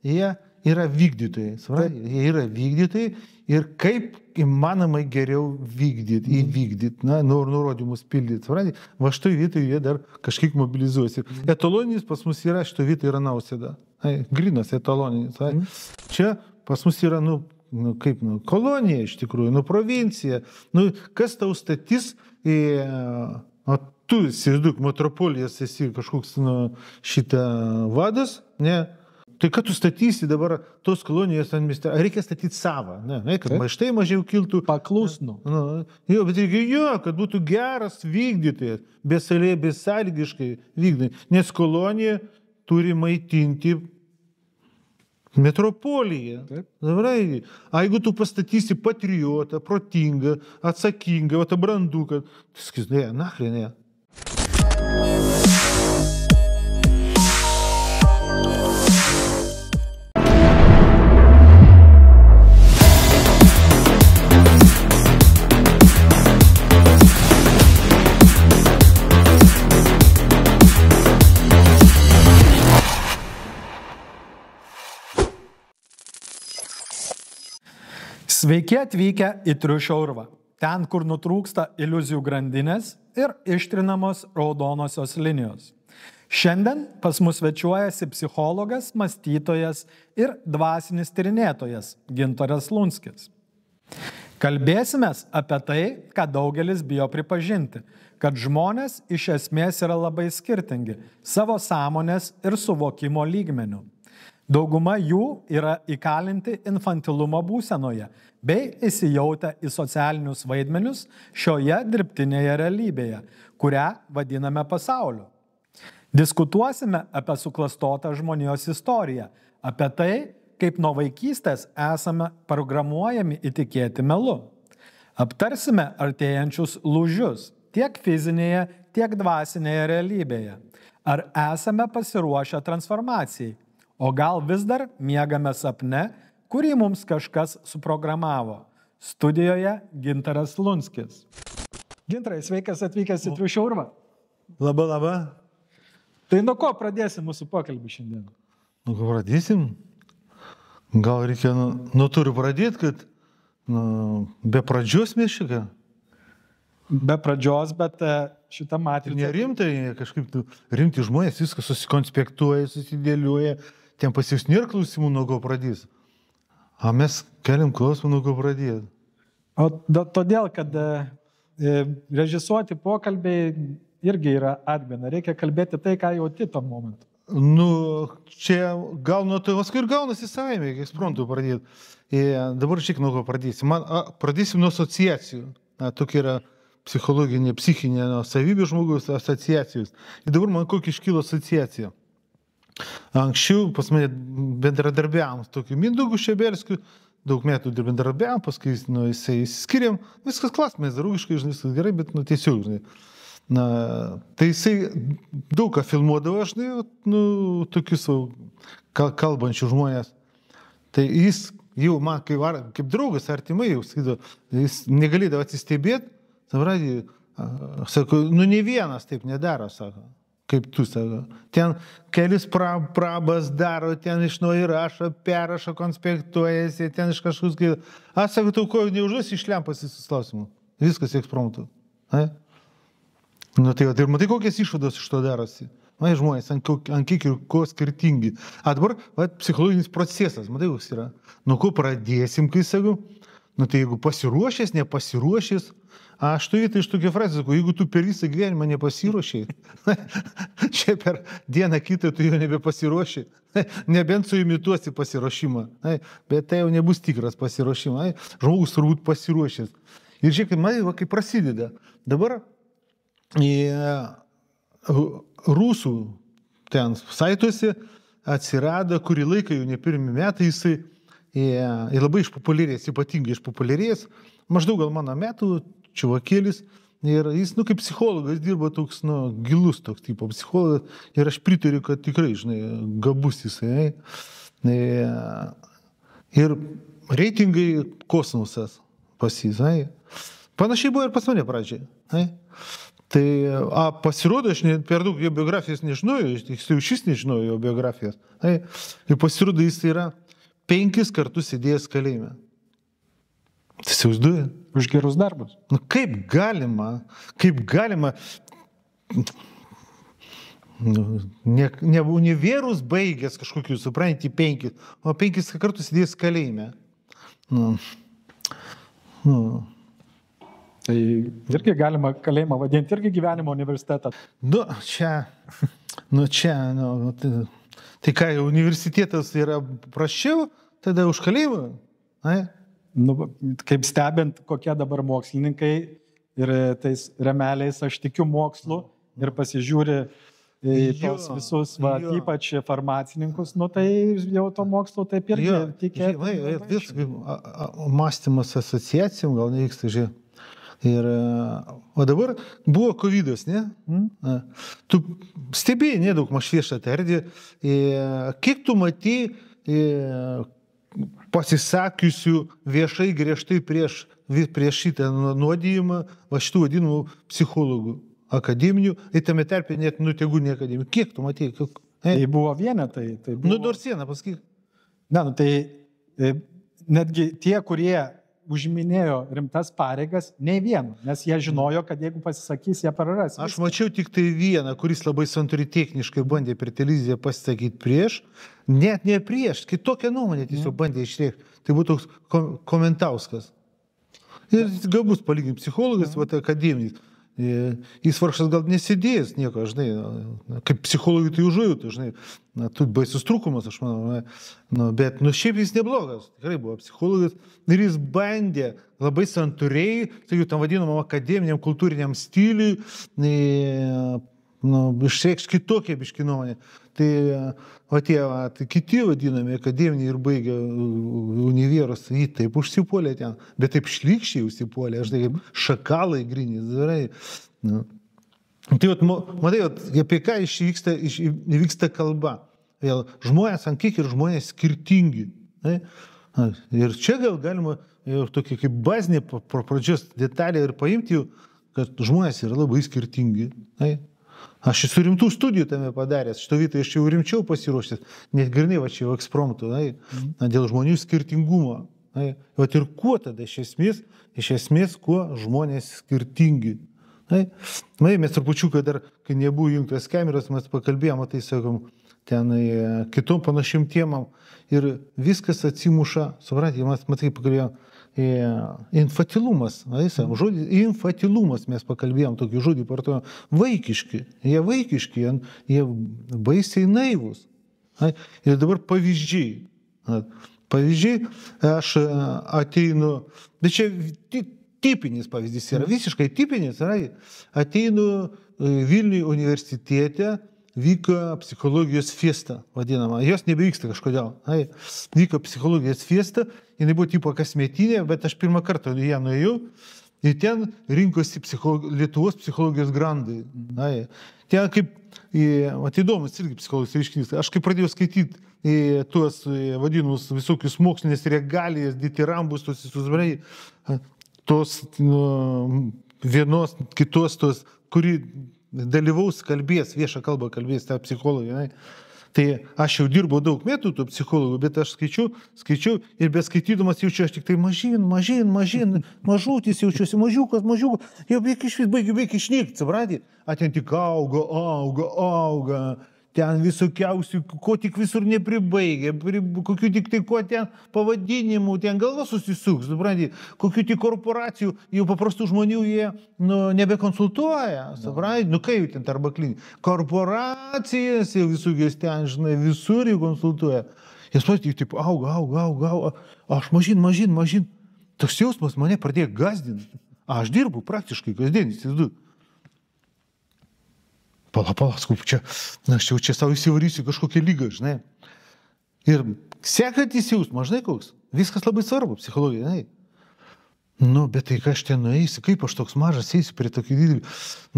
jie yra vykdytojai. Jie yra vykdytojai ir kaip įmanomai geriau įvykdyti, nurodymus pildyti. Va šitoj vietoje jie dar kažkiek mobilizuosi. Etaloninis pas mus yra, šitoj vietoje yra Nausėda. Grinas etaloninis. Čia pas mus yra, kolonija iš tikrųjų, provincija. Kas tau statys tu įsivaizduok, metropolijas esi kažkoks šitą vadas, ne? Tai kad tu statysi dabar tos kolonijos administraciją, reikia statyti savą, ne? Kad maištai mažiau kiltų. Paklusnu. Bet reikia kad būtų geras vykdytojas, besąlygiškai vykdyti, nes kolonija turi maitinti metropoliją. Jeigu tu pastatysi patriotą, protingą, atsakingą, branduką, tai sakys, ne. Sveiki atvykę į Triušio urvą. Ten, kur nutrūksta iliuzijų grandinės ir ištrinamos raudonosios linijos. Šiandien pas mus svečiuojasi psichologas, mąstytojas ir dvasinis tyrinėtojas Gintaras Lunskis. Kalbėsimės apie tai, ką daugelis bijo pripažinti, kad žmonės iš esmės yra labai skirtingi savo sąmonės ir suvokimo lygmenių. Dauguma jų yra įkalinti infantilumo būsenoje bei įsijautę į socialinius vaidmenius šioje dirbtinėje realybėje, kurią vadiname pasauliu. Diskutuosime apie suklastotą žmonijos istoriją, apie tai, kaip nuo vaikystės esame programuojami įtikėti melu. Aptarsime artėjančius lūžius tiek fizinėje, tiek dvasinėje realybėje. Ar esame pasiruošę transformacijai? O gal vis dar miegame sapne, kurį mums kažkas suprogramavo. Studijoje Gintaras Lunskis. Gintarai, sveikas atvykęs į Triušio urvą. Labą. Tai nuo ko pradėsim mūsų pokalbį šiandien? Nuo ko pradėsim? Gal reikia turiu pradėti, kad be pradžios mes šiką? Be pradžios, bet šitą matricą... Nerimtai, kažkaip rimti žmonės viską susikonspektuoja, susidėliuoja. Ten pas jūs nėra klausimų, nuo ko pradės. O mes keliam klausimų, nuo ko pradės. O todėl, kad režisuoti pokalbiai irgi yra atbėna. Reikia kalbėti tai, ką jauti tom momentu. Čia gal nuo to paskui ir gaunasi savaime, kai suprantu pradėti. Dabar šiek nuo ko pradėsim. Pradėsim nuo asociacijų. Tokia yra psichologinė, psichinė savybė žmogaus asociacijos. Ir dabar man kokia iškilo asociacija. Anksčiau pas mane bendradarbiavom tokiu Mindaugu Šebelskiu, daug metų bendradarbiavom, paskui jisai skiriam, viskas klas, mes draugiškai, viskas gerai, bet tiesiog, tai jisai daug ką filmuodavo, tokius kalbančių žmonės. Tai jis jau man kaip draugas artimai jau sakydavo, jis negalėdavo atsistebėti, sako, ne vienas taip nedaro, sako. Kaip tu, sako. Ten kelis prabas daro, ten iš naujo rašo, perrašo, konspektuojasi, ten iš kažkus kaip... Aš sakau, tau ko neužduosi išlempas visus klausimus. Viskas ekspromtu. Tai ir matai, kokias išvados iš to darosi. Žmonės, ant kiek ir ko skirtingi. Dabar psichologinis procesas, matai, koks yra. Nuo ko pradėsim, kai sakau. Tai jeigu pasiruošęs, nepasiruošęs, aš tu vietoj iš tokia frazė, sakau, jeigu tu per visą gyvenimą nepasiruošiai, čia per dieną kitą tu jau nebepasiruoši, nebent suimituosi pasiruošimą, bet tai jau nebus tikras pasiruošimas, žmogus turbūt pasiruošęs. Ir žiūrėk, kaip prasideda. Dabar rusų ten saituose atsirado, kurį laiką jau ne pirmi metai jisai ir labai išpopuliarėjęs, ypatingai išpopuliarėjęs, maždaug gal mano metų, čuvakėlis, ir jis, kaip psichologas dirba toks, gilus toks tipo psichologas, ir aš pritariu, kad tikrai, gabus jisai. Ir reitingai kosmosas pas jis. Panašiai buvo ir pas mane pradžiai. Tai pasirodo, aš per daug jo biografijos nežinojau, tiksliau šis nežinojau jo biografijos. Tai, ir pasirodo, jis yra 5 kartus sėdėjęs kalėjime. Tai įsivaizduoja? Už gerus darbus. Nu kaip galima, ne univerus baigęs kažkokius, supranti, 5, o 5 kartus sėdėjęs kalėjime. Tai irgi galima kalėjimą vadinti irgi gyvenimo universitetą. Tai ką, universitetas yra prasčiau, tada už kalėjimą? Kaip stebint, kokie dabar mokslininkai ir tais remeliais aš tikiu mokslu ir pasižiūri į tos visus, ypač farmacininkus, tai jau to mokslo taip irgi tikėti. Vis mąstymas asociacijom gal nevyksta, žiūrėjau. O dabar buvo COVID-as, ne? Tu stebėjai nedaug maž viešą erdvę, kiek tu matei pasisakiusių viešai griežtai prieš šitą nuodijimą, va šitų vadinamų psichologų akademinių, ir tame tarpe net tegu ne akademinių. Kiek tu matei? Tai buvo vienetai. Nors vieną pasakyk. Tai netgi tie, kurie užiminėjo rimtas pareigas, nei vieno, nes jie žinojo, kad jeigu pasisakys, jie praras. Aš mačiau tik tai vieną, kuris labai santūriai techniškai bandė per televiziją pasisakyti prieš, net ne prieš, kitokią nuomonę tiesiog bandė išreikšti. Tai buvo toks Komentauskas. Ir gabus palyginti psichologas, akademinis. Jis vargšas gal nesėdėjęs nieko, žinai, kaip psichologai tai užuojautų, žinai, tu baisus trūkumas, aš manau, bet šiaip jis neblogas, tikrai buvo psichologas ir jis bandė labai santūriai, tai tam vadinamam akademiniam, kultūriniam stiliui, išreikšti kitokią biškį nuomonę. Tai kiti vadinami akademiniai ir baigė univerus, jį taip užsipuolė ten, bet taip šlykščiai užsipuolė, aš tai kaip šakalai grinys. Tai matai, apie ką įvyksta kalba. Žmonės ant kiek ir žmonės skirtingi. Ir čia gal galima tokia kaip bazinė pradžios detalė ir paimti jų, kad žmonės yra labai skirtingi. Aš esu rimtų studijų tame padaręs, šito vietoj aš jau rimčiau pasiruošęs, net grinai va čia jau ekspromtų, dėl žmonių skirtingumo. Ir kuo tada iš esmės, kuo žmonės skirtingi. Mes trupučiuką dar, kai nebuvo jungtas kameros, mes pakalbėjom, tai sakom, ten kitom panašiam temam ir viskas atsimuša, suprantate, mes matai pakalbėjom, infatilumas, žodį infatilumas mes pakalbėjom, tokį žodį partojom, vaikiški, jie baisiai naivus. Ir dabar pavyzdžiai, aš ateinu, bet čia tipinis pavyzdys yra, visiškai tipinis, ateinu Vilniuje universitete, vyko psichologijos fiesta, vadinama. Jos nebevyksta kažkodėl. Vyko psichologijos fiesta, jinai buvo tipo kasmetinė, bet aš pirmą kartą ją nuėjau ir ten rinkosi Lietuvos psichologijos grandai. Ten kaip, įdomus irgi psichologijos reiškinys. Aš kaip pradėjau skaityti tuos vadinamus visokius mokslinės regalijas, ditirambus, tos vienos, kitos tos, kuri dalyvaus kalbės, viešą kalbą kalbės, ta psichologija. Tai aš jau dirbau daug metų tų psichologų, bet aš skaičiau ir beskaitydamas jaučiu, aš tik tai mažyn, mažutis jaučiuosi, mažiukas, jau baigia išnykti, supranti? Ten tik auga. Ten visokiausių, ko tik visur nepribaigia, kokių tik tai ko ten pavadinimų, ten galva susisuks, supranti, kokių tik korporacijų, jau paprastų žmonių jie nebekonsultuoja, supranti, kaip jau ten tarbakliniai. Korporacijas jau visokios ten, žinai, visur jau konsultuoja. Jis pati taip auga, aš mažyn. Toks jausmas mane pradėjo gazdinti. Aš dirbu praktiškai kasdien, įsivaizduoju. Pala, čia, aš jau čia savo įsivarysiu kažkokią lygą, žinai. Ir sekantis jausmas, žinai koks, viskas labai svarbu, psichologija, žinai. Nu, bet tai ką aš ten nueisiu, kaip aš toks mažas eisiu prie tokį didelį,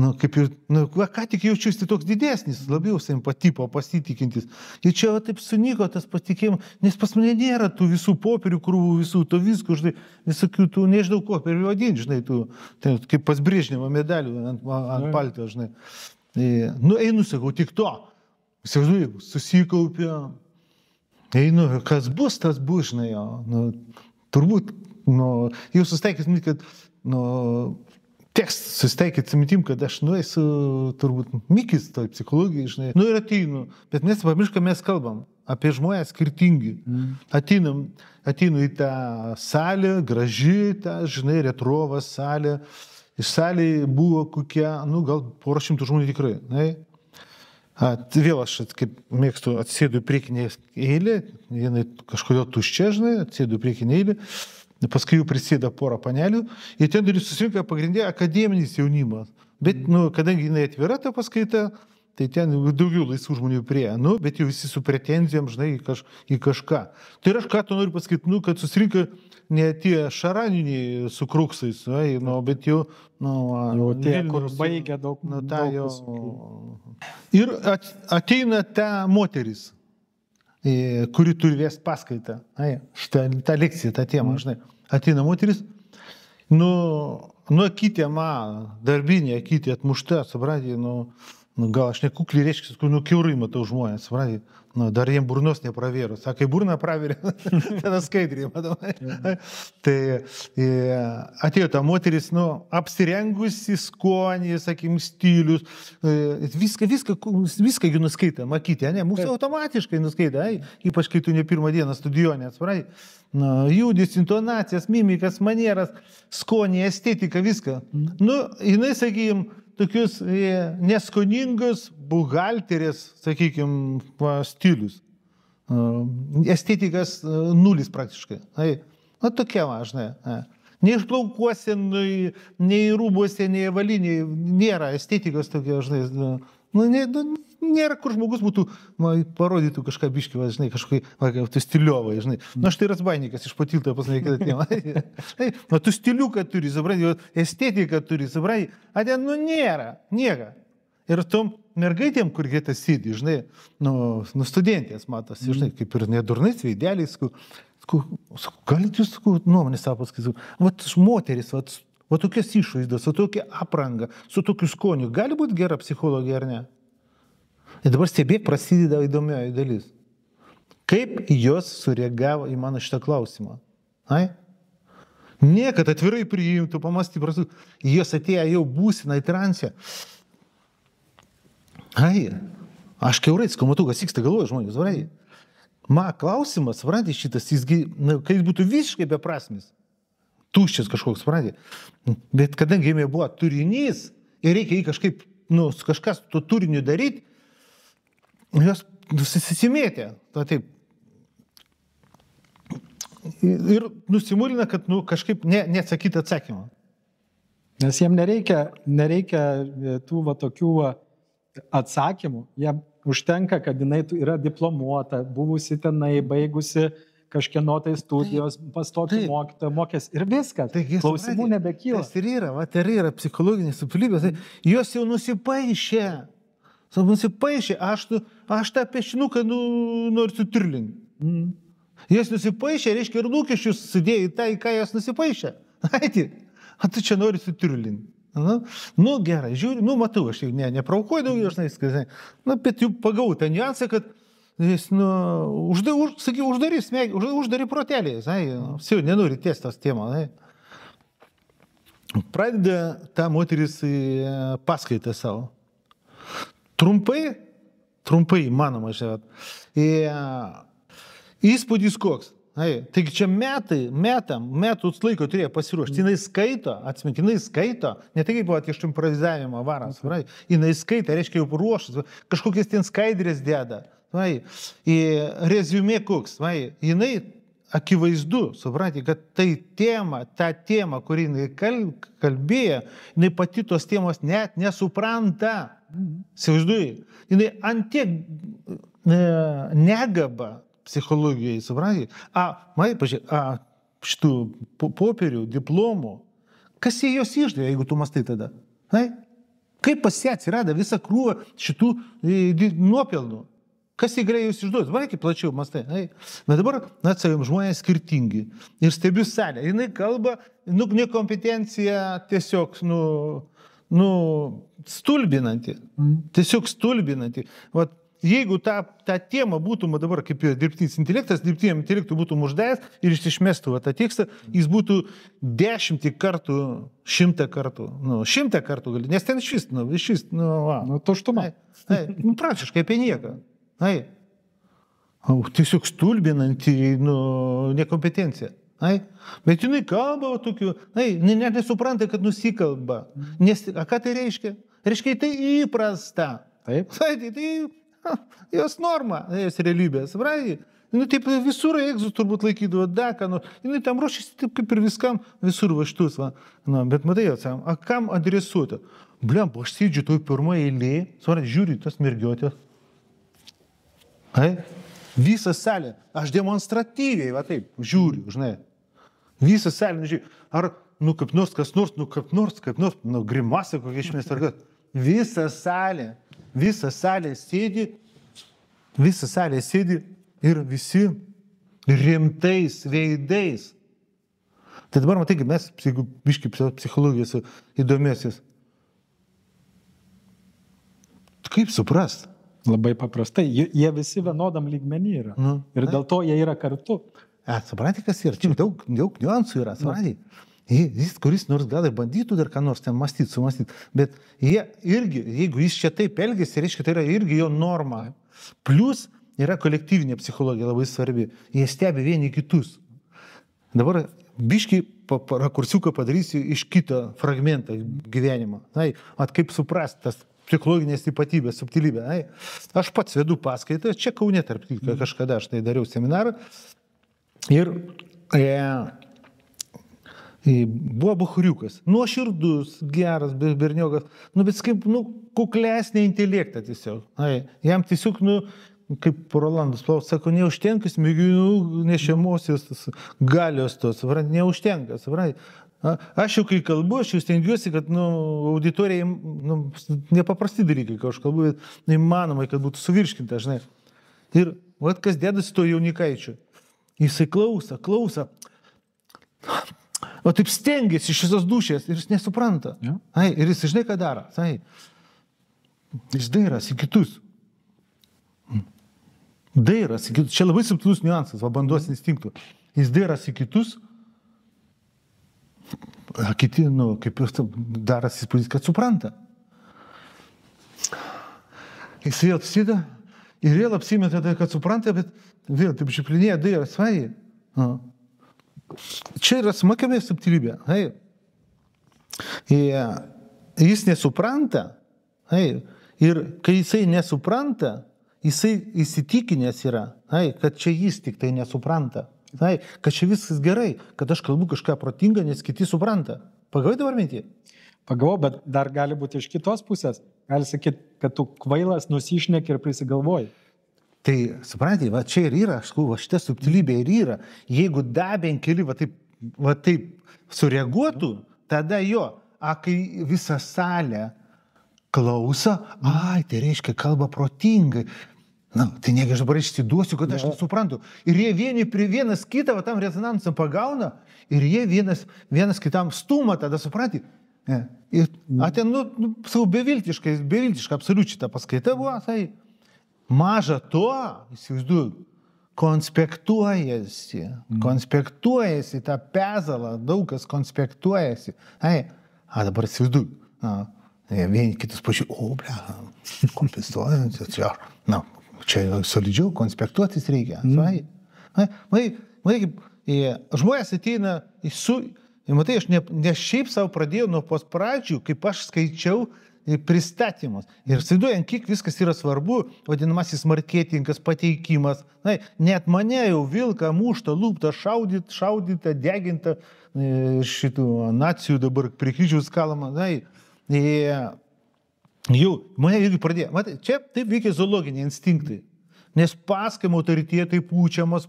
nu, kaip ir, nu, ką tik jaučiuosi toks didesnis, labiau savim patipo, pasitikintis. Ir čia va, taip sunyko tas pasitikėjimas, nes pas mane nėra tų visų popierių, krūvų, visų to visko, žinai, visokių tų, nežinau ko, per vadinti, žinai, tų, ten, kaip pas Brežnevo medalių ant palto, žinai. Nu, einu, sakau, tik to. Įsivaizduoju, susikaupė, einu, kas bus, tas bus, žinai, jo. Nu, turbūt, nu, jau susitaikys, kad, nu, teks susitaikyti mintim, kad aš, nu, esu turbūt mikis toj psichologijai, žinai. Nu, ir ateinu, bet mes pamirškam, mes kalbam apie žmonės skirtingi. Ateinu į tą salę, graži, tą, žinai, retrovas salė. Iš salėje buvo kokie, nu, gal 400 žmonių tikrai, ne? Vėl aš, kaip mėgstu, atsėdu į priekinę eilę, jinai kažkodėl tuščia, žinai, atsėdu į priekinę eilę, paskui jau prisėda porą panelių ir ten dar susirinka pagrindė akademinis jaunimas. Bet, nu, kadangi jinai atvira ta paskaita, tai ten daugiau laisvų žmonių prie, nu, bet jau visi su pretenzijom, žinai, į kažką. Tai ir aš ką to noriu pasakyti, nu, kad susirinka ne tie šaraniniai su kruksais, nu, bet jau, nu, jau tie, kur baigia daug, nu, ta jau. Ir ateina ta moteris, kuri turi vesti paskaitą. Ta lekcija, ta tema, žinai. Ateina moteris, nu, akytė man, darbinė akytė atmušta, supratė, nu, gal aš nekukliai reiškia, nu, kiaurai matau žmonės, supratė, nu, dar jiem burnos nepravėrus. Kai burną praverė, tada skaidriai, matau. Tai atėjo ta moteris, nu, apsirengusi, skonį, sakykim, stilius, viską jų nuskaita, makytė, ne, mūsų automatiškai nuskaita, ypač kai tu ne pirmą dieną studijuoji, supratė. Judis, intonacijas, mimikas, manieras, skonį, estetika, viską. Nu, jinai, sakykim, tokius neskoningus buhalterės, sakykime, stilius. Estetikas nulis praktiškai. Na, tokia važnai. Nei išplaukuose, nei rūbuose, nei avaliniai, nėra estetikos tokia, žinai. Nėra, kur žmogus būtų, parodytų kažką biškį, žinai, kažkokį stiliovai, žinai. Na, štai Razbainikas iš Patilto pasakė kitą temą. Na, tu stiliuką turi, supranti, estetiką turi, supranti, a ten, nu, nėra, nieka. Ir tom mergaitėm, kur gėtas sėdi, žinai, nu, studentės matosi, žinai, kaip ir nedurnais veideliais, galit jūs, nuomonės savo pasakyti, vat moteris, vat tokias išvaizdas, vat tokia apranga, su tokiu skoniu, gali būti gera psichologija ar ne? Ir dabar stebėk, prasideda įdomioji dalis. Kaip jos sureagavo į mano šitą klausimą? Ne, kad atvirai priimtų, pamastyti, prasu, jos atėjo jau būsina į transę. Aš kiaurai, matau, kas vyksta galvoja žmonės, varai. Klausimas, supranti, šitas, kai būtų visiškai beprasmis, tuščias kažkoks, supranti. Bet kadangi jame buvo turinys ir reikia jį kažkaip, nu, kažkas to turiniu daryti, jos susisimėtė, taip. Ir nusimulina, kad, nu, kažkaip neatsakyti atsakymą. Nes jiem nereikia tų va tokių atsakymų. Jiem užtenka, kad jinai yra diplomuota, buvusi tenai, baigusi kažkieno tai studijos, pastoti mokytoją, mokės ir viskas. Klausimų nebekyla. Tas ir yra psichologinės subtilybės. Jos jau nusipaišė. Aš tą pešinuką noriu sutirlinti. Jos nusipaišė, reiškia, ir lūkesčius sudėjo į tai, ką jos nusipaišė. Tu čia nori sutirlinti. Nu, gerai, žiūri, nu, matau, aš jau nepraukoju daugiau, aš neįskazai. Bet jau pagau tą niuansą, kad jis, uždari protelį, jau nenori ties tos temos. Pradeda ta moteris paskaitą savo. Trumpai, manoma, įspūdis koks. Taigi čia metų laiko turėjo pasiruošti. Jinai skaito, ne tai kaip buvo iš improvizavimo varas, jinai skaito, reiškia jau ruošas, kažkokias ten skaidrės deda. Reziumė koks, jinai akivaizdu, supranti, kad ta tema, kurį jinai kalbėjo, jinai pati tos temos net nesupranta. Įsivaizduoji, jinai antiek negaba psichologijai, supranti. Pažiūrėk, šitų popierių, diplomų, kas jie jos išdavė, jeigu tu mastai tada? Ai? Kaip pas ją atsirado visą krūvą šitų nuopelnų? Kas jį galėjo jūs išduoti? Va, kaip plačiau mastai. Ai? Bet dabar, savim, žmonės skirtingi. Ir stebiu salę. Jinai kalba, nekompetencija tiesiog, stulbinanti. Tiesiog stulbinanti. Vat, jeigu tą temą būtų dabar, kaip dirbtinis intelektas, dirbtiniam intelektui būtų uždavęs ir jis išmestų tą tekstą, jis būtų 10 kartų, 100 kartų, 100 kartų gali, nes ten išvis, tuštuma. Praktiškai apie nieką. Ai. Tiesiog stulbinanti nekompetencija. Ai. Bet jinai kalba tokiu, net nesupranta, kad nusikalba. Nes, ką tai reiškia? Reiškia, tai įprasta. Taip. Tai jos norma, jos realybė, supranti? Taip visur egzus turbūt laikydavo daką, jinai tam ruošiasi taip kaip ir viskam, visur vaštus, va. Bet matai, kam adresuoti? Bliam, aš sėdžiu toj pirmoje eilėje, supranti, žiūri tas mergiotės. Visą salę, aš demonstratyviai, va taip, žiūriu, žinai. Visą salę, žiūriu, ar, kaip nors, kas nors, grimasė kokia išmės, ar kad. Visą salę sėdi ir visi rimtais veidais. Tai dabar matai, mes, jeigu biškai psichologijos įdomėsis, kaip suprast? Labai paprastai. Jie visi vienodam lygmenį yra. Ir dėl to jie yra kartu. Supranti, kas yra? Čia daug niuansų yra, supranti. Jis, kuris nors gal ir bandytų dar ką nors ten mąstyti, sumąstyti. Bet jie irgi, jeigu jis čia taip elgėsi, reiškia, tai yra irgi jo norma. Plus yra kolektyvinė psichologija labai svarbi. Jie stebi vieni kitus. Dabar biškai rakursiuką padarysiu iš kito fragmentą gyvenimo. Kaip suprast tas psichologinės ypatybės, subtilybė. Aš pats vedu paskaitą, čia Kaune tarp kažkada aš tai dariau seminarą ir buvo buchuriukas, nuoširdus, geras berniokas, bet kaip, kuklesnė intelektą tiesiog. Jam tiesiog, kaip Rolandas Plaus sako, neužtenka smegenų nešamosios galios tos, neužtenka, Aš jau kai kalbu, aš jau stengiuosi, kad auditorijai nepaprasti dalykai, kai aš kalbu, bet neįmanomai, kad būtų suvirškinta, žinai. Ir vat kas dėdasi to jaunikaičiu. Jisai klausa. O taip stengiasi iš visos dušės ir jis nesupranta. Ir jis žinai, ką daro. Jis dairasi kitus. Čia labai subtilus niuansas, bandos instinktų. Jis dairasi kitus. Kiti, kaip ir daras įspūdis, kad supranta. Jis vėl sėda ir vėl apsimeta tai, kad supranta, bet vėl taip žiplinėje dairas. Čia yra smakiamė subtilybė. Jis nesupranta. Ir kai jisai nesupranta, jisai įsitikinęs yra, kad čia jis tik tai nesupranta. Kad čia viskas gerai, kad aš kalbu kažką protingą, nes kiti supranta. Pagavai dabar mintį? Pagavau, bet dar gali būti iš kitos pusės. Gali sakyti, kad tu kvailas nusišneki ir prisigalvoji. Tai, suprantate, čia ir yra, šitą subtilybė ir yra. Jeigu dabėn keli va taip sureaguotų, tada jo, kai visą salę klauso, tai reiškia kalba protingai. Tai negi aš dabar išsiduosiu, kad aš nesuprantu. Ir jie vieni prie vienas kitą tam rezonansą pagauna ir jie vienas kitam stuma, tada supranti. Ir ten, savo beviltiška absoliučiai ta paskaita buvo, maža to, įsivaizduoju, konspektuojasi tą pezalą, daug kas konspektuojasi. Dabar įsivaizduoju, vieni kitus pažiūrėjau, kompensuojant, čia solidžiau, konspektuotis reikia. Žmonės ateina matai, aš ne šiaip savo pradėjau nuo pradžių, kaip aš skaičiau pristatymus. Ir saiduojant, kiek viskas yra svarbu, vadinamasis marketingas, pateikimas. Net mane jau vilką, muštą, lūptą, šaudytą, degintą šitų nacijų dabar prie kryžiaus kalama. Jau, mane irgi pradėjo. Matai, čia taip veikia zoologiniai instinktai. Nes paskam autoritėtai pučiamas,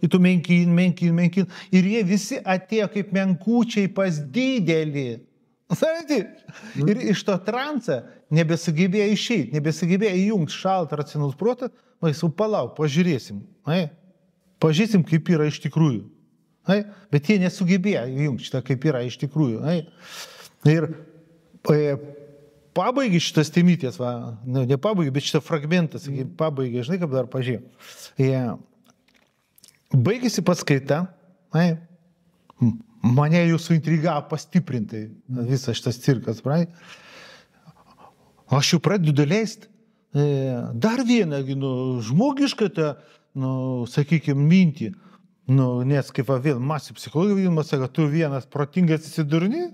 ir tu menkin. Ir jie visi atėjo kaip menkučiai pas didelį. Ir iš to transą nebesugebėjo išeiti, nebesugebėjo įjungti šaltą racionalus protą, palauk, pažiūrėsim. Pažiūrėsim, kaip yra iš tikrųjų. Bet jie nesugebėjo įjungti šitą, kaip yra iš tikrųjų. Ir pabaigi šitas temytės, ne pabaigi, bet šitą fragmentą, pabaigi, žinai, kaip dar pažiūrėjau. Baigėsi paskaita, mane jau suintrigavo pastiprintai visas šitas cirkas, aš jau pradedu leisti dar vieną žmogišką tą, sakykime, mintį, nes kaip vėl masių psichologija, sako, tu vienas protingas įsidurni,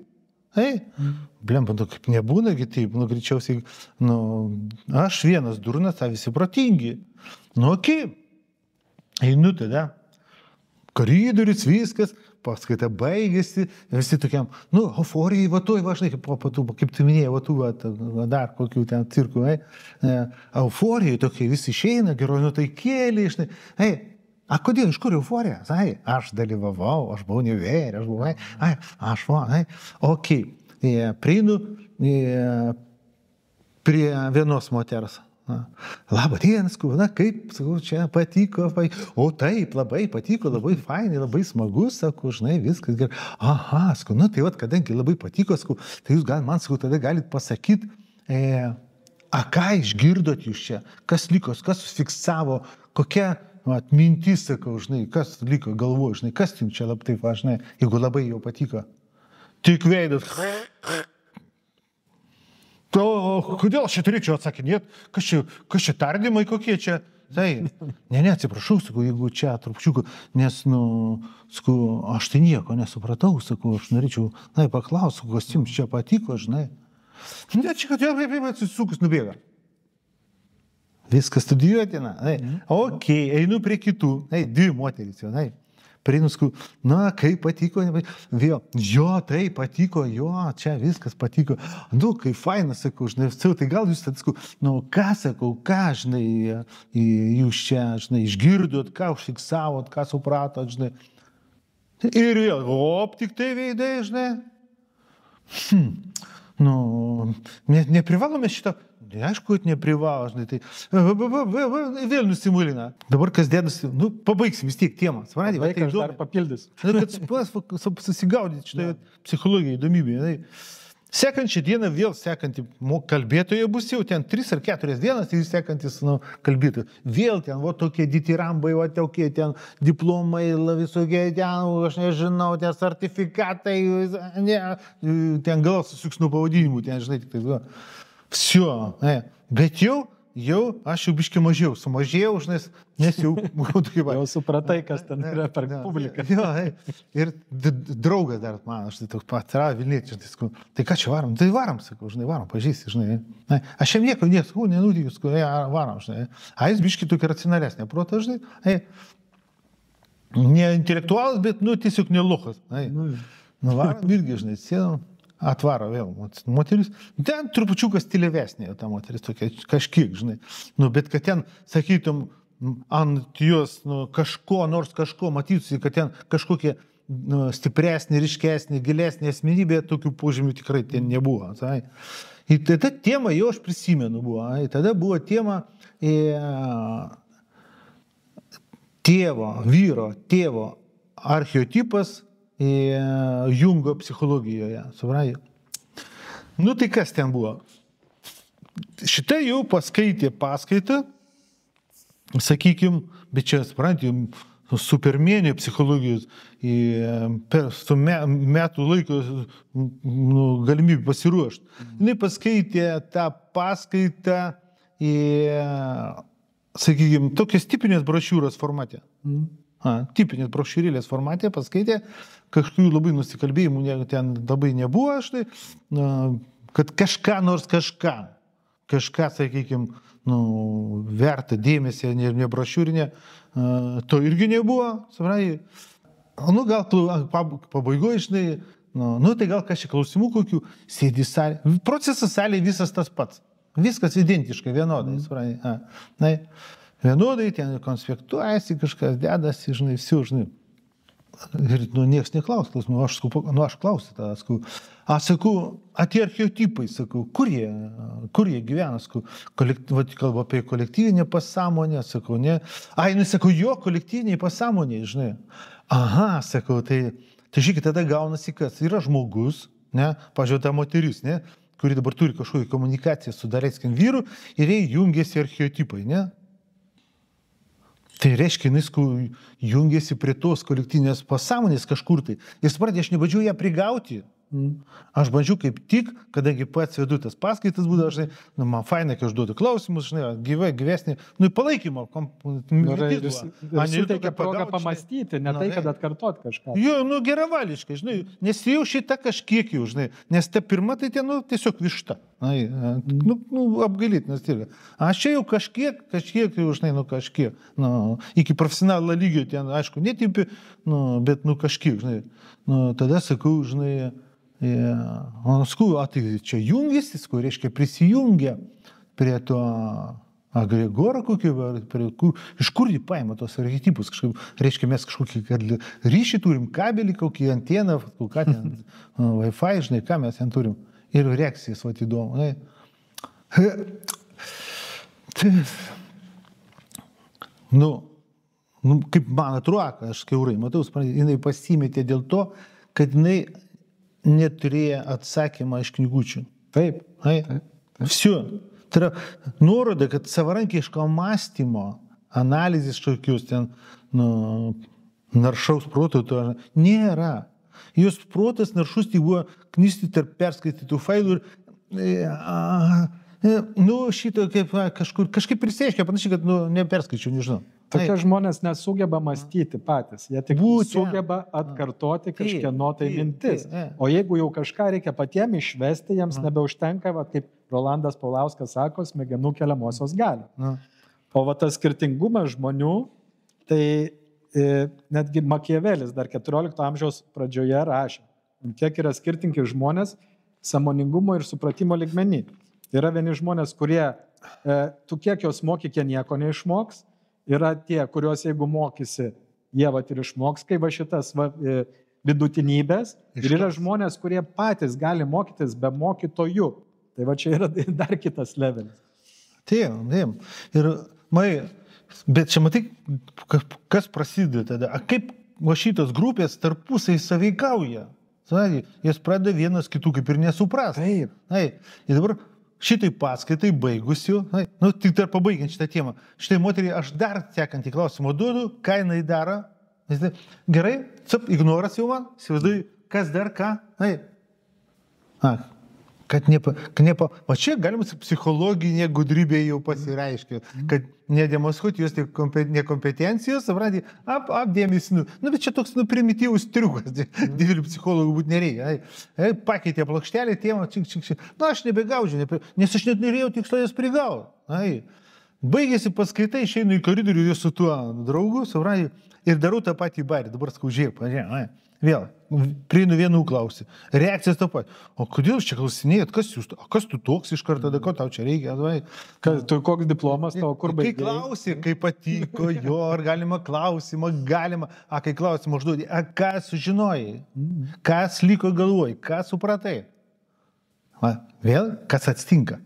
blemba, kaip nebūnagi taip, greičiausiai, aš vienas durnas, a visi protingi. Okei, einu tada, koridorius, viskas, paskaita baigėsi, visi tokiam, euforijai, žinai, kaip tu minėjai, dar kokių ten cirkų, euforijai tokie visi išeina, geroji nuotaikėlį, žinai, kodėl, iš kur euforija? Aš dalyvavau, aš buvau nevėrė, okei, prieinu prie vienos moters. Labą dieną, kaip, sakau, čia patiko, o taip, labai patiko, labai fainai, labai smagus, sakau, žinai, viskas gerai. Aha, sakau, tai kadangi labai patiko, sakau, tai jūs man, sakau, tada galit pasakyti, ką išgirdot jūs čia, kas liko, kas sufiksavo, kokia mintis, sakau, žinai, kas liko galvoje, žinai, kas jums čia labai taip, žinai, jeigu labai jau patiko. Tik veidas. Kodėl aš čia turėčiau atsakinėti, kas čia tardymai kokie čia? Atsiprašau, sakau, jeigu čia trupčiuku, nes, sakau, aš tai nieko nesupratau, sakau, aš norėčiau, paklausiu, kas jums čia patiko, žinai. Ne, čia kad jau atsisukus nubėga. Viskas studijuotina, okei, einu prie kitų, dvi moterys jau, prieinu, sakau, kaip patiko, vėl, jo, tai patiko, jo, čia viskas patiko, kaip fainas, sakau, žinai, tai gal jūs, sakau, ką, sakau, ką, žinai, jūs čia, žinai, išgirdot, ką užfiksavot, ką supratot, žinai, ir vėl, tik tai veidai, žinai, neprivalome šitą, aišku, neprivalo, žinai, tai vėl nusimulina. Dabar kas dėdasi, pabaigsim vis tiek temą. Vaikas dar papildys. Kad susigaudyti šitą psichologiją įdomybę. Sekančią dieną vėl sekanti kalbėtoja bus jau ten 3 ar 4 dienas ir sekantis kalbėtojai. Vėl ten, tokie ditirambai, tokie ten diplomai, visokie ten, aš nežinau, ten sertifikatai, ten gal susiks nuo pavadinimų, ten, žinai, tik tai. Всё, bet jau aš jau biškį mažiau, sumažėjau, nes jau... Jau supratai, kas ten yra per publiką. Ir draugas dar man, aš tai toks pat, Vilnietis, tai ką čia varom? Tai varom, sakau, žinai, varom, pažįsti, žinai. Aš jam nieko nesakau, nenutikiu, sakau, varom, žinai. A jis biškį tokia racionalesnė, proto, žinai. Ne intelektualas, bet, tiesiog nelochas. Varom irgi, žinai, sėdam. Atvaro vėl moteris. Ten trupučiukas tylėvesnė ta moteris, tokia kažkiek, žinai. Bet kad ten, sakytum, ant jos nors kažko matytųsi, kad ten kažkokie stipresnė, ryškesnė, gilesnė asmenybė, tokių požymių tikrai ten nebuvo. Ir tada tema, jau aš prisimenu, buvo. Tada buvo tema tėvo archeotipas Jungo psichologijoje, supranti. Tai kas ten buvo? Šitą jau paskaitė paskaitą, sakykim, bet čia, supranti, supermėnė psichologijos su metų laiko galimybė pasiruošti. Jis paskaitė tą paskaitą sakykim, tokios tipinės brošiūros formate. Tipinės brošiūrėlės formate paskaitė, kažkokių labai nusikalbėjimų ten labai nebuvo, štai, kad nors kažką, sakykim, verta dėmesį, ne brošiūrinė, to irgi nebuvo, supranti. Gal pabaigoje, žinai, tai gal kažkiek klausimų kokių, sėdi salė. Procesas salė visas tas pats. Viskas identiškai, vienodai, supranti. vienodai, ten konspektuojasi, kažkas dedasi, žinai, visi, žinai. Ir nieks neklaus, aš klausiu tada, sakau, tie archeotipai, sakau, kur jie gyvena, sakau, kalba apie kolektyvinę pasąmonę, sakau, ne, sakau, jo kolektyviniai pasąmonė, žinai, aha, sakau, tai žiūrėkit, tada gaunasi, kas yra žmogus, ne, pažiūrėjau, ta moteris, ne, kuri dabar turi kažkokią komunikaciją su daleiskim vyru ir jai jungiasi archeotipai, ne. Tai reiškia, jis jungiasi prie tos kolektyvinės pasąmonės kažkur tai. Ir supratė, aš nebandžiau ją prigauti. Aš bandžiau kaip tik, kadangi pats vedu tas paskaitas būdavo, žinai, man fainai, kai aš duodu klausimus, žinai, gyvesnį, palaikymo. Suteikia progą pamastyti, ne tai, kad atkartot kažką. Jo, geravališkai, žinai, nes jau šitą kažkiek jau, žinai, nes ta pirma tai ten, tiesiog višta. Apgailytinas irgi. Aš čia jau kažkiek jau, žinai, kažkiek, iki profesionalo lygio ten, aišku, netipi, bet, kažkiek, žinai, tada sakau, žinai, sakau, tai čia jungėsis, reiškia, prisijungia prie to agregoro kokį, iš kur jį paima tos archetipus, kažkaip, reiškia, mes kažkokį ryšį turim, kabelį, kokį antieną, ką ten, Wi-Fi, žinai, ką mes ten turim. Ir reakcijas, įdomu. Kaip man atrodo, aš kiaurai matau, jinai pasimetė dėl to, kad jinai neturėjo atsakymą iš knygučių. Taip. Vsiu. Tai yra nuoroda, kad savarankiško mąstymo, analizės tokius ten, naršaus proto, to nėra. Jos protas naršus tai buvo knisti tarp perskaitytų failų ir šito kažkaip prisėškia, panašiai, kad neperskaičiau, nežinau. Tokie žmonės nesugeba mąstyti patys, jie tik sugeba atkartoti kažkieno tai mintis. O jeigu jau kažką reikia patiems išvesti, jiems nebeužtenka, kaip Rolandas Paulauskas sako, smegenų keliamosios galios. O tas skirtingumas žmonių, tai netgi Makiavelis dar 14 amžiaus pradžioje rašė, kiek yra skirtingi žmonės sąmoningumo ir supratimo lygmenį. Yra vieni žmonės, kurie, tu kiek jos mokyk, jie nieko neišmoks, yra tie, kuriuos jeigu mokysi, jie ir išmoks, kaip šitas vidutinybės, ir yra žmonės, kurie patys gali mokytis be mokytojų. Tai čia yra dar kitas levelis. Taip. Ir, bet čia matai, kas prasideda tada. Kaip šitos grupės tarpusai sąveikauja. Jas pradeda vienas kitų kaip ir nesupras. Taip. Ir dabar šitai paskaitai baigusiu, tik dar pabaigiant šitą temą. Šitai moteriai aš dar sekantį klausimą duodu, ką jinai daro. Gerai, ignoras jau man, įsivaizduoju, kas dar ką. O čia galima psichologinė gudrybė jau pasireiškia, kad nedemaskuoti jos nekompetencijos, apdėmėsi, bet čia toks primityvus triukas, didelių psichologų būt nereikia. Pakeitė plokštelį, tėmą, aš nebegaudžiu, nes aš net norėjau tikslo jas prigauti. Baigėsi paskaitai, išeinu į koridorių su tuo draugu, ir darau tą patį barį, dabar skaužiai, vėl, prieinu vienų klausį, reakcijas tą patį. O kodėl čia klausinėjat, kas tu toks iš karto, ko tau čia reikia? Tu koks diplomas tavo, kur baigėjai? Kai klausė, kaip patiko, ar galima klausimą, galima. Kai klausimą užduodė, ką sužinojai, kas liko galvoj, ką supratai? Vėl, kas atsitinka?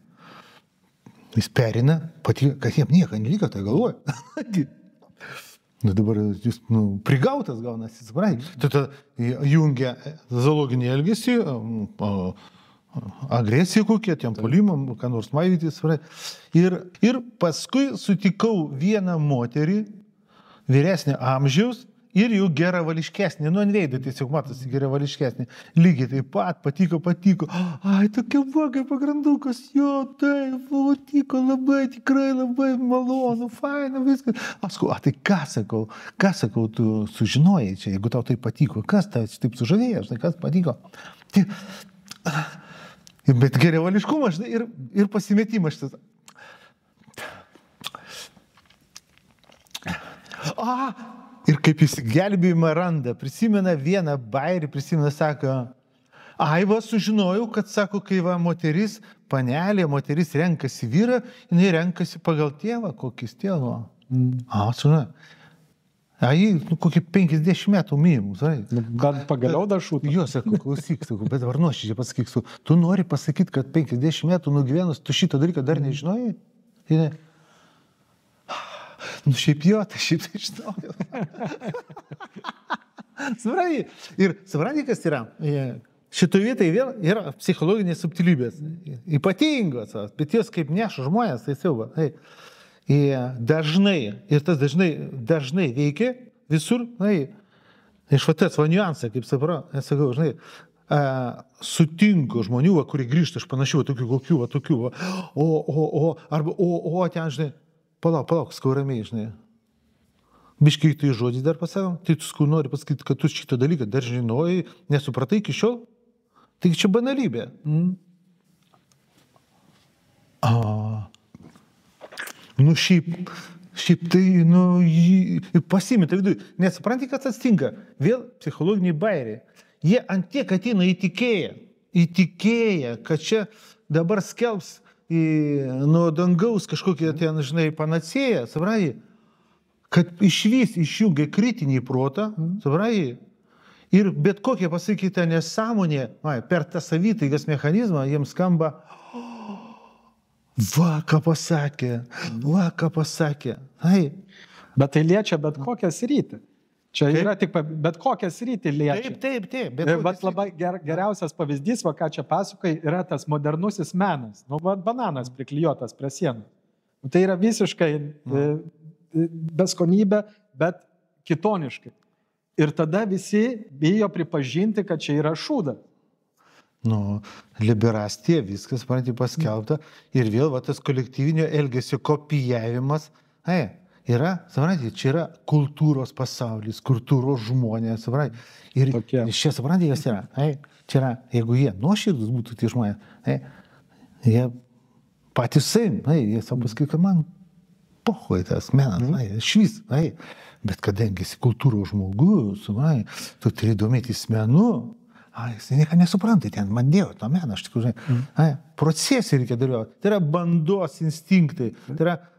Jis perina, patiko, kad jam nieko neliko, tai galvoj. Dabar jūs prigautas gaunasi, suprantate. Tada jungia zoologinį elgesį, agresiją kokią, tiem puolimam, ką nors maivyti, suprantate. Ir paskui sutikau vieną moterį, vyresnio amžiaus, ir jau geravališkesnė, ant veido tiesiog matosi geravališkesnė. Lygiai taip pat, patiko. Tokia buvo kaip pagrandukas, jo, taip, patiko labai, tikrai labai malonu, faina, viskas. Aš sakau, tai ką sakau, tu sužinojai čia, jeigu tau tai patiko, kas tau taip sužavėjo, kas patiko. Bet geravališkumas ir pasimetimas šitas. Ir kaip jis gelbėjimą randa, prisimena vieną bairį, sako, sužinojau, kad, sako, kai moteris renkasi vyrą, jinai renkasi pagal tėvą, kokis tėvo. Žinai. Jį kokį 50 metų mylimus, Bet pagaliau dar šūtų. Jo, sakau, klausyk, bet dabar nuoširdžiai pasakyk, tu nori pasakyti, kad 50 metų nugyvenus, tu šitą dalyką dar nežinojai? Ne. Nu šiaip jo, tai šiaip tai žinojau. Supranti, kas yra? Šitoje vietoje vėl yra psichologinės subtilybės. Ypatingos, bet jos kaip neša žmonės, tai siauba. Dažnai, ir tas dažnai veikia visur, iš vatės niuansą, kaip sakau, žinai, sutinku žmonių, kurie grįžta iš panašių, tokių, o ten, žinai, palauk, skau ramiai, žinai. Biškai tai žodžiai dar pasakom, tai tu skau nori pasakyti, kad tu šitą dalyką dar žinojai, nesupratai iki šiol, tai čia banalybė. Nu šiaip tai, pasimita viduje. Nesupranti, kas atsitinka. Vėl psichologiniai bairiai. Jie ant tiek ateina įtikėję, kad čia dabar skelbs nuo dangaus kažkokie ten, žinai, panacėja, supranti, kad išvis išjungia kritinį protą, supranti, ir bet kokia pasakyta nesąmonė, per tą savitaigas mechanizmą jiems skamba va, ką pasakė. Bet tai liečia bet kokią sritį. Čia yra tik bet kokią sritį liečia. Taip. Bet labai geriausias pavyzdys, ką čia pasakoji, yra tas modernusis menas. Bananas priklijuotas prie sienos. Tai yra visiškai beskonybė, bet kitoniškai. Ir tada visi bijo pripažinti, kad čia yra šūdas. Liberastija, viskas, paskelbta. Ir vėl tas kolektyvinio elgesio kopijavimas. Yra, suprantate, čia yra kultūros pasaulis, kultūros žmonės, suprantate. Ir čia, suprantate, kas yra. Čia yra, jeigu jie nuoširdus būtų tie žmonės, jie patys savim, jie savo pasakytų, kad man pohoj tas menas, švis, bet kadangi esi kultūros žmogus, tu turi domėtis menu, jis nieko nesupranta, ten man dėjo to meną, aš tikrųjų, procesai reikia dalyvauti. Tai yra bandos instinktai,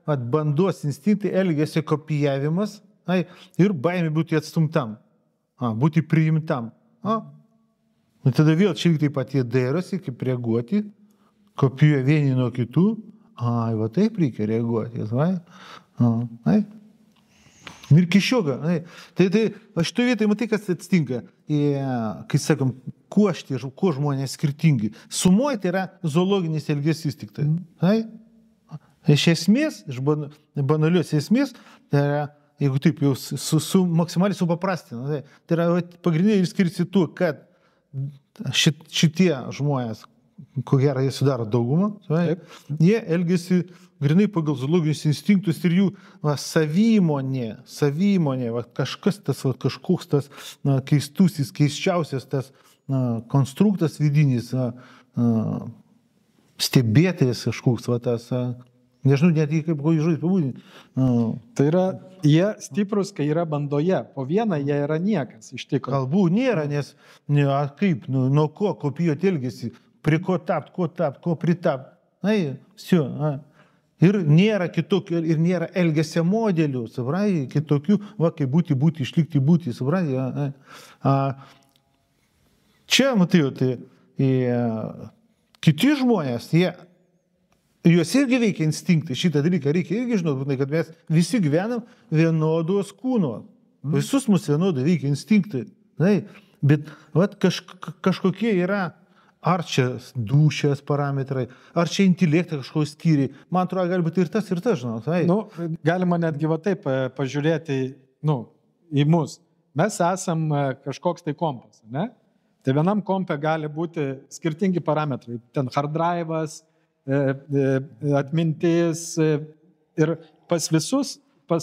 bandos instinktai, elgesio kopijavimas ir baimė būti atstumtam, būti priimtam. Ir tada vėl čia taip pat jie dairosi, kaip reaguoti, kopijuoja vieni nuo kitų, va taip reikia reaguoti, ir kišioga. Tai aš šitoje vietoje matai, kas atsitinka. Kai sakom, kuo žmonės skirtingi. Sumoje tai yra zoologinis elgesys tik tai. Iš esmės, iš banalios esmės, tai yra, jeigu taip jau maksimaliai supaprastina, tai yra pagrindiniai ir skirsi tuo, kad šitie žmonės, ko gero jie sudaro daugumą, jie elgesi grinai pagal zoologinius instinktus ir jų savimonė, kažkas tas, kažkoks tas keistusis, keisčiausias tas konstruktas vidinis, stebėtojas kažkoks, tas, nežinau, net kaip kokį žodį pabūdinti. Tai yra, jie stiprus, kai yra bandoje, po vieną jie yra niekas, iš tikrųjų. Galbūt nėra, nes kaip, nuo ko kopijuoti elgesį, prie ko tapt, ko pritapt. Ir nėra kitokių, ir nėra elgesio modelių, supranti, kitokių, kaip būti, išlikti būti, supranti. Čia, matai, kiti žmonės, juos irgi veikia instinktai, šitą dalyką reikia irgi žinoti, kad mes visi gyvenam vienodos kūno, visus mus vienodai veikia instinktai, bet kažkokie yra, ar čia dūšios parametrai, ar čia intelektą kažko skyriai. Man atrodo, gali būti ir tas, žinot. Galima netgi taip pažiūrėti į mus. Mes esam kažkoks tai kompas, ne? Tai vienam kompe gali būti skirtingi parametrai. Ten hard drive'as, atmintis ir pas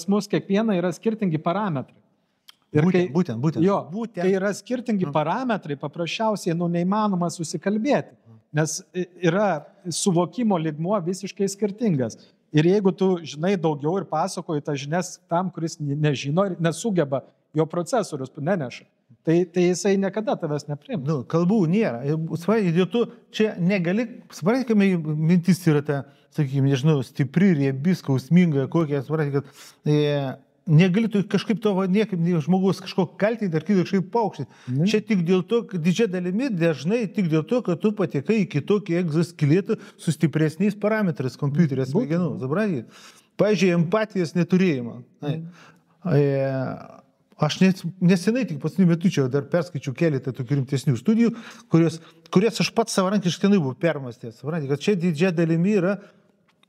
mus kiekviena yra skirtingi parametrai. Ir būtent. Kai yra skirtingi parametrai, paprasčiausiai neįmanoma susikalbėti, nes yra suvokimo lygmuo visiškai skirtingas. Ir jeigu tu žinai daugiau ir pasakoji tas žinias tam, kuris nežino ir nesugeba, jo procesorius neneša, tai jisai niekada tavęs nepriims. Nu, kalbų nėra. Suprantate, dėl to čia negali, suprantate, kai mintis yra ta, sakykime, nežinau, stipri, riebi, skausminga, kokia, suprantate, kad negali tu kažkaip to, niekaip žmogus kažko kaltinti ar kitą kažkaip paukštyti. Čia tik dėl to, kad didžia dalimi dažnai tik dėl to, kad tu patekai į kitokį egzoskeletų su stipresniais parametrais kompiuterio smegenų. Suprantate? Pavyzdžiui, empatijos neturėjimą. Aš nesenai tik paskutiniu metu čia dar perskaičiau keletą tokių rimtesnių studijų, kurias aš pats savarankiškai buvau permastęs. Suprantate, kad čia didžia dalimi yra,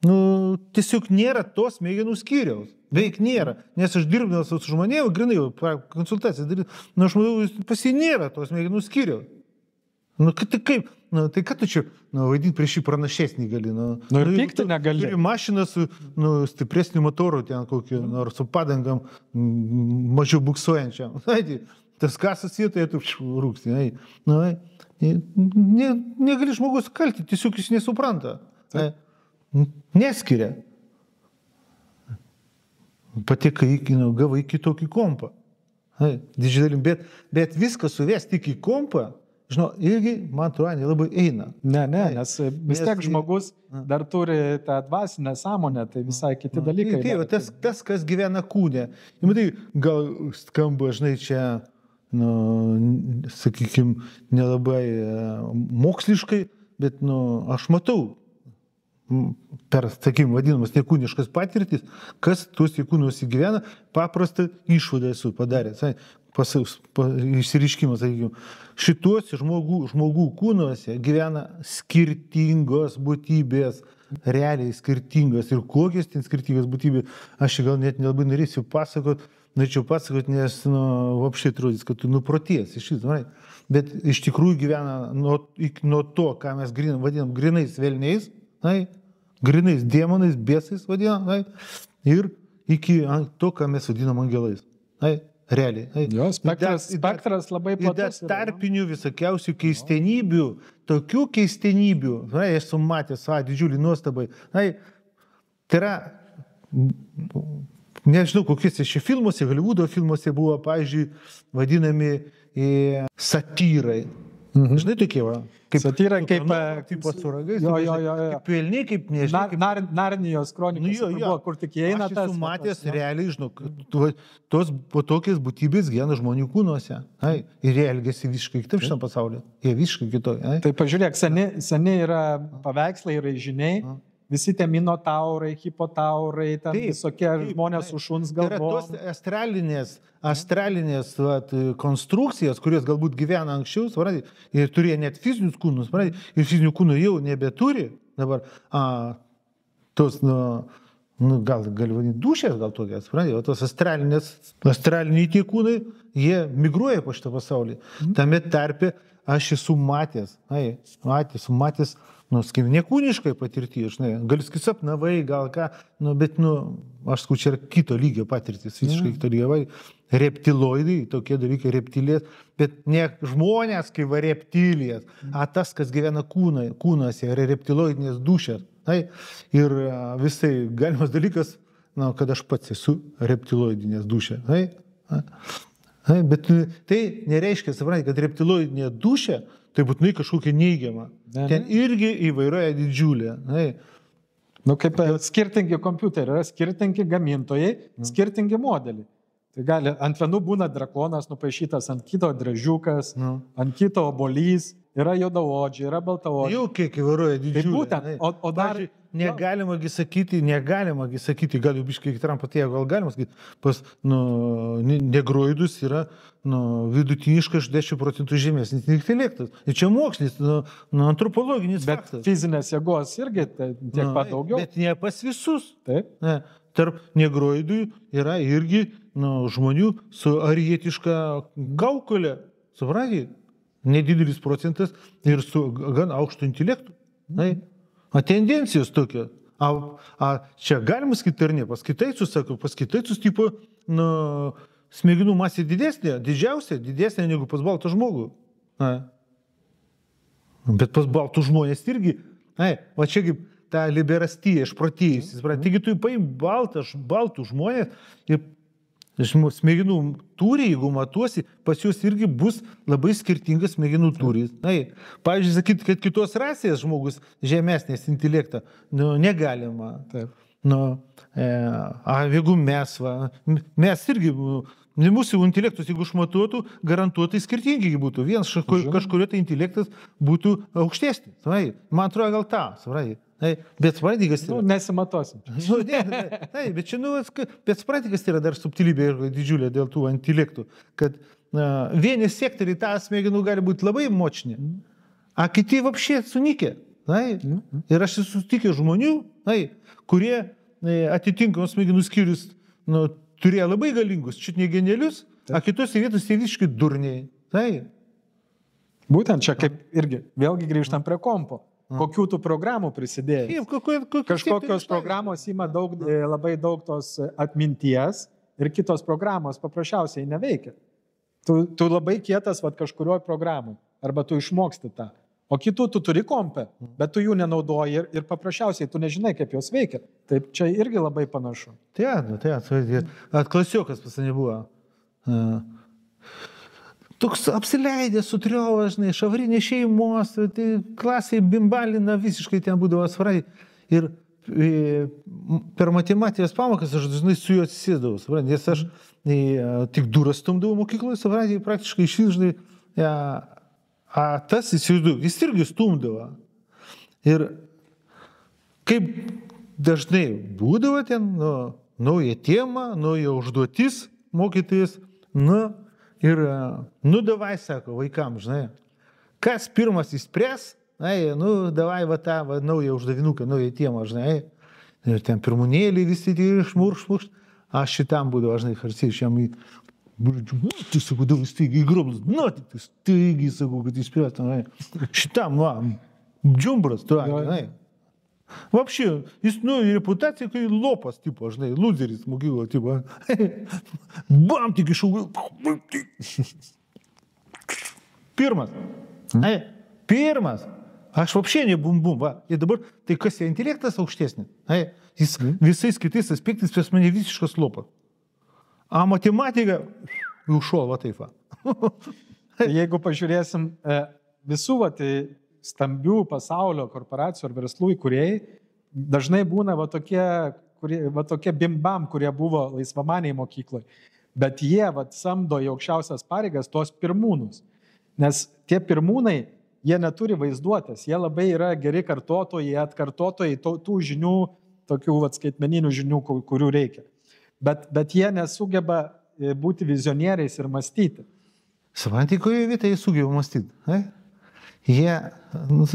tiesiog nėra tos smegenų skyriaus. Veik nėra. Nes aš dirbdamas su žmonėm, grinai konsultacijas daryti, aš manau, pas jį nėra tos smegenų skyriaus. Tai kaip? Tai ką tu čia vaidinti prieš jį pranašesnį gali? Ir pykti negali. Turi mašiną su stipresniu motoru, ten kokį, nors su padangam mažiau buksuojančiam. Tas kasas vietoje tu rūksti. Negali žmogus kalti, tiesiog jis nesupranta. Neskiria. Patekai, gavai kitokį kompą. Bet viską suvesti tik į kompą, žinau, irgi, man atrodo, nelabai eina. Ne, nes vis tiek žmogus dar turi tą dvasinę sąmonę, tai visai kiti dalykai. Tas, kas gyvena kūne. Matai, gal skamba, žinai, čia, sakykime, nelabai moksliškai, bet, aš matau, per, sakykime, vadinamas nekūniškas patirtis, kas tuos kūnus įgyvena, paprastą išvadą esu padaręs. Išsiriškimas, sakykime, šituose žmogų kūnuose gyvena skirtingos būtybės, realiai skirtingos. Ir kokios ten skirtingos būtybės, aš gal net nelabai norėčiau pasakoti, nes, vapštai atrodys, kad tu nuproties iš šitą. Bet iš tikrųjų gyvena nuo to, ką mes vadinam grinais velniais, grinais demonais, bėsais vadinam, ir iki to, ką mes vadinam angelais. Realiai. Jo, spektras labai platus. Ir tarpinių visokiausių keistenybių, tokių keistenybių, esu matęs, didžiulį nuostabai. Tai yra, nežinau, kokiuose šie filmuose, Holivudo filmuose buvo, pavyzdžiui, vadinami satyrai. Žinai, tokie va. Satyra kaip su ragais, kaip pelniai, kaip nežinau. Narnijos kronikos buvo, kur tik įeina tas. Aš esu matęs realiai, žinau, tos tokios būtybės gyvena žmonių kūnuose. Ir jie elgiasi visiškai kitaip šitam pasaulyje. Jie visiškai kitokie. Tai pažiūrėk, seni yra paveikslai, raižiniai. Visi tie minotaurai, hipotaurai, ten visokie žmonės su šuns galvom. Tai yra tos astralinės konstrukcijas, kurios galbūt gyvena anksčiau, ir turėjo net fizinius kūnus, ir fizinių kūnų jau nebeturi. Dabar tos, gal vadinti dušės, gal tokias, tos astraliniai tie kūnai, jie migruoja po šitą pasaulį. Tame tarpe aš esu matęs, nekūniškai patirti, gal sapnavai, gal ką, bet, aš skau, čia yra kito lygio patirtis, visiškai kito lygio, reptiloidai, tokie dalykai, reptilės, bet ne žmonės kaip reptilijas, tas, kas gyvena kūnuose, yra reptiloidinės dušės. Ir visai galimas dalykas, kad aš pats esu reptiloidinės dušė. Bet tai nereiškia, suprantate, kad reptiloidinė dušė tai būtinai kažkokia neigiama. Ten irgi įvairoja didžiulė. Kaip skirtingi kompiuteriai, yra skirtingi gamintojai, skirtingi modeliai. Tai gali, ant vienų būna drakonas nupaišytas, ant kito dražiukas, ant kito obolys, yra juodaodžiai, yra baltaodžiai. Jau kiek įvairoja didžiulė. Tai būtent, o dar... Negalima sakyti, gal jau biškai kitam patėjo, gal galima sakyti, pas negroidus yra vidutiniškai 10% žemesnis intelektas. Ir čia mokslis, antropologinis faktas. Bet fizinės jėgos irgi tiek pat daugiau. Bet ne pas visus. Taip. Tarp negroidų yra irgi žmonių su arietiška kaukolė. Suprantate? Nedidelis procentas ir su gan aukštu intelektu. Tendencijos tokia. Čia galima sakyti ar ne? Pas kitaisus tipo smegenų masė didesnė negu pas baltą žmogų. Bet pas baltų žmonės irgi, va čia kaip ta liberastija išprotėjusi. Taigi tu paim baltų žmonės ir smegenų tūrį, jeigu matuosi, pas juos irgi bus labai skirtingas smegenų tūris. Pavyzdžiui, sakyti, kad kitos rasės žmogus žemesnės intelektą, negalima. Taip. Jeigu mes irgi, mūsų intelektus, jeigu išmatuotų, garantuotai skirtingi būtų. Vienas kažkurio tai intelektas būtų aukštesnis. Man atrodo, gal tą, supranti. Bet supranti, kas yra. Nesimatosim. Bet čia, bet supranti, kas yra dar subtilybė ir didžiulė dėl tų intelektų, kad vieni sektoriai tą smegenų gali būti labai močni, a kiti vapšė sunikė. Ir aš esu sutikęs žmonių, kurie atitinkamos smegenų skyrius turėjo labai galingus, čiut ne genialius, a kitose vietose jie visiškai durniai. Būtent čia kaip irgi, vėlgi grįžtam prie kompo. Kokių tų programų prisidėjai? Kažkokios programos ima labai daug tos atminties ir kitos programos paprasčiausiai neveikia. Tu labai kietas kažkurioje programai, arba tu išmoksti tą. O kitų tu turi kompę, bet tu jų nenaudoji ir paprasčiausiai tu nežinai, kaip jos veikia. Taip čia irgi labai panašu. Klasiokas pas mane buvo. Toks apsileidęs, sutriovas, šavarinė šeimos, tai klasiai bimbalina visiškai ten būdavo svarai. Ir per matematikos pamokas aš dažnai su juo atsisėdavau, nes aš tik durą stumdavau mokykloje, savradį praktiškai išsiždai, tas įsivaizduoju, jis irgi stumdavo. Ir kaip dažnai būdavo ten, nauja tema, nauja užduotis mokytojas, ir, davai, sako, vaikams, žinai, kas pirmas įspręs, davai tą naują uždavinuką, naują temą, žinai, ir ten pirmūnėlį visi šmurš, aš šitam būdavo, žinai, harsiai, šiam tu, sakau, davai staigiai groblus, tik tai staigiai, sakau, kad įspręs, šitam, džiumbras, tu, žinai. Вообще, jis, reputacija, kai lopas, tipo, žinai, loseris mokyklo, tipo. Bam, tik išaugai. Pirmas. Pirmas. Aš вообще ne bum-bum, va. Ir dabar, tai kas yra intelektas aukštesnis? Jis visais kitais aspektais pas mane visiškas lopas. A matematika, užšol, va taip, va. Jeigu pažiūrėsim visų, tai stambių pasaulio korporacijų ar verslų įkūrėjai dažnai būna tokie bimbam, kurie buvo laisvamaniai mokykloje. Bet jie samdo į aukščiausias pareigas tos pirmūnus. Nes tie pirmūnai, jie neturi vaizduotės, jie labai yra geri atkartotojai tų žinių, tokių skaitmeninių žinių, kurių reikia. Bet jie nesugeba būti vizionieriais ir mąstyti. Supranti, koje vietoje jie sugeba mąstyti? Jie,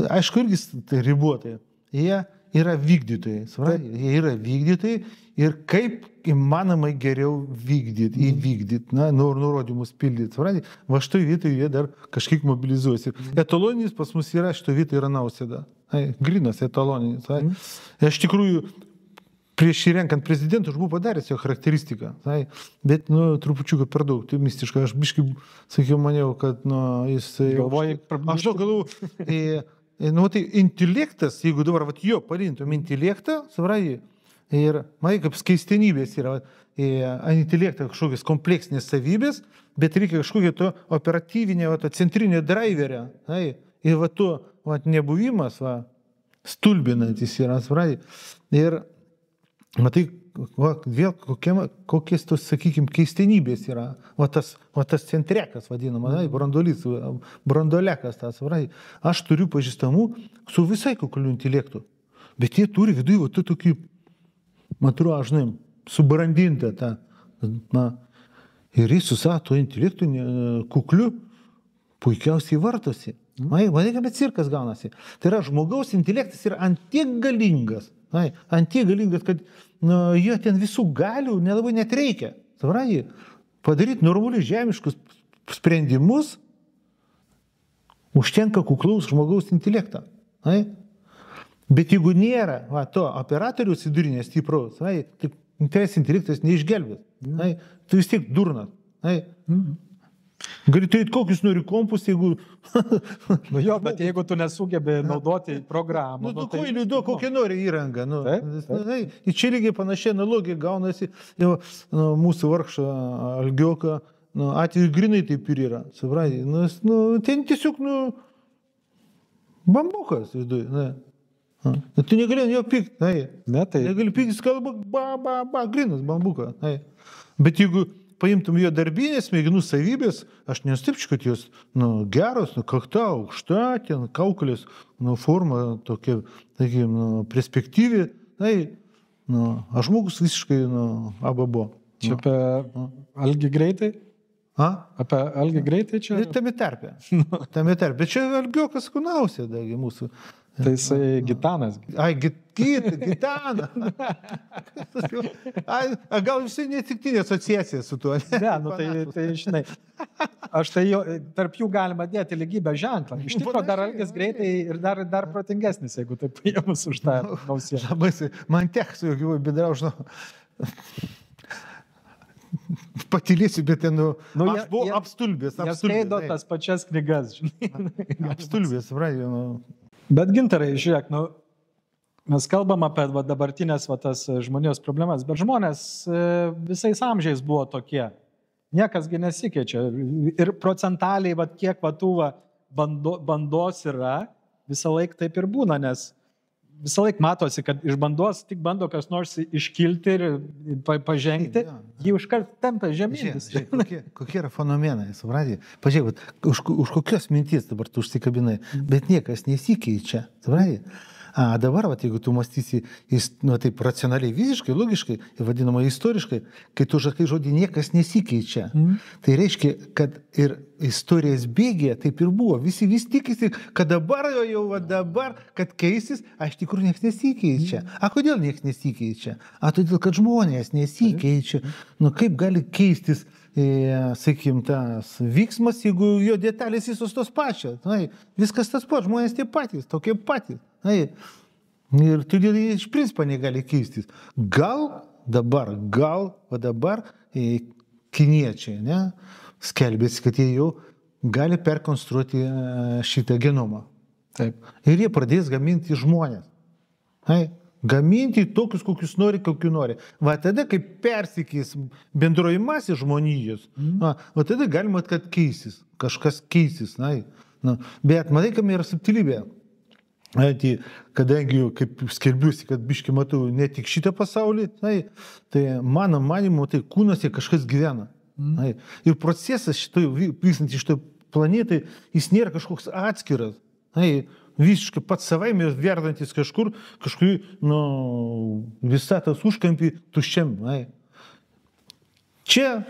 aišku, irgi tai ribotai, jie yra vykdytojai, jie yra vykdytojai ir kaip įmanomai geriau įvykdyti, nurodymus pildyti. Va šitoj vietoje jie dar kažkiek mobilizuosi. Etaloninis pas mus yra, šitoj vietoje yra Nausėda. Grinas etaloninis. Iš tikrųjų, prieš įrenkant prezidentą, aš buvau padaręs jo charakteristiką, bet, trupučiuką per daug, tai mistiška. Aš biškai, sakiau, maniau, kad, jis... Aš galvoju, tai intelektas, jeigu dabar, jo parintum intelektą, savrai, ir, manai, kaip skaistenybės yra, intelektą kažkokios kompleksinės savybės, bet reikia kažkokio to operatyvinio, to centrinio driverio, ir to nebuvimas, stulbinantis yra, savrai, ir matai, vėl kokies tos, sakykime, keistenybės yra. Tas centrekas vadinama, brandolys, brandolekas tas. Aš turiu pažįstamų su visai kokiu intelektu, bet jie turi viduje tokį, matru, aš žinai, subrandintą tą. Ir jis su savo to intelektu kukliu puikiausiai vartosi. Manai, kaip cirkas gaunasi. Tai yra, žmogaus intelektas yra antiek galingas, kad jo ten visų galių nelabai net reikia. Padaryti normalius žemiškus sprendimus užtenka kuklaus žmogaus intelektą. Bet jeigu nėra to operatoriaus vidurinės stipraus, tai tas intelektas neišgelbės. Tu vis tiek durnas. Gali turėti kokius nori kompus, jeigu... Nu jo, bet jeigu tu nesugebi naudoti programą... Nu, tai liūdo, kokią nori įrangą. Nu, ir čia lygiai panašiai analogija gaunasi, jau mūsų vargšą Algioką, atveju grinai taip ir yra. Supranti, ten tiesiog, bambukas viduje. Tu negali jo pykti. Negali pykti, jis kalba, grinas bambukas. Bet jeigu paimtum jo darbinės smegenų savybės, aš nestipčiau, kad jos geros, kakta, aukšta, ten kaukolės, forma tokia, perspektyvi, aš žmogus visiškai ababo. Čia apie Algį greitai? Apie Algį greitai čia? Tame tarpe. Bet čia Algiokas Nausėda mūsų. Tai jisai Gitanas. Ai, Gitana. Gal visai neatsitiktinė asociacija su tuo. Ne, tai žinai. Aš tai tarp jų galima dėti lygybę ženklą. Iš tikrųjų, dar Algis greitai ir dar protingesnis, jeigu taip paėmus už tą Nausėdą. Man teks su juo bendraužinau. Patylėsiu, bet aš buvau apstulbęs. Jie skaido tas pačias knygas, žinai. Apstulbęs, pradėjau. Bet Gintarai, žiūrėk, mes kalbam apie dabartinės tas žmonijos problemas, bet žmonės visais amžiais buvo tokie. Niekasgi nesikeičia. Ir procentaliai, kiek tų bandos yra, visą laiką taip ir būna, nes visą laiką matosi, kad iš bandos tik bando kas nors iškilti ir pažengti, jį iškart tempia žemyn. Kokie yra fenomenai, supranti? Pažiūrėk, už kokios minties dabar tu užsikabinai, bet niekas nesikeičia, supranti? Dabar, jeigu tu mąstysi taip racionaliai, fiziškai, logiškai, vadinamai istoriškai, kai tu žakai žodį niekas nesikeičia, tai reiškia, kad ir istorijos bėgėje taip ir buvo. Visi tikisi, kad dabar, kad keisis, iš tikrųjų niekas nesikeičia. Kodėl niekas nesikeičia? Todėl, kad žmonės nesikeičia. Kaip gali keistis, sakykim, tas vyksmas, jeigu jo detalės visos tos pačios. Viskas tas pats, žmonės tie patys, tokie patys. Ir todėl jie iš principo negali keistis. Gal dabar kiniečiai skelbėsi, kad jie jau gali perkonstruoti šitą genomą. Taip. Ir jie pradės gaminti žmonės. Gaminti tokius, kokius nori, kokių nori. Tada, kai persikės bendroji masė žmonijos, tada galima, kad keisis. Kažkas keisis. Bet matai, kam yra subtilybė. Kadangi, kaip skelbiuosi, kad biškai matau ne tik šitą pasaulį, tai mano manimu, tai kūnuose kažkas gyvena. Ir procesas vykstant iš to planetai, jis nėra kažkoks atskiras. Visiškai pats savaime verdantis kažkur visatos užkampį tuščiam. Čia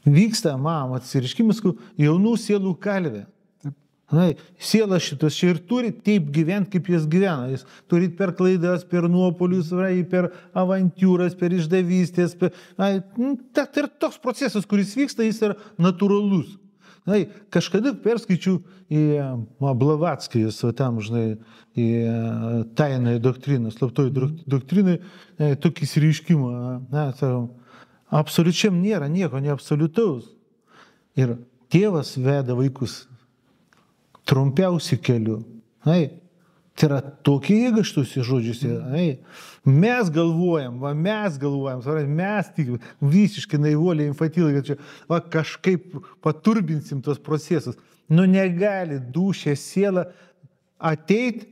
vyksta, atsiriškimas jaunų sielų kalvė. Siela šitas čia ir turi taip gyventi, kaip jis gyvena. Jis turi per klaidas, per nuopolius, per avantūras, per išdavystės. Tai yra toks procesas, kuris vyksta, jis yra natūralus. Kažkada perskaičiu į Blavatskyjus, tam, žinai, į tainai doktriną, slaptoj doktrinai, tokį išreiškimą. Absoliučiam nėra nieko neabsoliutaus. Ir tėvas veda vaikus trumpiausių kelių. Tai yra tokie jėga šituose žodžiuose. Mes galvojam, mes tik visiškai naivuoliai, infantilai, kad čia kažkaip paturbinsim tos procesus. Negali dūšė siela ateiti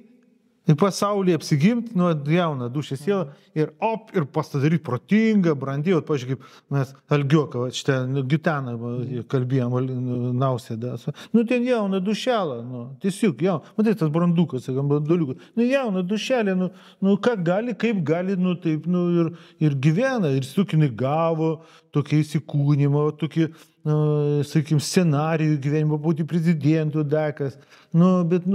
ir pasaulyje apsigimti, jauną dūšę sielą ir pasidaryti protingą, brandį. Pavyzdžiui, kaip mes Algioką, šitą Gitaną kalbėjom, Nausėdą. Ten jauną dušelą, tiesiog jauną. Matai, tas brandukas, branduoliukas. Jauną dušelę, ką gali, kaip gali, taip, ir gyvena. Ir sukinai gavo tokį įsikūnimą, tokį, sakykim, scenarijų gyvenimo, būti prezidentų dakas. Bet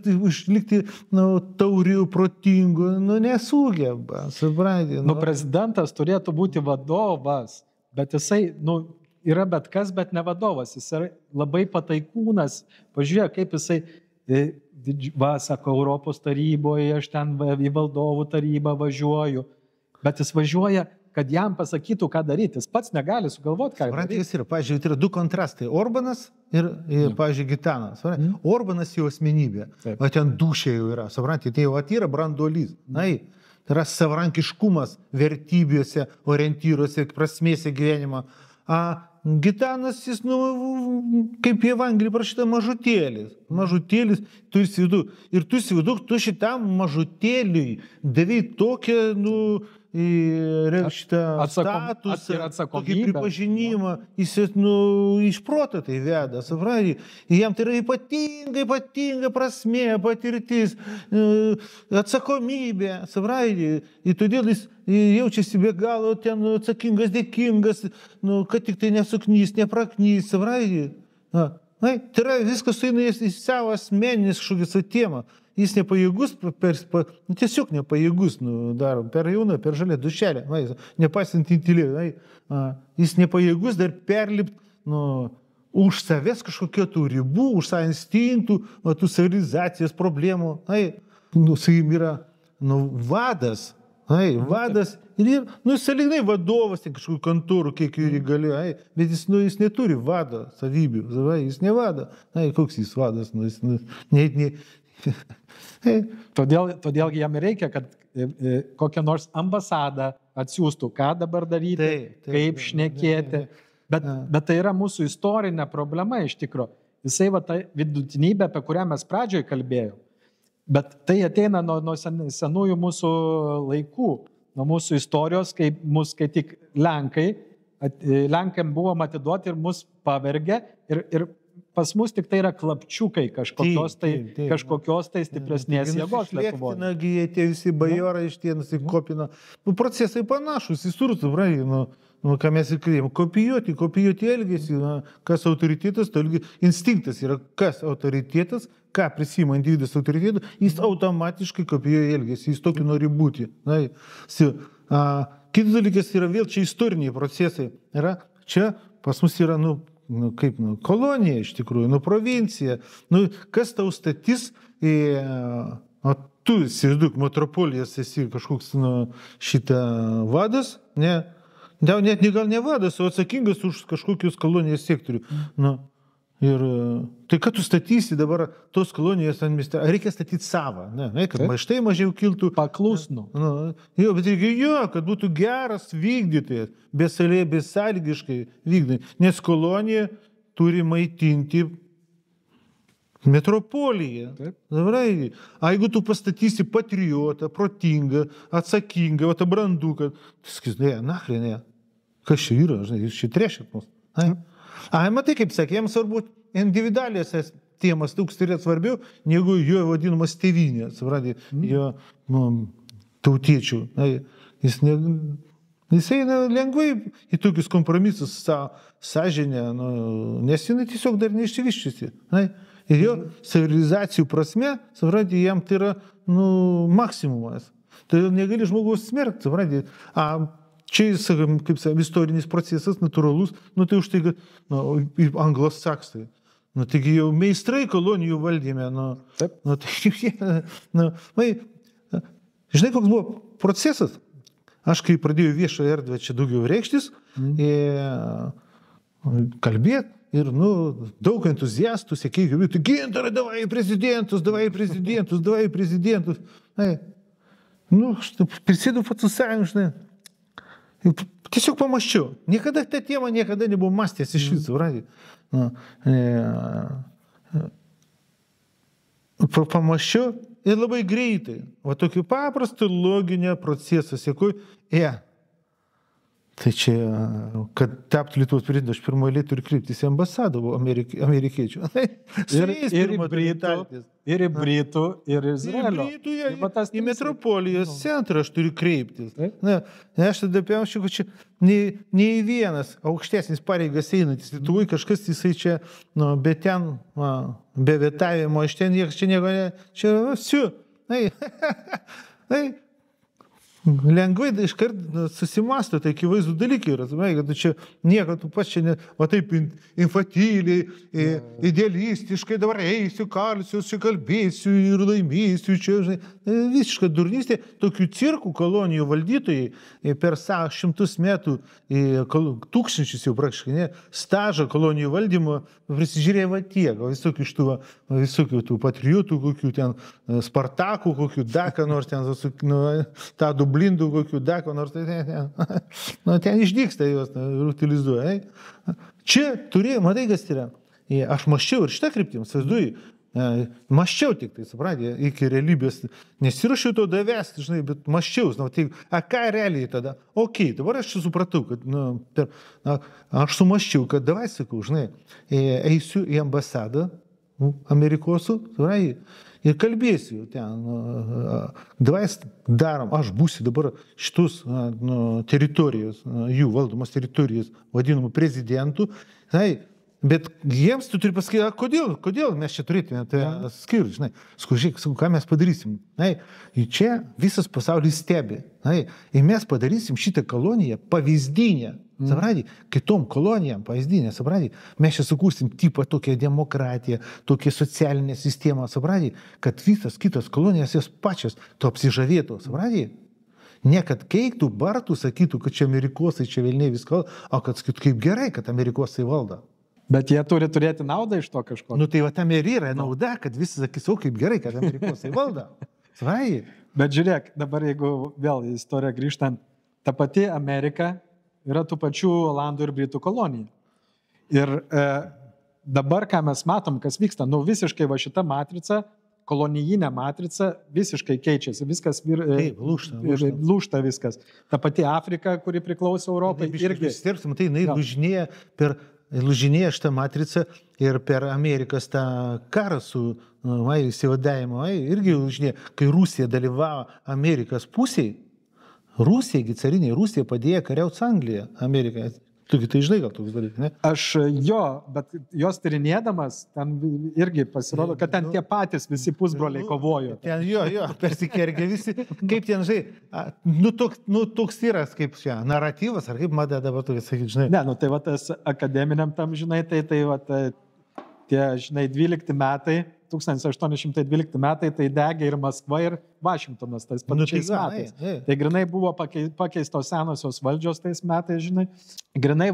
išlikti taurių, protingų, nesugeba. Supranti. Prezidentas turėtų būti vadovas, bet jisai, yra bet kas, bet ne vadovas. Jis yra labai pataikūnas. Pažiūrėk, kaip jisai, sako, Europos taryboje, aš ten į valdovų tarybą važiuoju. Bet jis važiuoja kad jam pasakytų, ką daryti. Jis pats negali sugalvoti, ką daryti. Yra, pavyzdžiui, tai yra du kontrastai. Orbanas ir pavyzdžiui, Gitanas. Orbanas jau asmenybė. O ten dušė jau yra. Suprantate, tai jau yra branduolys. Tai yra savarankiškumas vertybėse, orientyruose, prasmėse gyvenimo. Gitanas, jis, kaip į Evangeliją parašyta, mažutėlis, tu įsivaizduok. Ir tu įsivaizduok, tu šitam mažutėliui davai tokią, statusą, tokį pripažinimą, jis, iš proto tai veda, supranti. Jam tai yra ypatinga prasmė, patirtis, atsakomybė, supranti. Ir todėl jis jaučiasi be galo ten atsakingas, dėkingas, kad tik tai nesuknys, nepraknys, supranti. Tai yra viskas sueina į savo asmeninis kažkokį sutimą. Jis nepajėgus, tiesiog nepajėgus, dar per jauną, per žalę dušelę, nepasint intelį, jis nepajėgus dar perlipti už savęs kažkokio tų ribų, už savo instinktų, tų civilizacijos problemų. Sakykim, yra vadas, ir sąlyginai vadovas, kažkokių kontorų, kiek jų galėjo, bet jis neturi vado savybių, jis nevada. Koks jis vadas, Todėl jam reikia, kad kokią nors ambasadą atsiųstų, ką dabar daryti, kaip šnekėti. Bet tai yra mūsų istorinė problema iš tikro. Jisai ta vidutinybė, apie kurią mes pradžioje kalbėjome. Bet tai ateina nuo senųjų mūsų laikų, nuo mūsų istorijos, kai tik Lenkam buvom atiduoti ir mus pavergė. Ir pas mus tik tai yra klapčiukai kažkokios tai stipresnės jėgos Lietuvoje. Nagi, tie visi bajorai iš tie nusikopino. Procesai panašus, jis turi, ką mes ir kalbėjome, kopijuoti elgesį, kas autoritetas, to instinktas yra, kas autoritetas, ką prisima individas autoritetų, jis automatiškai kopijuoja elgesį, jis tokį nori būti. Kitas dalykas yra vėl čia istoriniai procesai. Čia pas mus yra, kolonija iš tikrųjų, provincija. Kas tau statys, tu įsivaizduok, metropolijas esi kažkoks šitą vadas, gal ne vadas, o atsakingas už kažkokius kolonijos sektorių. Ir tai, kad tu statysi dabar tos kolonijos administraciją, reikia statyti savą, kad maištai mažiau kiltų. Paklusnu. Bet reikia kad būtų geras vykdytojas, besąlygiškai vykdyti, nes kolonija turi maitinti metropoliją. Jeigu tu pastatysi patriotą, protingą, atsakingą, branduką, tai sakys, ne, kas čia yra, jūs čia trešit mus. Matai, kaip sakė, jiems svarbu individualias tėmas tūks turėt svarbiau, negu jo vadinamas tėvynė, jo tautiečių. Jis eina lengvai į tokius kompromisus sąžinę, nes jinai tiesiog dar neišsivyščiusi. Ir jo civilizacijų prasme, jam tai yra maksimumas. Tai negali žmogaus smerkti, čia, kaip sakė, istorinis procesas, natūralus, tai už tai, kad anglosaksai. Taigi jau meistrai kolonijų valdyme. Žinai, koks buvo procesas? Aš, kai pradėjau viešą erdvę čia daugiau reikštis, kalbėti, ir daug entuziastų, sekėjų, Gintarai, davai prezidentus. Aš prisėdu pats su savim, žinai. Tiesiog pamaščiau. Niekada tą temą nebuvo mąstęs iš viso. Pamaščiau ir labai greitai. Tokį paprastą loginę procesą sėkui. Tai čia, kad taptų Lietuvos prezidentu, aš pirmoje eilėje turiu kreiptis į ambasadą amerikiečių. Ir į Britų, ir Izraelio. Į metropolijos centrą aš turiu kreiptis. Aš tada pėmščiau, kad čia nei vienas aukštesnis pareigas einantis Lietuvoj, kažkas jisai čia, bet ten, be vietavimo, iš ten niekas čia nieko ne... Čia, siu. Lengvai iškart susimasto, tai akivaizdų dalykai yra, kad čia nieko, tu pats čia taip infantyliai, idealistiškai dabar eisiu, kalsiu, kalbėsiu ir laimėsiu čia, žinai. visiška durnystė, tokių cirkų kolonijų valdytojai per 100 metų, tūkstančius jau praktiškai, stažą kolonijų valdymo prisižiūrėjo va tiek, visokių tų patriotų, kokių ten Spartakų, kokių Daka, nors ten tą Dublindų, kokių Dako, nors ten išdyksta juos, utilizuoja. Čia matai, kas yra. Aš maščiau ir šitą kryptim, svaizduoju, maščiau tik tai, supratė, iki realybės, nesirašiau to davesti, žinai, bet maščiau, tai, ką realiai tada? Dabar aš čia supratau, kad, aš sumaščiau, kad davai, sakau, žinai, eisiu į ambasadą Amerikosų, supratė, ir kalbėsiu ten, davai darom, aš būsiu dabar šitus teritorijos, jų valdomos teritorijos vadinamų prezidentų, žinai, bet jiems tu turi pasakyti, kodėl mes čia turėtume skirti, žinai, žiūrėk, ką mes padarysim. Čia visas pasaulis stebi. Ir mes padarysim šitą koloniją pavyzdinę. Supratė, kitom kolonijam pavyzdinę, supratė, mes čia sukursim tipą tokią demokratiją, tokią socialinę sistemą, supratė, kad visas kitos kolonijas jas pačios to apsižavėtų, supratė. Ne kad keiktų, bartų, sakytų, kad čia amerikosai, čia Velniai viską, o kad sakytų, kaip gerai, kad amerikosai valdo. Bet jie turi turėti naudą iš to kažko. Tai va tam ir yra nauda, kad visi sakys, kaip gerai, kad amerikosai valdo. Svai. Bet žiūrėk, dabar jeigu vėl į istoriją grįžtant, ta pati Amerika yra tų pačių Olandų ir Britų kolonija. Ir dabar, ką mes matom, kas vyksta, visiškai va šita matrica, kolonijinė matrica, visiškai keičiasi, viskas lūžta viskas. Ta pati Afrika, kuri priklauso Europai, irgi. Lūžinėja šitą matricą ir per Amerikos tą karą su įsivadavimu, irgi lūžinėja, kai Rusija dalyvavo Amerikos pusėje, Rusija, carinė Rusija padėjo kariauti su Anglija, Amerikai. Tu tai žinai gal toks dalykas, ne? Aš bet jos tyrinėdamas, ten irgi pasirodo, kad ten tie patys visi pusbroliai kovojo. Ten persikergė visi, kaip ten, žinai, toks yra, kaip čia, naratyvas, ar kaip mada dabar tu sakyti, žinai. Ne, tai va tas akademiniam tam, žinai, tai va tie, žinai, 12 metai, 1812 metai, tai degė ir Maskva, ir Vašingtonas tais pačiais metais. Tai grinai buvo pakeistos senosios valdžios tais metais, žinai. Grinai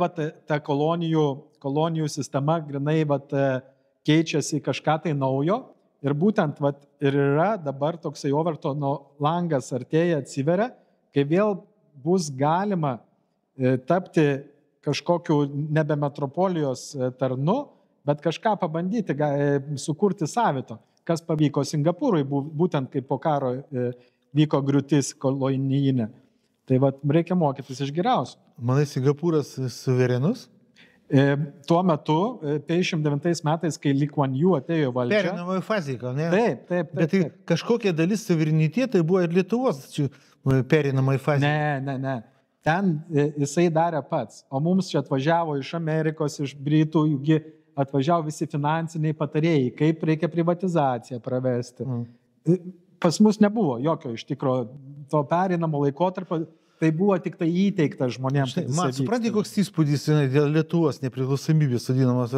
ta kolonijų sistema, grinai keičiasi kažką tai naujo. Ir būtent ir yra dabar toksai Overtono langas artėja, atsiveria, kai vėl bus galima tapti kažkokiu nebe metropolijos tarnu, bet kažką pabandyti, sukurti savito, kas pavyko Singapūrui, būtent kaip po karo vyko griūtis kolonijinė. Tai reikia mokytis iš geriausių. Manai, Singapūras suverenus? Tuo metu, 59 metais, kai Lee Kuan Yew atėjo valdžią. Perinamoji fazė, gal ne? Taip. Bet kažkokia dalis suverenitetai buvo ir Lietuvos perinamoji fazė. Ne. Ten jisai darė pats, o mums čia atvažiavo iš Amerikos, iš Britų, atvažiavo visi finansiniai patarėjai, kaip reikia privatizaciją pravesti. Pas mus nebuvo jokio iš tikro to pereinamo laikotarpio, tai buvo tik tai įteikta žmonėms. Man supranti, koks įspūdis dėl Lietuvos nepriklausomybės vadinamos,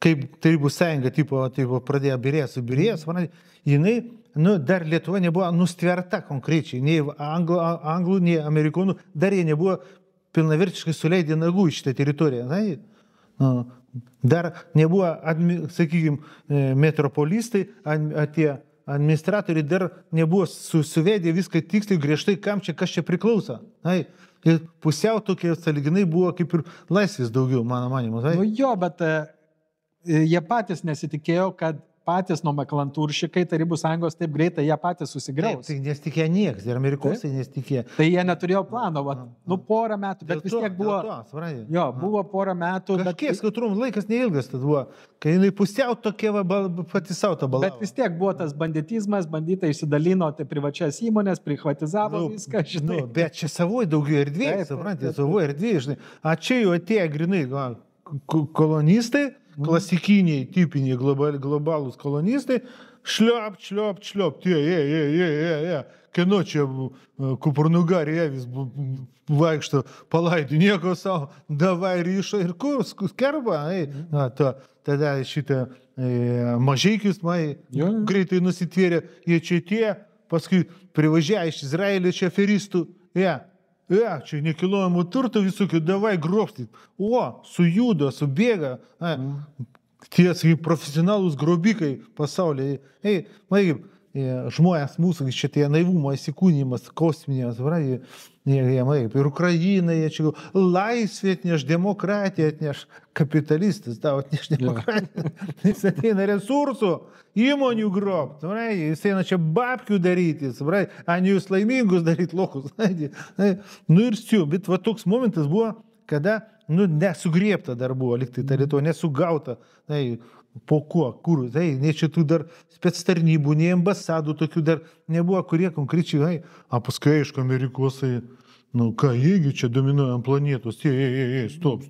kaip Tarybų sąjunga pradėjo birės, jinai, dar Lietuva nebuvo nustverta konkrečiai, nei anglų, nei amerikonų, dar jie nebuvo pilnavertiškai suleidę nagų į šitą teritoriją. Dar nebuvo, sakykime, metropolistai, tie administratoriai dar nebuvo suvedę viską tiksliai griežtai, kam čia, kas čia priklauso. Ir pusiau tokie sąlyginai buvo kaip ir laisvės daugiau, mano manimu. Bet jie patys nesitikėjo, kad patys nomenklatūršikai Tarybų sąjungos taip greitai jie patys susigriaus. Tai nesitikėjo nieks, ir amerikosai nesitikėjo. Tai jie neturėjo plano, porą metų, bet vis tiek buvo. Buvo porą metų. Kažkiek skautrum laikas neilgas tad buvo, kai jinai pusiau tokia pati savo tą balavo. Bet vis tiek buvo tas banditizmas, banditai išsidalino tai privačias įmonės, privatizavo viską, žinai. Bet čia savoji daugiau erdvėje, suprantate, savoji erdvėje, žinai. A čia jau atėjo grinai kolonistai, klasikiniai, tipiniai, globalūs kolonistai, šliop, kieno čia Kupranugarė vis vaikšto palaidį, nieko savo, davai ryšo ir kur, skerba, tada šitą mažeikius, greitai nusitvėrė, jie čia tie, paskui privažiavo iš Izraelio čia aferistų, čia nekilnojamų turtų visokių, davai grobstyt. Sujudo, subėga, tie profesionalūs grobikai pasaulyje. Žmonės mūsų, šitie naivumo įsikūnymas, kosminės, ir Ukraina, jie čia laisvė atneš, demokratija atneš, kapitalistas tau atneš demokratiją. Jis ateina resursų, įmonių grobt, jis eina čia babkių daryti, jūs laimingus daryti lokus. Ir siu, bet va toks momentas buvo, kada nesugriebta dar buvo, liktai ta Lietuva, nesugauta. Po kuo, kur, ne šitų dar spectarnybų, ne ambasadų tokių dar nebuvo, kurie konkrečiai, paskui, aišku, Amerikosai, jiegi čia dominuojam planetos, stop.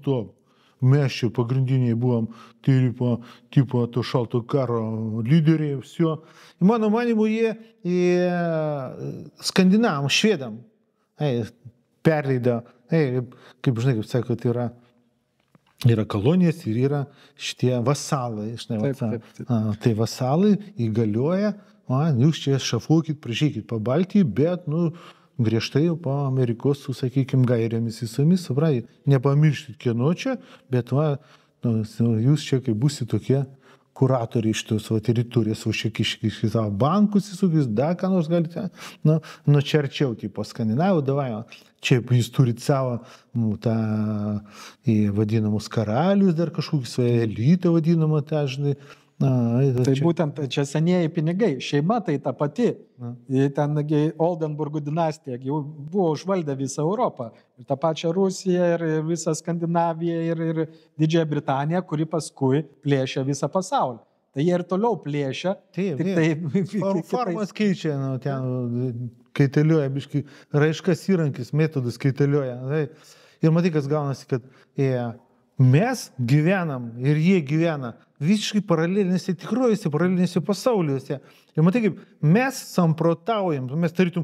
Mes čia pagrindiniai buvom, tipo to šalto karo lyderiai, viso. Mano manimu, jie skandinavam, švedam perleido, kaip žinai, kaip sako, tai yra kolonijas ir yra šitie vasalai. Tai vasalai įgalioja, jūs čia šafuokit, prašykit po Baltijį, bet, griežtai po Amerikos, sakykime, gairėmis visomis, nepamirškit kieno čia, bet, jūs čia kaip būsit tokie kuratoriai iš tos teritorijos, užkiškit savo bankus, įsukis, ką nors galite, čia arčiau, tipo Skandinavų, davai, čia jūs turit savo tą vadinamus karalius, dar kažkokius elitą vadinamą, žinai. Tai būtent čia senieji pinigai, šeima tai ta pati, tengi Oldenburgų dinastija jau buvo užvaldę visą Europą, ir tą pačią Rusiją, ir visą Skandinaviją, ir Didžiąją Britaniją, kuri paskui plėšia visą pasaulį. Tai jie ir toliau plėšia. Formas keičia, ten kaitalioja, biškai, raiškas įrankis, metodus kaitalioja. Ir matai, kas gaunasi, kad mes gyvenam ir jie gyvena visiškai paralelinėse tikrovėse, paralelinėse pasauliuose. Ir matai, kaip mes samprotaujam, mes tarytum,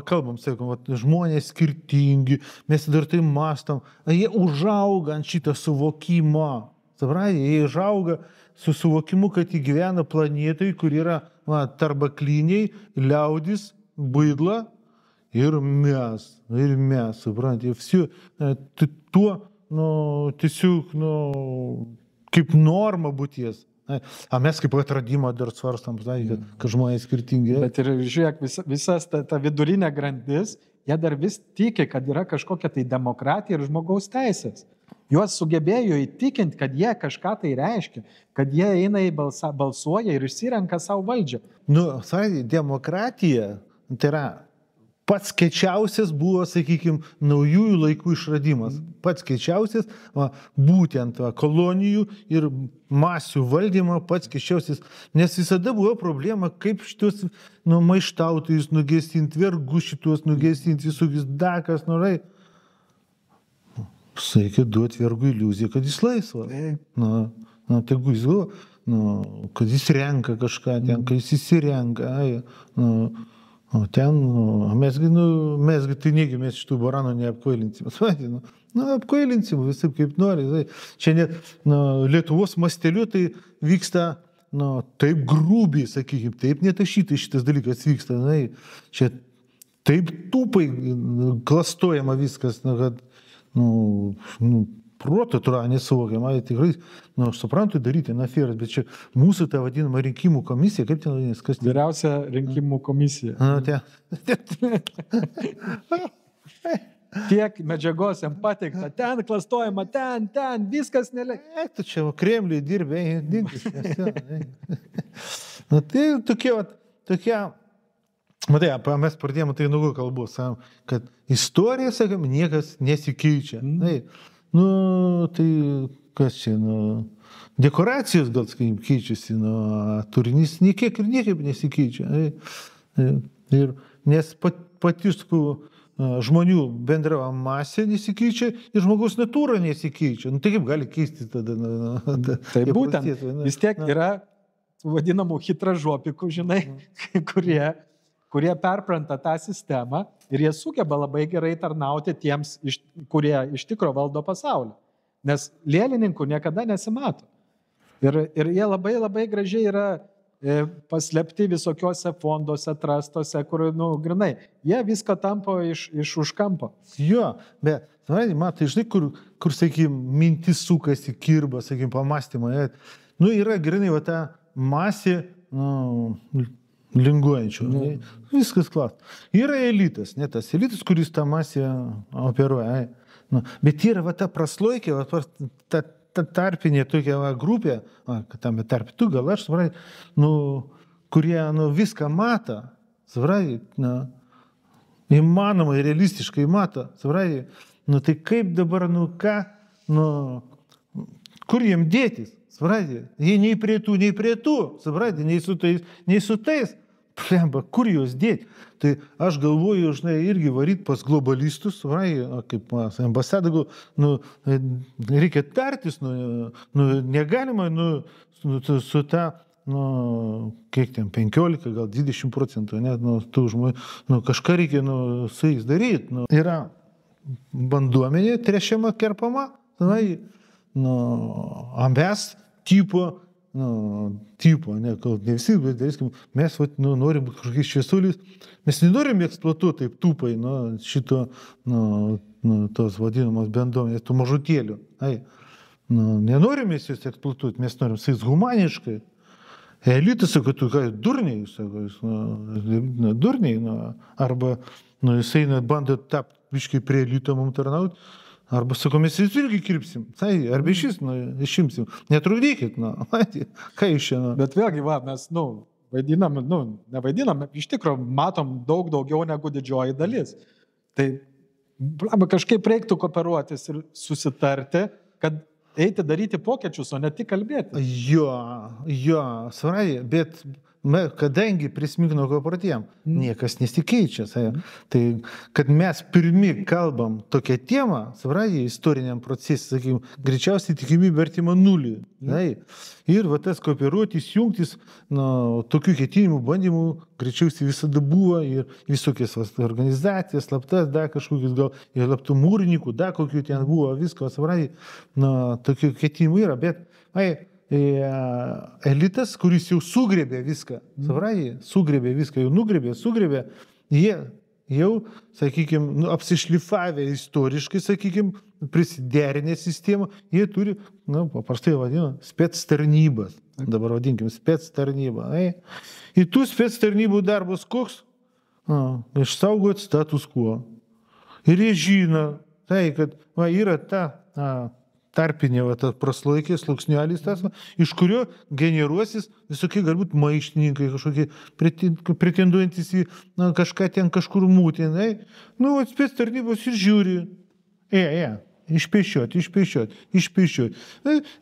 kalbam, sakom, žmonės skirtingi, mes dar tai mastom, jie užauga ant šitą suvokimą. Jie užauga su suvokimu, kad jie gyvena planetoj, kur yra tarbakliniai, liaudis, baidla ir mes, suprantate, tuo, tiesiog, kaip norma būties. Mes kaip atradimą dar svarstam, kad žmonės skirtingi. Bet ir žiūrėk, visas ta vidurinė grandis, jie dar vis tiki, kad yra kažkokia tai demokratija ir žmogaus teisės. Juos sugebėjo įtikinti, kad jie kažką tai reiškia, kad jie eina į balsuoja ir išsirenka savo valdžią. Demokratija, tai yra pats kečiausias buvo, sakykime, naujųjų laikų išradimas. Pats kečiausias, būtent kolonijų ir masių valdymo pats kečiausias. Nes visada buvo problema, kaip šitos maištautojus nugestinti, vergus šitos nugestinti, visokius dakas, norai. Reikia duoti vergų iliuziją, kad jis laisvas. Tegu jis kad jis renka kažką ten, kad jis įsirenka. Mesgi tai negi mes šitų baranų neapkvailinsim. Apkvailinsim visai kaip nori. Čia net Lietuvos masteliu tai vyksta taip grubiai, sakykime, taip netašytai šitas dalykas vyksta. Čia taip tūpai klastojama viskas, kad proto turą nesuvokiama, tikrai, aš suprantu daryti aferas, bet čia mūsų ta vadinama rinkimų komisija, kaip ten vadinasi, kas? Vyriausia rinkimų komisija. Tiek medžiagos jam pateikta, ten klastojama, ten, viskas nelekia. Tu čia Kremliui dirbė, dinkis. Tai tokie, matai, mes pradėjome tai nuo kalbos, kad istorija, sakom, niekas nesikeičia. Tai kas čia, dekoracijos gal, sakykim, keičiasi, turinys niekaip nesikeičia. Nes pati žmonių bendra masė nesikeičia ir žmogaus natūra nesikeičia. Tai kaip gali keisti tada? Tai būtent, vis tiek yra vadinamų hitražopikų, žinai, kurie perpranta tą sistemą ir jie sugeba labai gerai tarnauti tiems, kurie iš tikro valdo pasaulį. Nes lėlininkų niekada nesimato. Ir jie labai gražiai yra paslėpti visokiuose fonduose, trastuose, kur, grinai, jie viską tampo iš už kampo. Jo, bet, matai, žinai, kur sakykim, mintis sukasi, kirba, sakykim, pamastymai. Yra grinai va ta masė, linguojančių. Viskas klas. Yra elitas, ne tas elitas, kuris tą masę operuoja. Bet yra va ta praslaikė, va ta tarpinė tokia grupė, tame tarp tu gal aš, kurie viską mato, įmanomai, realistiškai mato, tai kaip dabar, kur jiem dėtis, jie nei prie tų, nei su tais, plemba, kur juos dėti? Tai aš galvoju, žinai, irgi varyt pas globalistus, kaip ambasadų, reikia tartis, negalima, su ta, kiek ten, 15, gal 20%, net, tų žmonių, kažką reikia, su jais daryti. Yra banduomenė trešiama, kerpama, mes tipo, ne visi, bet daryskim, mes norim būti kažkokiais šviesuliais, mes nenorim eksploatuoti taip tūpai, šito, tos vadinamos bendruomenės, tų mažutėlių. Nenorim mes juos eksploatuoti, mes norim su jais humaniškai. Elitas sako, tu ką, durniai, sako, durniai, arba jisai bando tapti biškai prie elito mums tarnauti, arba sako, mes jis irgi kirpsim, arba išimsim, netrukdykit, ką iš čia. Bet vėlgi, mes, vaidinam, nevaidinam, iš tikrųjų matom daug daugiau negu didžioji dalis. Tai kažkaip reiktų kooperuotis ir susitarti, kad eiti daryti pokyčius, o ne tik kalbėti. Jo, svarai, bet kadangi prismigno kooperatyvam, niekas nesikeičia. Tai, kad mes pirmi kalbam tokią temą, svarai, istoriniam procesui, sakykim, greičiausiai tikimybė artima nulį. Ir va tas kooperuotis, jungtis, tokių ketinimų, bandymų greičiausiai visada buvo ir visokias organizacijas, slaptas, kažkokius gal ir slaptų mūrininkų, kokių ten buvo, visko, svarai, tokių ketinimų yra, bet, elitas, kuris jau sugrėbė viską, jau nugrėbė, jie jau, sakykime, apsišlifavę istoriškai, sakykime, prisiderinę sistemą, jie turi, paprastai vadina, spec tarnybas. Dabar vadinkim, spec tarnybą. Ir tų spec tarnybų darbas koks? Išsaugoti status quo. Ir jie žino, kad yra ta tarpinė praslaikė, sluoksnelis tas, iš kurio generuosis visokie galbūt maištininkai, kažkokie pretenduojantis į kažką ten kažkur mūtinai. Spec tarnybos ir žiūri. Išpešioti.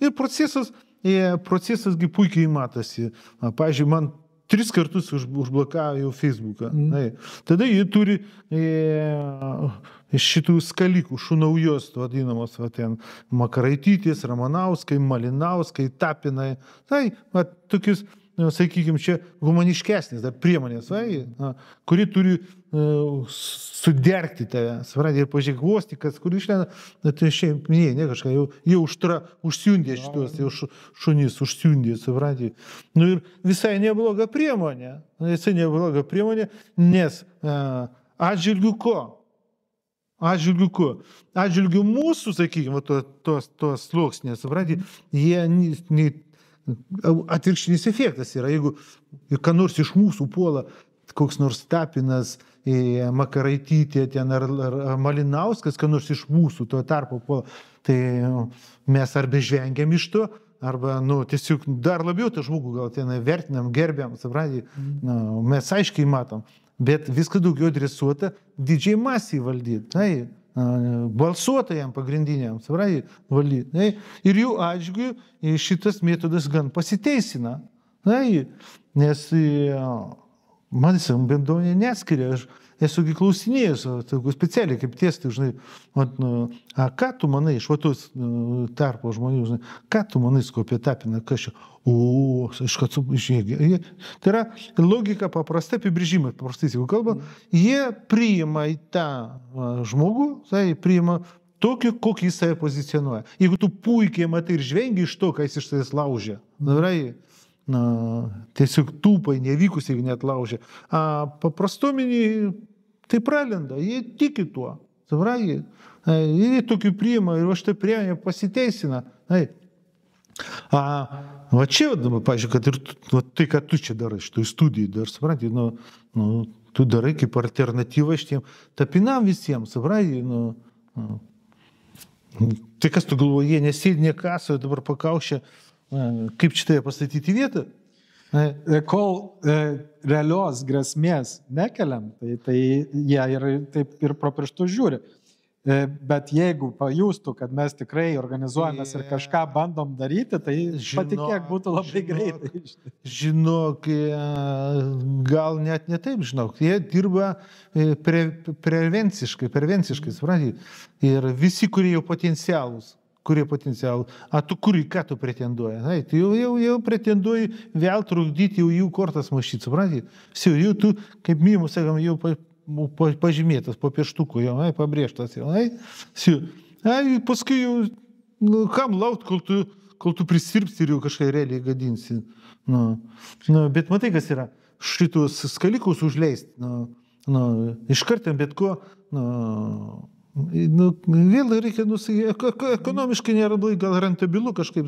Ir procesasgi puikiai matosi. Pavyzdžiui, man 3 kartus užblokavo jau Facebooką. Tada jie turi šitų skalikų, šunaujos, vadinamos, Makaraitytės, Ramanauskai, Malinauskai, Tapinai. Tokius, sakykime, čia humaniškesnės priemonės, kuri turi sudergti tave. Ir pažiūrėk, Vostikas, kur išlenda, tai šiaip minėjai, ne kažką, jau užsiundė šitos, jau šunys užsiundė, supranti. Ir visai nebloga priemonė, nes atžvilgiu ko? Atžvilgiu mūsų, sakykime, tos sluoksnės, supranti, jie atvirkštinis efektas yra, jeigu ką nors iš mūsų puola koks nors Tapinas, Makaraitytė ar Malinauskas, ką nors iš mūsų tuo tarpu puola, tai mes arba žvengiam iš to, arba tiesiog dar labiau tą žmogų gal ten vertinam, gerbiam, supranti, mes aiškiai matom, bet viską daugiau adresuota didžiai masiai valdyti. Balsuotojam pagrindiniam, valdyti. Ir jų atžvilgiu šitas metodas gan pasiteisina. Nes man bendruomenė neskiria. Aš esu klausinėjęs, specialiai kaip tiesti, žinai, ką tu manai iš tos tarpo žmonių, žinai, ką tu manai apie Tapiną, kas čia? Žiūrėk. Tai yra logika paprasta, apibrėžimas paprastai, jeigu kalbant, jie priima į tą žmogų, priima tokį, kokį jis save pozicionuoja. Jeigu tu puikiai matai ir žvengi iš to, ką jis iš savęs laužia, tiesiog tūpai, nevykusiai net laužė. Paprastuminiai tai pralenda, jie tiki tuo. Suprantate? Jie tokių priima ir štai priemonė pasiteisina. Va čia, pažiūrėk, kad ir tai, ką tu čia darai, šitoj studijai dar, suprantate, tu darai kaip alternatyvą šitiem tapinam visiems, suprantate, tai kas tu galvoji, jie nesėdinė kasoje, dabar pakaušia, kaip šitai pastatyti vietą? Kol realios grėsmės nekeliam, tai jie taip ir pro pirštus žiūri. Bet jeigu pajustų, kad mes tikrai organizuojamės ir kažką bandom daryti, tai patikėk, būtų labai greitai. Žinok, gal net ne taip, žinok, jie dirba prevenciškai, suprantate. Ir visi, kurie jau potencialūs, tu ką tu pretenduoji? Tu jau pretenduoji vėl trukdyti jau jų kortas mąšyti, suprantate. Jau tu, kaip mylimus, sakam, jau pažymėtas po pieštuku, jau pabrėžtas. Paskui jau, kam laukt, kol tu prisirpsi ir jau kažkai realiai gadinsi. Bet matai, kas yra, šitus skalikus užleisti, iškartam bet ko, vėl reikia, ekonomiškai nėra gal rentabilu kažkaip,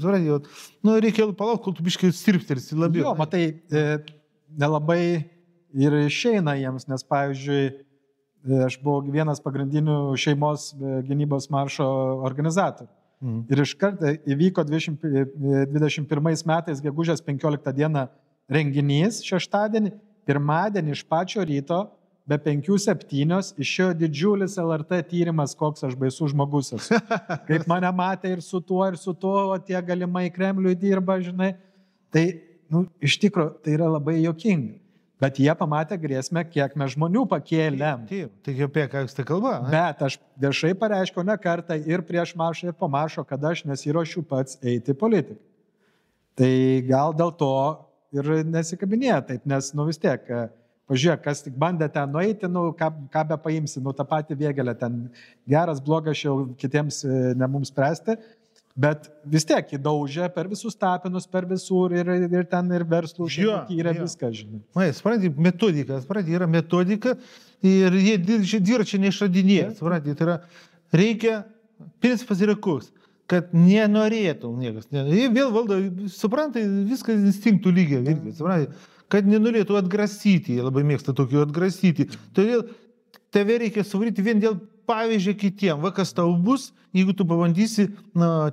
reikia palauk, kol tu biškai sirptersi labiau. Jo, matai, nelabai ir išeina jiems, nes, pavyzdžiui, aš buvau vienas pagrindinių šeimos gynybos maršo organizatorių. Ir iškart įvyko 21 metais, gegužės 15 dieną renginys šeštadienį, pirmadienį iš pačio ryto, be 5-7 išėjo didžiulis LRT tyrimas, koks aš baisus žmogus esu. Kaip mane matė ir su tuo, o tie galimai Kremliui dirba, žinai. Tai, iš tikrųjų, tai yra labai juokinga. Bet jie pamatė grėsmę, kiek mes žmonių pakėlėm. Taip, tai apie ką jūs tai kalba? Bet aš viešai pareiškiau ne kartą ir prieš maršą, ir po maršo, kad aš nesiruošiu pats eiti politiką. Tai gal dėl to ir nesikabinėja taip, nes vis tiek, pažiūrėk, kas tik bandė ten nueiti, ką be paimsi, tą patį Vėgėlę, ten geras, blogas jau kitiems ne mums spręsti. Bet vis tiek įdaužė per visus tapinus, per visur ir ten ir verslų tyrė viską, žinai. Metodika, yra metodika ir jie dviračio neišradinėja. Tai yra, reikia, principas yra koks, kad nenorėtų niekas. Jie vėl valdo, suprantai, viskas instinktų lygiai, kad nenorėtų atgrasyti, jie labai mėgsta tokių atgrasyti. Todėl tave reikia suvaryti vien dėl pavyzdžio kitiem, kas tau bus, jeigu tu pabandysi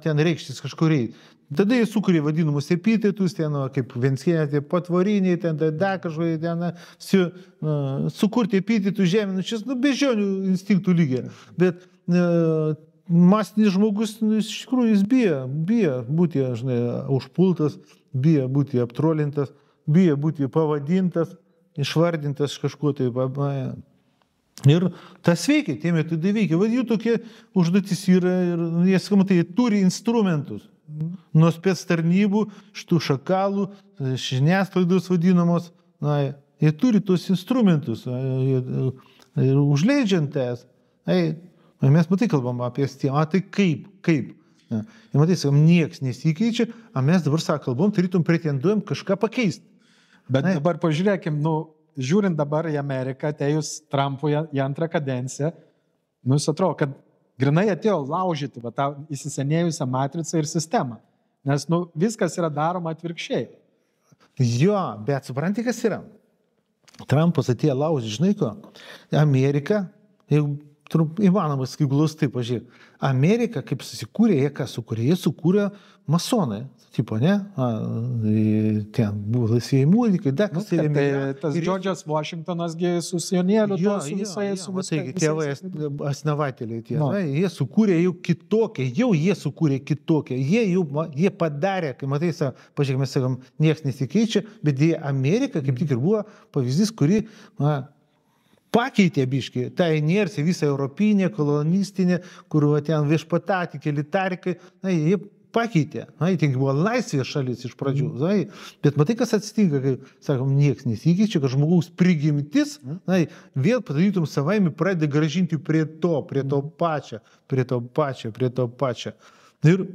ten reikštis kažkuriai. Tada jie sukuria vadinamus epitetus, ten kaip Venckienė, patvoriniai, ten kažkokie, ten sukurti epitetus žeminančius, beždžionių instinktų lygiai. Bet masinis žmogus, iš tikrųjų, jis bijo būti, žinai, užpultas, bijo būti aptrolintas, bijo būti pavadintas, išvardintas kažkuo tai. Ir tas veikia, tie metodai veikia. Jų tokie užduotis yra ir jie, skamatai, turi instrumentus. Nuo spec tarnybų, šitų šakalų, žiniasklaidos vadinamos, jie turi tos instrumentus. Ir užleidžiant tas, mes matai kalbam apie stėmą, tai kaip? Ir matai, sakom, nieks nesikeičia, o mes dabar kalbam, tarytum pretenduojam kažką pakeisti. Bet dabar pažiūrėkim, žiūrint dabar į Ameriką, atėjus Trumpui į antrą kadenciją, jis atrodo, kad grinai atėjo laužyti tą įsisenėjusią matricą ir sistemą. Nes viskas yra daroma atvirkščiai. Jo, bet supranti, kas yra? Trumpas atėjo laužyti, žinai ko? Amerika, jeigu įmanomas, kaip glaustai, pažiūrėk, Amerika, kaip susikūrė, jie ką sukūrė? Jie sukūrė masonai. Tipo, ne? Ten buvo laisvėjai mūrikai, kas tai rėmė. Tas Džordžas Washingtonasgi su sionieriu, su visais. Tėvai asnavatėliai tie. Jie sukūrė jau kitokią, jie padarė, kai matai, pažiūrėk, mes sakom, nieks nesikeičia, bet Amerika kaip tik ir buvo pavyzdys, kuri pakeitė biškį tą inerciją, visą europinę, kolonistinę, kur ten viešpatati, keli tarikai, jie pakeitė. Tai buvo laisvės šalis iš pradžių. Bet matai, kas atsitinka, kai, sakom, nieks nesikeičia, kad žmogaus prigimtis, vėl padarytum savaime pradeda gražinti prie to pačio. Ir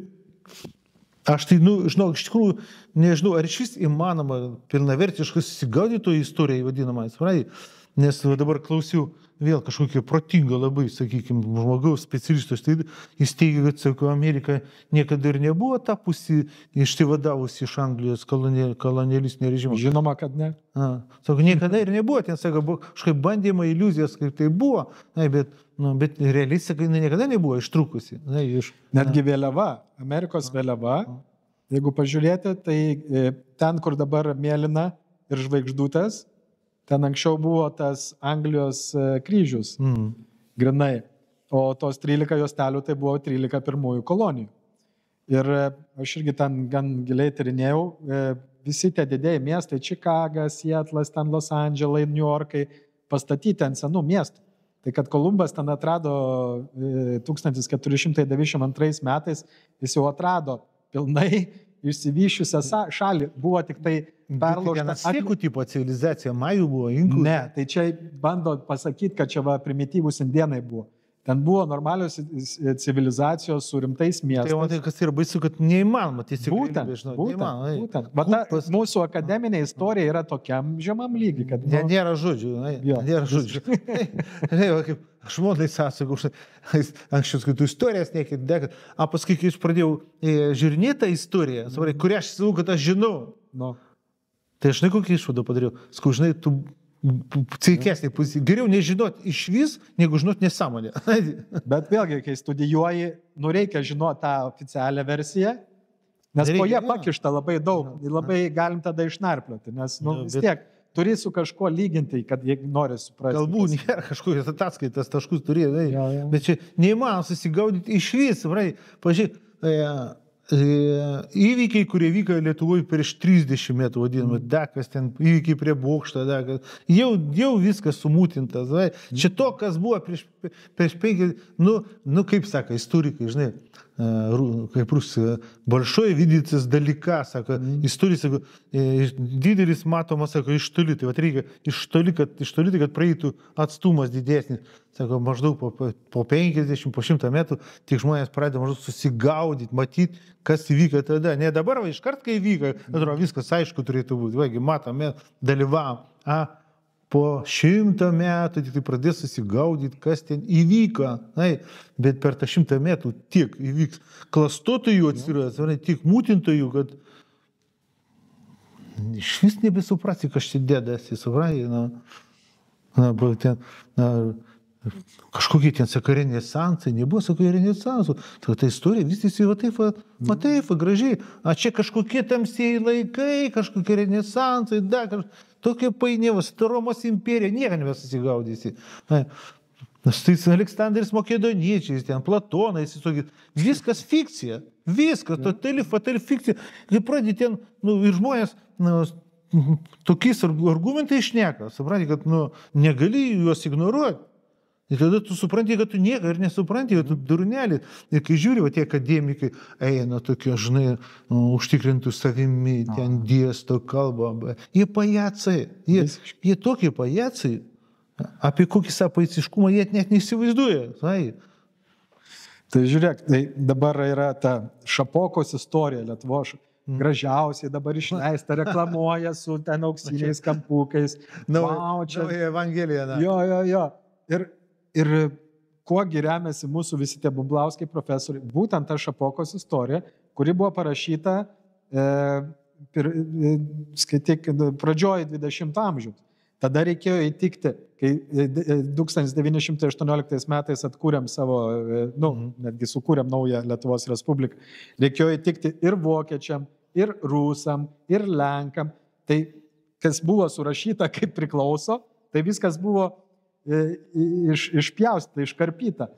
Aš tai, žinau, iš tikrųjų, nežinau, ar iš vis įmanoma pilnavertiškai susigaudyti to istorijai vadinamą, suprantai? Nes dabar klausiau vėl kažkokio protingo labai, sakykime, žmogaus specialistus. Tai jis teigia, kad, sako, Amerika niekada ir nebuvo tapusi išsivadavusi iš Anglijos kolonialistinio režimo. Žinoma, kad ne. Sako, niekada ir nebuvo, ten, sako, buvo kažkaip bandymai, iliuzijos, kaip tai buvo, bet realiai, sako, niekada nebuvo ištrukusi. Netgi vėliava, Amerikos vėliava, jeigu pažiūrėti, tai ten, kur dabar mėlyna ir žvaigždutės, ten anksčiau buvo tas Anglijos kryžius, grinai, o tos 13 juostelių tai buvo 13 pirmųjų kolonijų. Ir aš irgi ten gan giliai tyrinėjau, visi tie didėjai miestai, Čikagas, Sietlas, ten Los Andželai, New Yorkai, pastatyti ant senų miestų. Tai kad Kolumbas ten atrado 1492 metais, jis jau atrado pilnai išsivyščiusią šalį, buvo tik tai perlaužta. Aztekų tipo civilizacija, majų buvo, inkų? Ne, tai čia bando pasakyti, kad čia primityvūs indėnai buvo. Ten buvo normalios civilizacijos su rimtais miestais. Tai matai, kas yra baisu, kad neįmanoma tiesiog. Būtent. Mūsų akademinė istorija yra tokiam žemam lygiai, kad... Nėra žodžių. Nėra žodžių. Kaip žmonai sąsakau, anksčiau skaitų istorijas, nekit, paskui, kai aš pradėjau žiūrinėti tą istoriją, kurią aš sakau, kad aš žinau. Tai aš kokį išvadą padariau. Sakau, žinai, tu sveikesnė pusė. Geriau nežinoti iš vis, negu žinoti nesąmonę. Bet vėlgi, kai studijuoji, reikia žinoti tą oficialią versiją, nes po ją pakišta labai daug, labai galim tada išnarplioti, nes vis tiek turi su kažkuo lyginti, kad jie nori suprasti. Galbūt nėra kažkokios ataskaitas taškus turėjo, bet čia neįmanoma susigaudyti iš vis. Pažiūrėk, įvykiai, kurie vyko Lietuvoje prieš 30 metų, vadinama, dakas ten, įvykiai prie bokšto, dakas, jau viskas sumūtintas. Čia to, kas buvo prieš 5, kaip sako istorikai, žinai, kaip rusai, большой видится сдалека, sako, istorikai, sako, didelis matomas, sako, iš toli, tai reikia iš toli, kad praeitų atstumas didesnis. Sako, maždaug po 50, po 100 metų tik žmonės pradeda maždaug susigaudyti, matyti, kas įvyko tada. Ne dabar, iškart, kai įvyko, atrodo, viskas aišku turėtų būti. Vaigi, matome, dalyvavom. Po 100 metų tik tai pradės susigaudyti, kas ten įvyko. Bet per tą 100 metų tiek įvyks klastotojų atsiras, tiek mūtintojų, kad iš vis nebesuprasi, kas čia dėdasi, supranti. Kažkokie ten, sako, renesansai, nebuvo, sako, renesansų. Ta istorija vystėsi taip, gražiai. Čia kažkokie tamsieji laikai, kažkokie renesansai, tokie painiavos, Romos imperija, nieko nebesusigaudysi. Tai Aleksandras Makedoniečiais, ten Platonais, viskas fikcija, viskas, totali fikcija. Kai pradė ten, ir žmonės, tokiais argumentais šneka, supranti, kad negali juos ignoruoti. Ir tada tu supranti, kad tu nieko ir nesupranti, kad tu durnelį. Ir kai žiūri, tie akademikai eina tokie, žinai, užtikrintų savimi, ten dėsto kalbą. Jie pajacai, jie tokie pajacai, apie kokį sapaiciškumą jie net neįsivaizduoja. Tai žiūrėk, tai dabar yra ta Šapokos istorija Lietuvos. Gražiausiai dabar išleista, reklamuoja su ten auksiniais kampukais. Nauja Evangelija. Jo. Ir kuo remiasi mūsų visi tie Bumblauskai profesoriai, būtent ta Šapokos istorija, kuri buvo parašyta pradžioj 20 amžiaus. Tada reikėjo įtikti, kai 1918 metais atkūrėm savo, netgi sukūrėm naują Lietuvos Respubliką, reikėjo įtikti ir vokiečiam, ir rusam, ir lenkam. Tai kas buvo surašyta kaip priklauso, tai viskas buvo išpjaustyta, iškarpyta.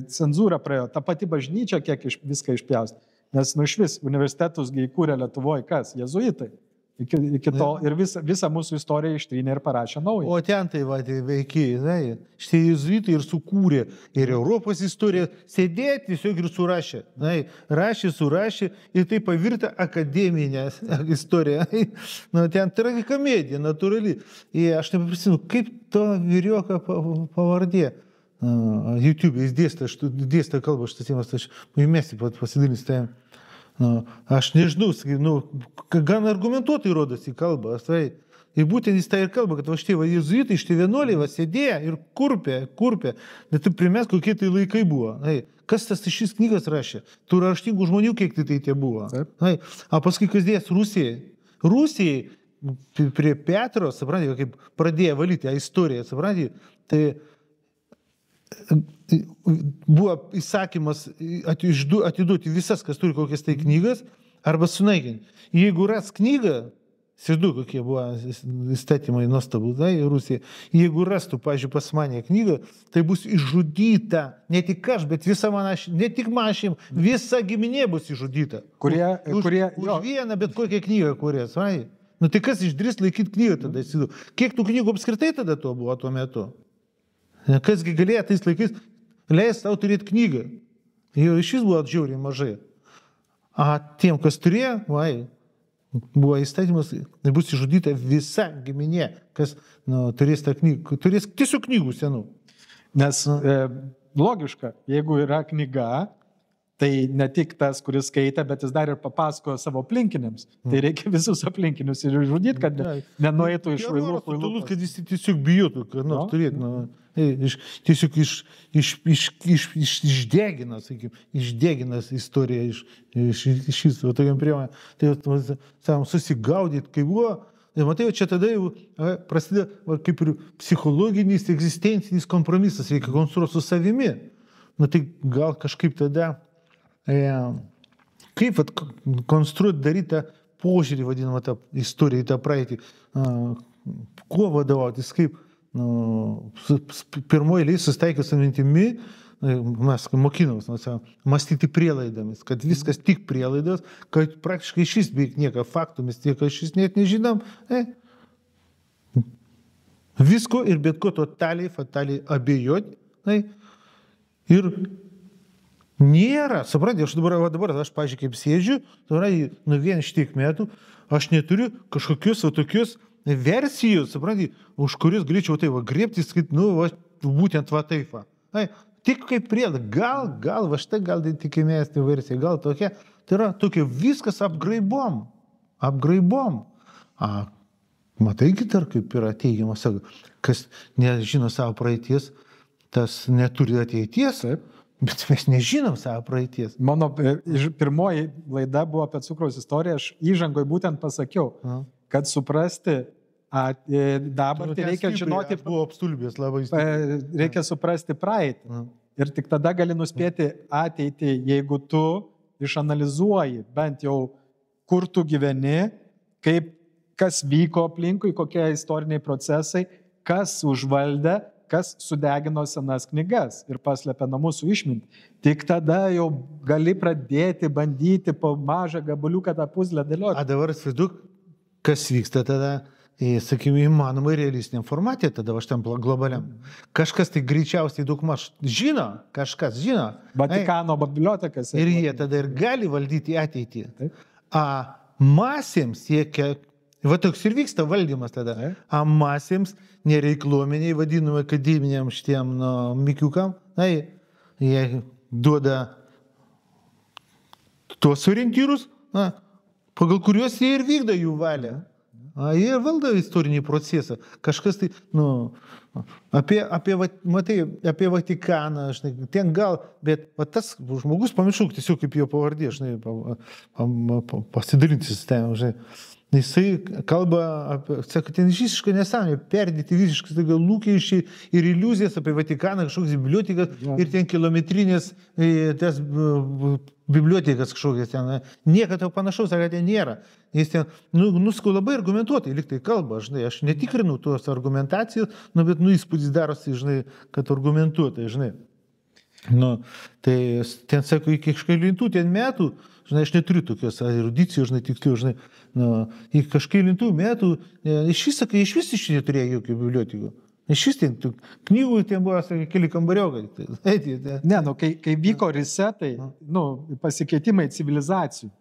Cenzūra praėjo. Ta pati bažnyčia kiek viską išpjaustė. Nes iš vis universitetus įkūrė Lietuvoje kas? Jezuitai. Iki to ir visą mūsų istoriją ištrynė ir parašė naują. O ten tai veikiai, štai jezuitai ir sukūrė ir Europos istoriją, sėdėti tiesiog ir surašė. Surašė ir tai pavirta akademinė istorija. Ten tragikomedija, natūrali. Ir aš neprisimenu, kaip to vyrioko pavardė. YouTube jis dėstė kalbą, aš įmesti pasidalinti. Aš nežinau, gan argumentuotai rodosi kalba. Ir būtent jis tai ir kalba, kad va šitie jezuitai, šitie vienuoliai sėdėjo ir kurpė. Bet tu primės, kokie tai laikai buvo. Kas tas šis knygas rašė? Tų raštingų žmonių, kiek tai tie buvo. A paskui kas dės Rusijai prie Petro, suprantate, kaip pradėjo valyti istoriją, suprantate, tai buvo įsakymas atiduoti visas, kas turi kokias tai knygas, arba sunaikinti. Jeigu ras knygą, sėdu, kokie buvo įstatymai nuostabus, Rusija, jeigu rastų, pavyzdžiui, pas mane knygą, tai bus išžudyta, ne tik aš, bet visa ne tik mašim, visa giminė bus išžudyta. Už vieną, bet kokią knygą, kurias, Nu tai kas išdrįs laikyti knygą tada, sėdu. Kiek tų knygų apskritai tada to buvo tuo metu? Kasgi galėjo tais laikais leisti tau turėti knygą. Jau iš vis buvo žiauriai mažai. A tiem, kas turėjo, buvo įstatymas, bus išžudyta visa giminė, kas turės tą knygą. Turės tiesiog knygų senų. Nes logiška, jeigu yra knyga, tai ne tik tas, kuris skaitė, bet jis dar ir papasakojo savo aplinkiniams. Tai reikia visus aplinkinius ir žudyti, kad nenueitų iš vailų. Kad visi tiesiog bijotų, kad tiesiog išdegina, sakykim, istoriją iš viso tokiam priemonėm. Tai susigaudyti, kai buvo. Ir matai, čia tada jau prasideda kaip ir psichologinis, egzistencinis kompromisas, reikia konstruoti su savimi. Tai gal kažkaip tada kaip konstruoti, daryti tą požiūrį, vadinamą tą istoriją, tą praeitį, kuo vadovautis, kaip pirmoji eilėje susitaikė su mintimi, mes mokinamės, mąstyti prielaidomis, kad viskas tik prielaidos, kad praktiškai šis beveik nieko faktomis, tiek šis net nežinom, visko ir bet ko fataliai abejoti, ir nėra, suprantate, aš dabar, pavyzdžiui, kaip sėdžiu, vien šitiek metų, aš neturiu kažkokius tokius versijos, suprantate, už kurius galėčiau griebtis, būtent taip. Tik kaip prieda, gal tikimesnė versija, gal tokia, tai yra tokia viskas apgraibom. Matai, dar kaip yra teigiamas, kas nežino savo praeities, tas neturi ateities. Bet mes nežinom savo praeities. Mano pirmoji laida buvo apie cukraus istoriją. Aš įžangoj būtent pasakiau, kad suprasti dabartį reikia žinoti... Aš buvau apstulbęs labai. Reikia suprasti praeitį. Ir tik tada gali nuspėti ateitį, jeigu tu išanalizuoji bent jau, kur tu gyveni, kas vyko aplinkui, kokie istoriniai procesai, kas užvaldė, kas sudegino senas knygas ir paslėpė nuo mūsų išmintį. Tik tada jau gali pradėti bandyti po mažą gabaliuką tą puzlę dėlioti. A dabar įsivaizduok, kas vyksta tada, sakykime, įmanomai realistiniam formatė, tada aš tam globaliam. Kažkas tai greičiausiai daugmaž žino, kažkas žino. Vatikano bibliotekas. Ir jie tada ir gali valdyti ateitį. A masėms siekia... Va toks ir vyksta valdymas tada. Masėms, nereikluomeniai, vadinami akademiniam šitiem mikiukam, jie duoda tuos orientyrus, pagal kuriuos jie ir vykdo jų valią. Jie valdo istorinį procesą. Kažkas tai, apie Vatikaną, ten gal, bet tas žmogus, pamiršau tiesiog kaip jo pavardė, pasidalinti sistemą, Jisai kalba apie, sako, ten visiškai nesąmonė, perdėti visiškai lūkesčiai ir iliuzijas apie Vatikaną, kažkokias bibliotekas ir ten kilometrinės tas bibliotekas kažkokias ten. Nieko tau panašaus, ar ten nėra. Jis ten, nuskau labai argumentuotai, lyg tai kalba, aš netikrinu tos argumentacijos, bet įspūdis darosi, kad argumentuotai, Tai ten, sako, iki kažkėlintų ten metų, aš neturiu tokios erudicijos, tiksliau, iki kažkėlintų metų, iš vis neturėjo jokių bibliotekų. Iš vis ten, knygų ten buvo, keli kambariokai. Ne, kai vyko resetai, pasikeitimai civilizacijų,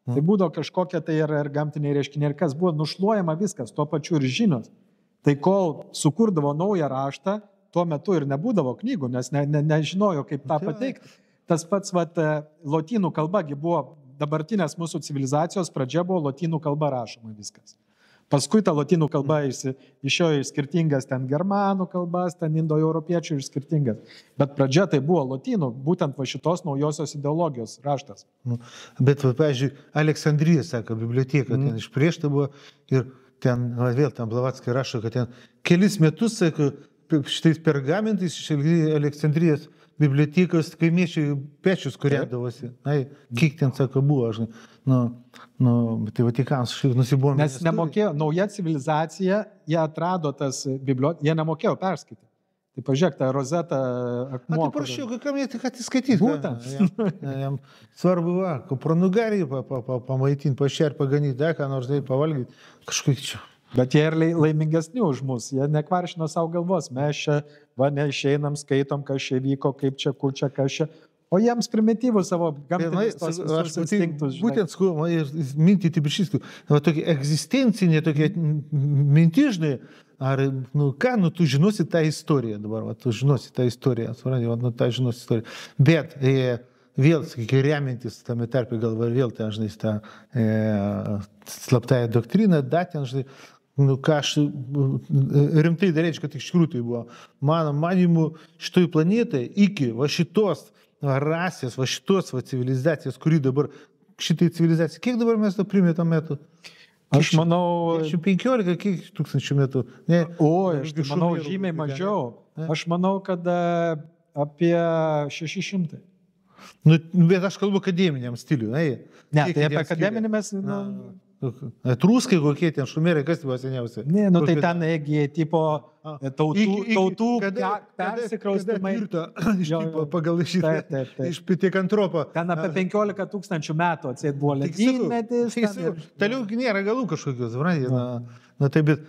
tai būdavo kažkokie tai ir gamtiniai reiškiniai, ir kas buvo nušluojama viskas, tuo pačiu ir žinios. Tai kol sukurdavo naują raštą, tuo metu ir nebūdavo knygų, nes nežinojo, kaip tą pateikti. Tas pats lotynų kalbagi buvo dabartinės mūsų civilizacijos pradžia buvo lotynų kalba rašoma viskas. Paskui ta lotynų kalba išėjo iš skirtingas ten germanų kalbas, ten indoeuropiečių iš skirtingas. Bet pradžia tai buvo lotynų, būtent va šitos naujosios ideologijos raštas. Bet, pavyzdžiui, Aleksandrija, sako, biblioteka ten išpriešta buvo ir ten, vėl ten Blavatskai rašo, kad ten kelis metus, sako, šitais pergamentais iš Aleksandrijos bibliotekos kaimiečiai pečius kuriadavosi. Kiek ten, sako, buvo, aš, tai Vatikanas nusibomė. Nes nemokėjo, nauja civilizacija, jie atrado tas bibliotekas, jie nemokėjo perskaityti. Tai pažiūrėk, tą rozetą akmuo. Tai prašiau, kam jie tik atsiskaityti. Būtent. Jam svarbu, pranugarį pamaitinti, pašer, paganyti, ką nors tai pavalgyti, kažkaip čia. Bet jie ir laimingesni už mus, jie nekvaršino savo galvos, mes čia, neišeinam, skaitom, kas čia vyko, kaip čia, kur čia, kas čia, o jiems primityvų savo gamtinius tos instinktus. Būtent, mintį tipiškiskų, tokie egzistenciniai, tokie minti, žinai, ar, tu žinosi tą istoriją dabar, tu žinosi tą istoriją, tą žinosi istoriją, bet vėl, sakykime, remintis tame tarpe galva vėl ten, žinai, tą slaptąją doktriną, ten, žinai, ką aš rimtai darėčiau, kad iš tikrųjų tai buvo. Mano manimu, šitoj planetai iki va šitos rasės, va šitos va civilizacijos, kuri dabar, šitai civilizacija, kiek dabar mes to primetam metų? Aš manau... 15, kiek tūkstančių metų? Ne, aš manau žymiai mažiau. Aš manau, kad apie 600. Bet aš kalbu akademiniam stiliui. Ne, tai apie akademinį mes... Etruskai kokie ten, šumerai, kas buvo seniausia? Ne, tai ten, tipo, tautų persikraustimai. Pagal šitą, iš Pitikantropo. Ten apie 15 000 metų atseit buvo ledynmetis. Toliau nėra galų kažkokios, tai bet,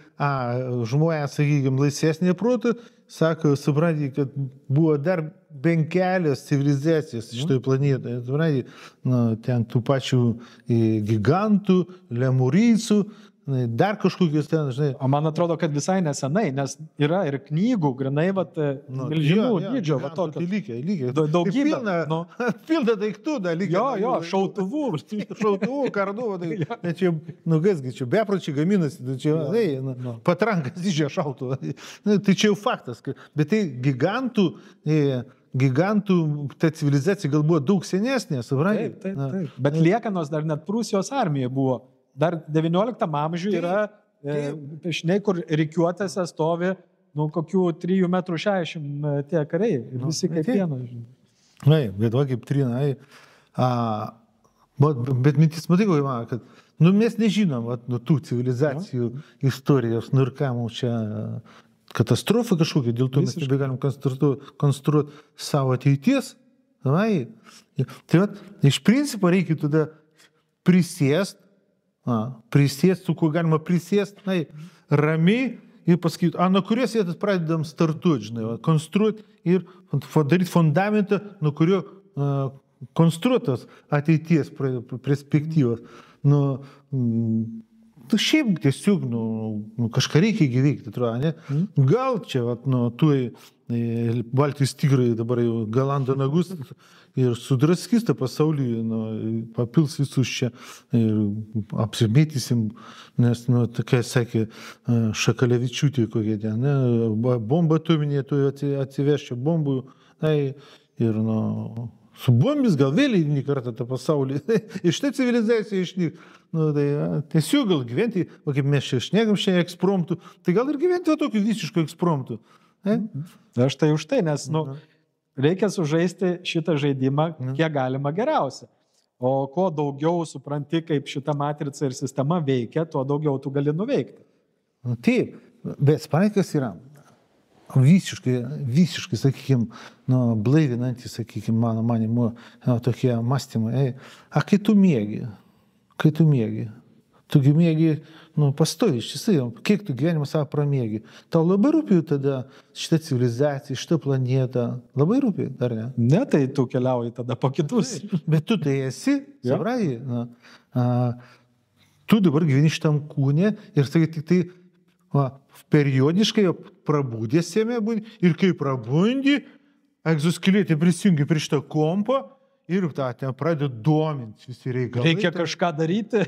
žmonės, sakykime, laisvesnė protų, sako, supranti, kad buvo dar bent kelios civilizacijos šitoj planetoje, supranti, ten tų pačių gigantų, lemūrycų, dar kažkokius ten, žinai. O man atrodo, kad visai nesenai, nes yra ir knygų, grinai, milžinų dydžio, tokio. Lygiai. Daugybė. Pilna daiktų, lygiai. Jo, šautuvų. Šautuvų, kardų. Tai čia, gasgi, čia bepročiai gaminasi, čia, patrankas didžią šautuvą. Tai čia jau faktas. Bet tai gigantų ta civilizacija gal buvo daug senesnė, supranti? Taip. Bet liekanos dar net Prūsijos armija buvo. Dar 19 amžiuje yra piešiniai, kur rikiuotėse stovi kokių 3,60 m tie kariai. Ir visi kaip vieno. Bet va kaip trina. Bet mintis matiko, kad mes nežinom tų civilizacijų istorijos, ir ką mums čia katastrofa kažkokia, dėl to mes nebegalim konstruoti savo ateities. Tai iš principo reikia tada prisėst, su kuo galima prisėst, ramiai ir pasakyti, nuo kurios vietos pradedam startuoti, žinai, konstruoti ir daryti fundamentą, nuo kurio konstruotos ateities perspektyvos. Šiaip tiesiog, kažką reikia įveikti, atrodo, ne? Gal čia, tuoj Baltijos tigrai dabar jau galando nagus ir sudraskys tą pasaulį, papils visus čia ir apsimėtysim, nes, tokia sakė Šakalevičiūtė kokie ten, ne? Bomba atominė, tu atsiveščia bombų, ir, su bombis gal vėl įvyk kartą tą pasaulį. Ir štai civilizacija išnyk. Tai tiesiog gal gyventi, kaip mes čia šnekam šiandien ekspromtų, tai gal ir gyventi tokiu visišku ekspromtu. Aš tai už tai, nes reikia sužaisti šitą žaidimą kiek galima geriausia. O kuo daugiau supranti, kaip šita matrica ir sistema veikia, tuo daugiau tu gali nuveikti. Taip, bet spanikas yra visiškai, sakykime, blaivinantys, sakykime, mano manimu, tokie mąstymai. Kai tu miegi, tugi miegi, pastovi ištisai, kiek tu gyvenimą savo pramiegi. Tau labai rūpi tada šitą civilizaciją, šitą planetą, labai rūpi, ar ne? Ne, tai tu keliauji tada po kitus. Bet tu tai esi, supranti, tu dabar gyveni šitam kūne ir sakai, tik tai periodiškai prabūdės jame būti ir kai prabundi, egzoskeletė prisijungi prie šitą kompą ir ten pradeda dominti visi reikalai. Reikia kažką daryti.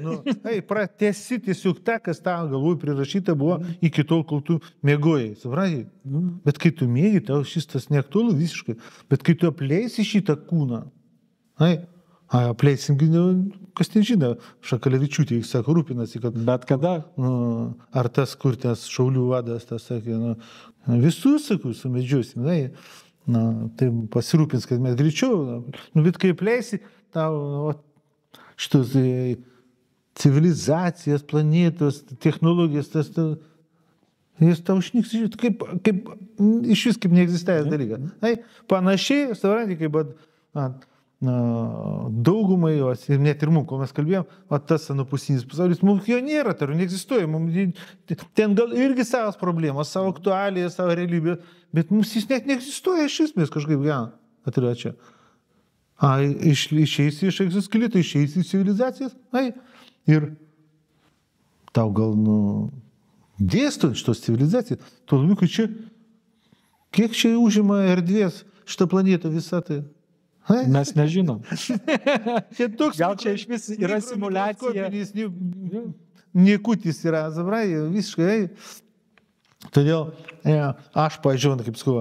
Pratesi tiesiog tą, kas tau galvoj prirašyta buvo iki tol, kol tu mėgojai, supranti? Bet kai tu mėgi, tau šis neaktualu visiškai. Bet kai tu apleisi šitą kūną, apleisim, kas ten žino, Šakalevičiūtė, jis sako, rūpinasi, kad... Bet kada? Ar tas, kur tas šaulių vadas, tas sakė, visus, sakau, sumedžiosim, tai pasirūpins, kad mes greičiau, bet kai apleisi, tau šitos civilizacijas, planetos, technologijas, jis tau išnyks, kaip iš vis kaip neegzistavęs dalykas. Panašiai, savrantai, kaip daugumai, ir net ir mums, kol mes kalbėjom, tas anapusinis pasaulis, mums jo nėra, tai neegzistuoja, ten gal irgi savas problemas, savo aktualijas, savo realybę, bet mums jis net neegzistuoja, iš esmės kažkaip gyvena, atrodo čia. Išeisi iš egzoskeleto, išeisi iš civilizacijas, ir tau gal, dėstant šitos civilizacijas, to labiau, kad čia, kiek čia užima erdvės šitą planetą visą tai. Mes nežinom. Gal čia iš vis yra simulacija. Niekutis yra, zavrai, visiškai. Todėl aš, pažiūrėjau, kaip sakau,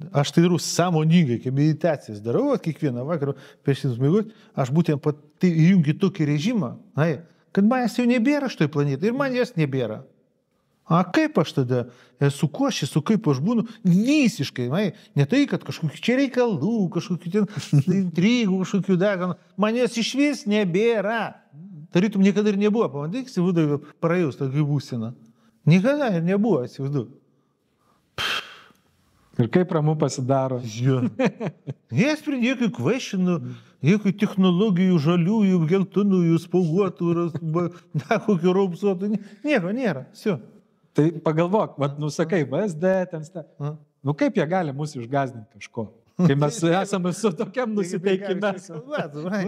aš tai darau sąmoningai, kaip meditacijas darau, kiekvieną vakarą prieš miegot, aš būtent tai įjungiu tokį režimą, kad manęs jau nebėra šitoj planetai ir man jos nebėra. Kaip aš tada esu, kuo aš esu, kaip aš būnu, visiškai, ne tai, kad kažkokių čia reikalų, kažkokių ten intrigų, kažkokių dar, manęs iš vis nebėra. Tarytum niekada ir nebuvo, pamatyk, įsivaizduoju, praėjus tą gyvūsiną. Niekada ir nebuvo, įsivaizduoju. Ir kaip ramu pasidaro. Jas prie jokių kvešinų, jokių technologijų, žaliųjų, geltonųjų, spauguotų, kokių raupsuotų, nieko nėra, visio. Tai pagalvok, sakai, VSD, ten kaip jie gali mus išgazdinti kažko? Kai mes esame su tokiam nusiteikime.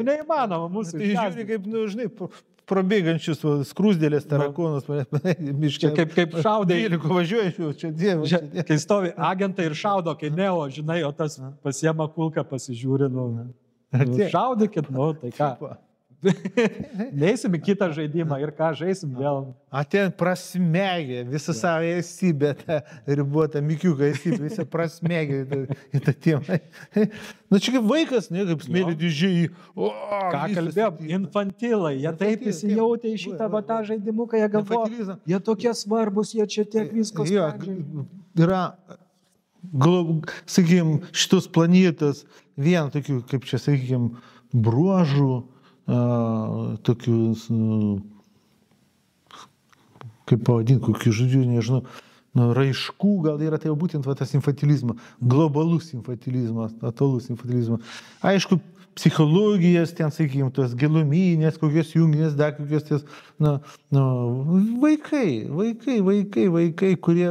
Neįmanoma mūsų išgazdinti. Tai žiūri, kaip, prabėgančius skrūsdėlės tarakonus, miške. Kaip šaudai. Važiuoju, čia Dievas. Kai stovi agentai ir šaudo, kai ne, o žinai, o tas pasiema kulką, pasižiūri, šaudykit, tai ką. Neįsim į kitą žaidimą ir ką žaisim vėl. Ten prasmegė visą savo esybę, tą ribotą mikiuką esybę, visą prasmegė į tą temą. Čia kaip vaikas, kaip smėlė didžiai. Ką kalbėjom, infantilai, jie taip įsijautė į šitą tą žaidimuką, jie galvoja, jie tokie svarbus, jie čia tiek visko sprendžia. Yra, sakykim, šitos planetos vien tokių, kaip čia, sakykim, bruožų, tokius, kaip pavadinti, kokių žodžių, nežinau, raiškų gal yra tai būtent tas infantilizmas, globalus infantilizmas, totalus infantilizmas. Aišku, psichologijas, ten, sakykime, tos giluminės, kokios junginės, dar kokios ties, vaikai, kurie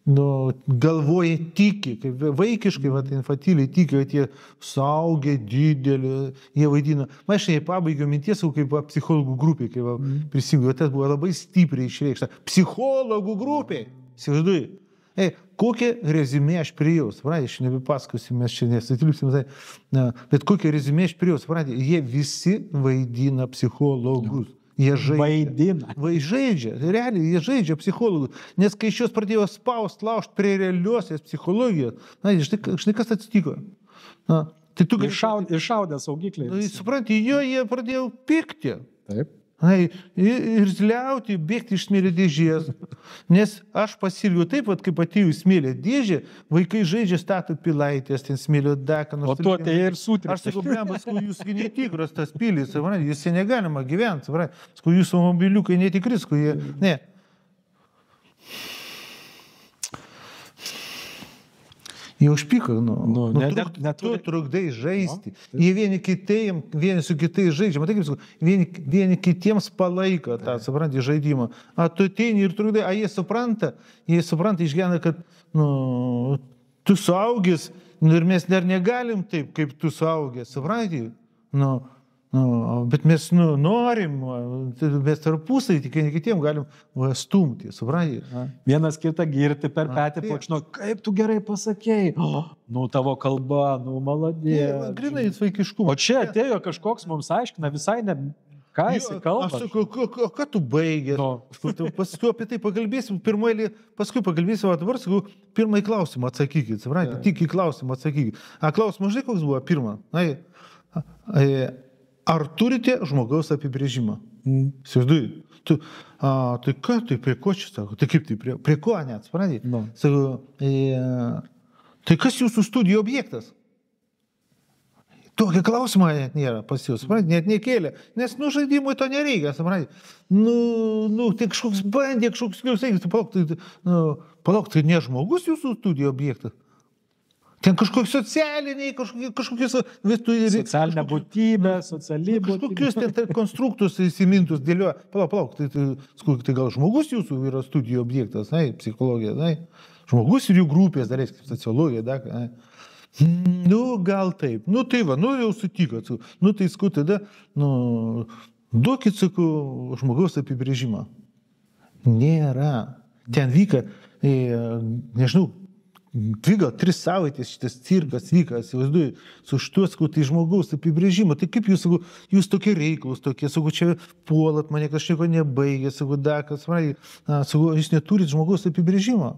galvoja tiki, kaip vaikiškai, infantiliai tiki, kad jie suaugę, didelį, jie vaidina. Man šiai pabaigiau minties, kaip psichologų grupė, kaip prisijungiau, tas buvo labai stipriai išreikšta. Psichologų grupė, įsivaizduoju. Kokią rezumė aš priejau, suprantate, aš nebepasakosiu, mes čia nesitilpsim, bet kokią rezumė aš priejau, suprantate, jie visi vaidina psichologus. Jie žaidžia, realiai jie žaidžia psichologų, nes kai iš jos pradėjo spaust, laužt prie realiosios psichologijos, žinai, kas atsitiko? Iššaudė saugikliai. Supranti, jie pradėjo pykti. Taip. Ir zliauti, bėgti iš smėlio dėžės. Nes aš pasilgiu taip, kaip atėjau į smėlio dėžę, vaikai žaidžia, stato pilaitės, ten smėlio dekanus. O tu atėjai ir sutrikti. Aš sakau, blemas, jūs netikras tas pilis, jūs negalima gyventi, jūsų mobiliukai netikris, jie... Ne. Jie užpyka, tu trukdai žaisti. Jie vieni su kitais žaidžia. Matai, kaip sakau, vieni kitiems palaiko tą, supranti, žaidimą. Tu ateini ir trukdai, jie supranta, išgyvena, kad tu suaugęs, ir mes dar negalim taip, kaip tu suaugęs, supranti? Bet mes norim, mes tarpusai, tik kitiem galim stumti, supranti. Vienas kitą girti per petį, plakšno, kaip tu gerai pasakėjai. Tavo kalba, maladė. Grinai vaikiškumas. O čia atėjo kažkoks mums aiškina, visai ne... Ką jisai kalba? Aš sakau, ką tu baigė? Paskui apie tai pakalbėsim, paskui pakalbėsim, o dabar sakau, pirmąjį klausimą atsakykit, suprantate, tik į klausimą atsakykit. Klausimas, žinai, koks buvo pirmą? Ar turite žmogaus apibrėžimą? Įsivaizduoji? Tai ką, tai prie ko čia sako? Tai kaip tai, prie ko net, suprantate? Sakau, tai kas jūsų studijų objektas? Tokio klausimą net nėra pas jūs, suprantate, net nekėlė, nes žaidimui to nereikia, suprantate. Tai kažkoks bandė, kažkoks kliusais, palauk, tai ne žmogus jūsų studijų objektas. Ten kažkokie socialiniai, kažkokius... Socialinė būtybė, sociali būtybė. Kažkokius ten konstruktus įsimintus dėlioja. Palauk, tai gal žmogus jūsų yra studijų objektas, psichologija, žmogus ir jų grupės, dar reikia sociologija, gal taip. Tai va, jau sutikot. Tai sakau, tada, duokit, sakau, žmogaus apibrėžimą. Nėra. Ten vyka, nežinau, 2-3 savaitės šitas cirkas vyka, įsivaizduoju, su šituo, sakau, tai žmogaus apibrėžimą. Tai kaip jūs, sakau, jūs tokie reiklus, tokie, sakau, čia puolat mane, kažkieko nebaigė, sakau, dakas, sakau, jūs neturit žmogaus apibrėžimą.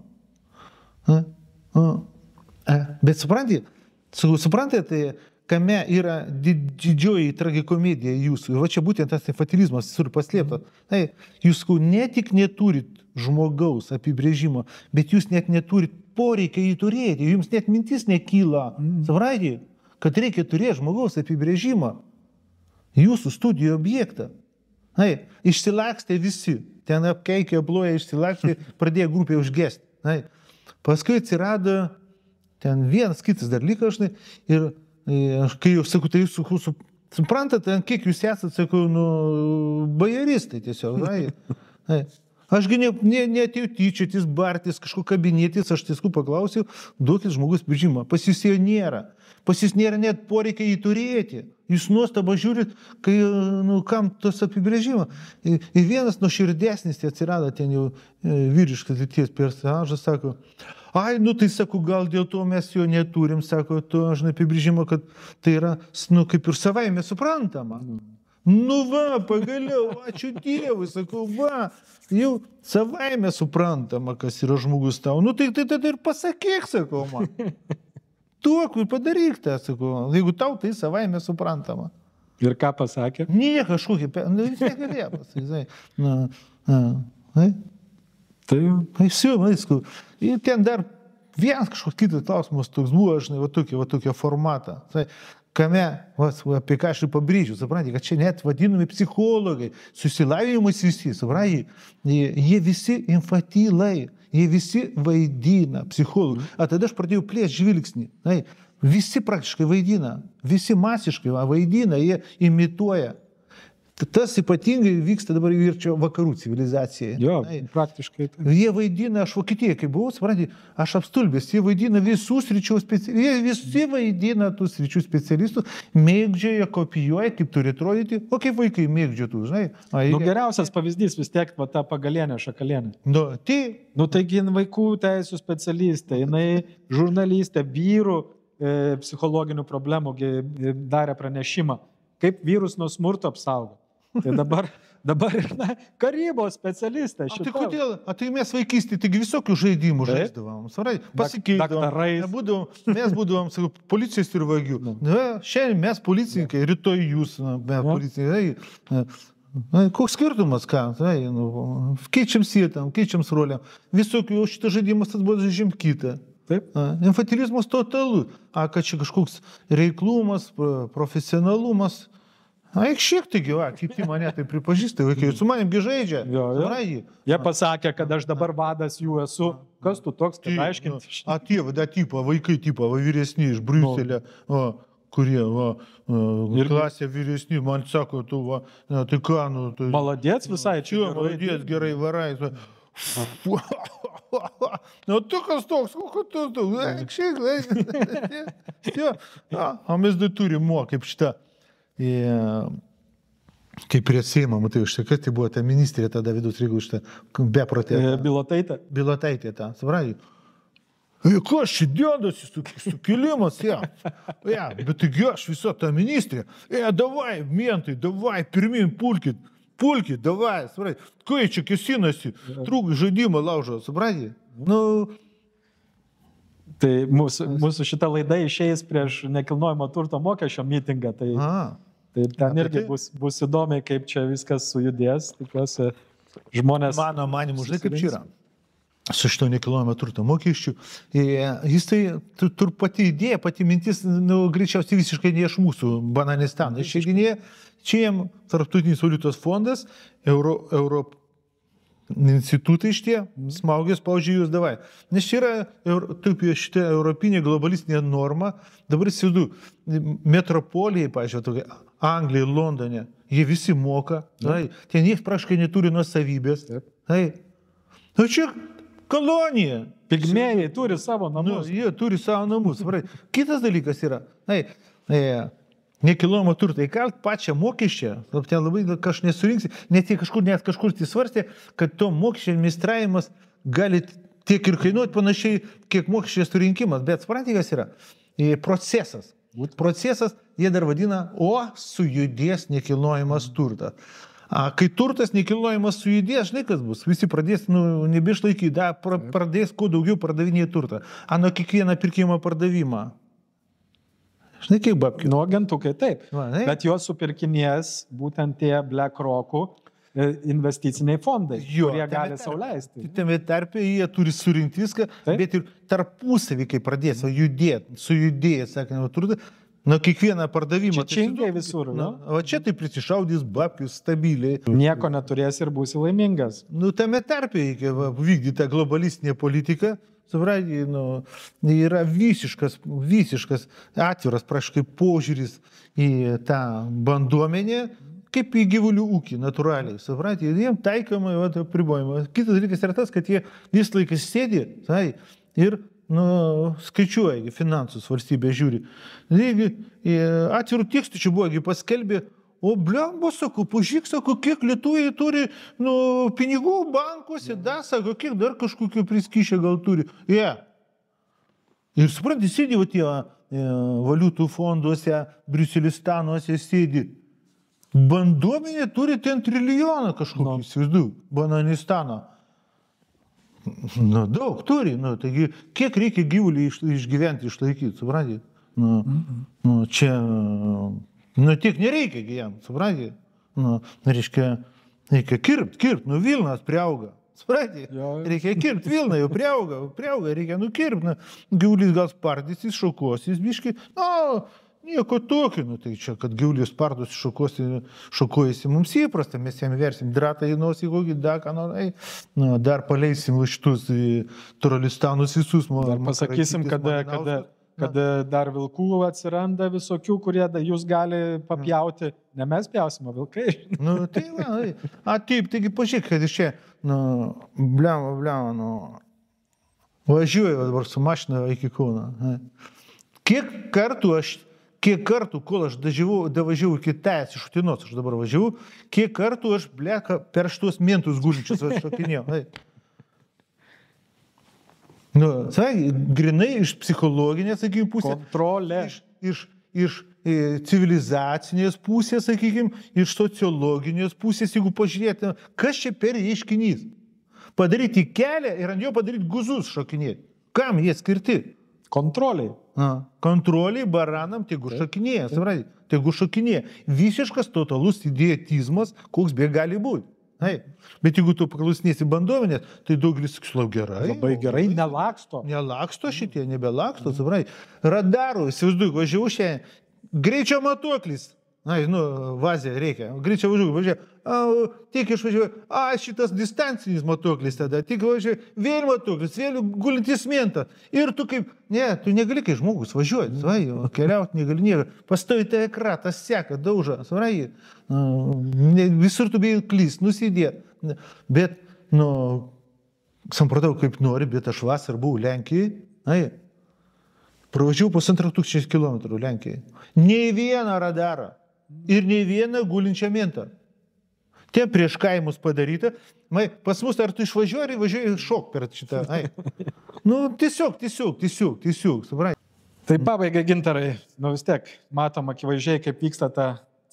Bet suprantate, tai kame yra didžioji tragikomedija jūsų. Va čia būtent tas fatalizmas visur paslėptas. Jūs ne tik neturit žmogaus apibrėžimo, bet jūs net neturit poreikia jį turėti. Jums net mintis nekyla. Suprantate, kad reikia turėti žmogaus apibrėžimą. Jūsų studijų objektą. Išsilakstė visi. Ten apkeikė, aploja, išsilakstė, pradėjo grupė užgesti. Paskui atsirado ten vienas kitas dar likas, žinai, ir kai jau sakau, tai jūs suprantate, kiek jūs esate, sakau, bajaristai tiesiog, Ašgi neatėjau tyčiotis, bartis, kažko kabinėtis, aš tiesiog paklausiau, duokit žmogus apibrėžimą. Pas jūs jo nėra. Pas jūs nėra net poreikia jį turėti. Jūs nuostabą žiūrit, kai, kam tas apibrėžimas. Ir vienas nuoširdesnis atsirado ten jau vyriškas lyties personažas, sako, tai sako, gal dėl to mes jo neturim, sako, to, žinai, apibrėžimo, kad tai yra, kaip ir savaime suprantama. Pagaliau, ačiū Dievui, sakau, jau savaime suprantama, kas yra žmogus tau. Tai ir pasakyk, sakau, man. Tuok ir padaryk tą, sakau, jeigu tau tai savaime suprantama. Ir ką pasakė? Nie, kažkokį, jis negalėjo pasakyti. Tai sakau. Ir ten dar vienas kažkoks kitas klausimas toks buvo, žinai, va tokia formatą. Kame, apie ką aš ir pabrėžiu, suprantate, kad čia net vadinami psichologai, susilavinimas visi, suprantate, jie visi infantilai, jie visi vaidina psichologai. Tada aš pradėjau plėsti žvilgsnį. Visi praktiškai vaidina, visi masiškai vaidina, jie imituoja. Tas ypatingai vyksta dabar ir čia vakarų civilizacijai. Jo, praktiškai. Jie vaidina, aš Vokietijoje, kai buvau, suprantate, aš apstulbęs, jie vaidina visų sričių specialistų, jie visi vaidina tų sričių specialistų, mėgdžioja, kopijuoja, kaip turi atrodyti, o kaip vaikai mėgdžiotų, žinai. Geriausias pavyzdys vis tiek ta Pagalienė, Šakalienė. Taigi vaikų teisų specialistė, jinai žurnalistė, vyrų psichologinių problemų darė pranešimą, kaip vyrus nuo smurto apsaugo. Tai dabar ir karybos specialistė. Tai kodėl? Tai mes vaikystėje taigi visokių žaidimų žaisdavom. Pasikeisdavom. Mes būdavom, sakau, policijos ir vagių. Šiandien mes policininkai, rytoj jūs, mes policininkai. Koks skirtumas, ką? Keičiam sietam, keičiam rolėm. Visokių šitas žaidimas tas buvo žaidžiam kitą. Taip. Infantilizmas totalus. Kad čia kažkoks reiklumas, profesionalumas. Šiek tiek, kiti mane tai pripažįsta, vaikai, su manimgi žaidžia. Jie pasakė, kad aš dabar vadas jų esu. Kas tu toks, kad aiškinti? Vaikai, vyresni iš Briuselio, kurie, klasė vyresni, man sako, tai ką, Maladėts visai čia. Maladėts, gerai varai. Tu kas toks, tu, o mes dar turim kaip šitą. Kaip prie Seimo, matai, už tai, kas tai buvo ta ministrė tada vidaus reikalų šitą beprotė. Bilotaitė. Bilotaitė tą, supranti? Kas čia dėdasi, sukilimas, ja, bet taigi aš visą tą ministrę, davai, mentai, davai, pirmin, pulkit, davai, supranti, kai čia kesinasi, trūk žaidimą laužo, supranti? Nu, tai mūsų šita laida išeis prieš nekilnojamo turto mokesčio mitingą, tai ten irgi bus įdomiai, kaip čia viskas sujudės, tikiuosi žmonės... Mano manimu, žinai, kaip čia yra. Su šito nekilnojamo turto mokesčiu. Jis tai pati idėja, pati mintis, greičiausiai visiškai ne iš mūsų Bananistano. Išeiginėje, čia jiem Tarptautinis valiutos fondas, Europos institutai šitie, smaugės, paužiūrėjus jūs davai. Nes čia yra taip šitą europinė globalistinė norma, dabar įsivaizduoju, metropolijai, pažiūrėjau, Anglijai, Londone, jie visi moka, ten jie praškai neturi nuosavybės. O čia kolonija. Pigmėjai turi savo namus. Jie turi savo namus. Kitas dalykas yra, nekilnojamo turto įkalt pačią mokesčią, ten labai kažkaip nesurinksi, net kažkur tai svarstė, kad to mokesčio administravimas gali tiek ir kainuoti panašiai, kiek mokesčio surinkimas, bet suprantate, kas yra? Procesas. Procesas jie dar vadina, sujudės nekilnojamas turtas. Kai turtas nekilnojamas sujudės, žinai kas bus, visi pradės, nebeišlaikyti, pradės kuo daugiau pardavinėti turtą. Nuo kiekvieną pirkimo pardavimą. Žinai, kiek babkių? Nu, agentukai taip. Bet juos supirkinės būtent tie BlackRock'ų investiciniai fondai, kurie gali sau leisti. Tame tarpe jie turi surinkti viską, bet ir tarpusavį, kai pradės sujudėjęs, sakant, turtą, nuo kiekvieną pardavimą. Čia čingai visur, o čia tai prisišaudys babkių stabiliai. Nieko neturės ir būsi laimingas. Tame tarpe reikia vykdyti tą globalistinę politiką. Supranti, yra visiškas atviras praškai požiūris į tą banduomenę, kaip į gyvulių ūkį, natūraliai. Supranti, jiems taikoma apribojimai. Kitas dalykas yra tas, kad jie vis laikas sėdi ir skaičiuoja finansus, valstybė žiūri. Atvirų tekstų čia buvo, paskelbė, blembo, sako, pažiūrėk, sako, kiek lietuviai turi pinigų bankuose, sako, kiek dar kažkokio priskyšę gal turi. Ir supranti, sėdi tie valiutų fonduose, Briuselistanuose sėdi. Banduomenė turi ten trilijoną kažkokį, įsivaizduoju, Bananistano. Daug turi, taigi kiek reikia gyvulį išgyventi, išlaikyti, supranti? Čia... tiek nereikia jam, supranti? Reiškia kirpt, Vilnas priauga. Supranti? Reikia kirpt, Vilna jau priauga, reikia nukirpt. Gyvulys gal spardysis, šokuosis, biškai, nieko tokio. Tai čia, kad gyvulys spardosi, šokuojasi mums įprasta, mes jam versim dratą į nosį, kokį daką, dar paleisim šitus Turalistanus visus. Dar pasakysim, kad dar vilkų atsiranda visokių, kurie jūs gali papjauti. Ne mes pjausime, vilkai. Taip, taigi pažiūrėk, kad iš čia, važiuoju dabar su mašina iki Kauno. Kiek kartų, kol aš davažiavau iki Tejas iš Utinos, aš dabar važiavau, kiek kartų aš, per šitos mentus gulinčius šokinėjau. Grinai iš psichologinės, sakykime, pusės. Kontrolė. Iš civilizacinės pusės, sakykime, iš sociologinės pusės, jeigu pažiūrėtume, kas čia per reiškinys. Padaryti kelią ir ant jo padaryti guzus šokinėti. Kam jie skirti? Kontroliai. Kontroliai baranam, tegu šokinėja, suprantate, tegu šokinėja. Visiškas totalus idiotizmas, koks be gali būti. Bet jeigu tu paklausinėsi banduomenės, tai daugelis sakysiu, gerai. Labai gerai, nelaksto. Nelaksto šitie, nebelaksto, suprantai. Radarų, įsivaizduoju, važiavau šiandien, greičio matuoklis. Vazė reikia, greičio važiuoju. Tik išvažiuoju, šitas distancinis matuoklis tada, tik važiuoju, vėl matuoklis, vėl gulintis mentą. Ir tu kaip, tu negali, kai žmogus važiuoji, keliauti negali, nieko. Pastovi tą ekratas seka, daužą, suprantai. Visur tu bėjai klys, nusidėt. Bet, sampratau kaip nori, bet aš vasarą buvau Lenkijai. Pravažiavau 1,5 kilometrų Lenkijai. Nei vieną radarą ir nei vieną gulinčią mentą. Ten prieš kaimus padaryta. Pas mus ar tu išvažiuoji, važiuoji šok per šitą. Nu, tiesiog, suprantate. Tai pabaigai, Gintarai, vis tiek matom akivaizdžiai, kaip vyksta ta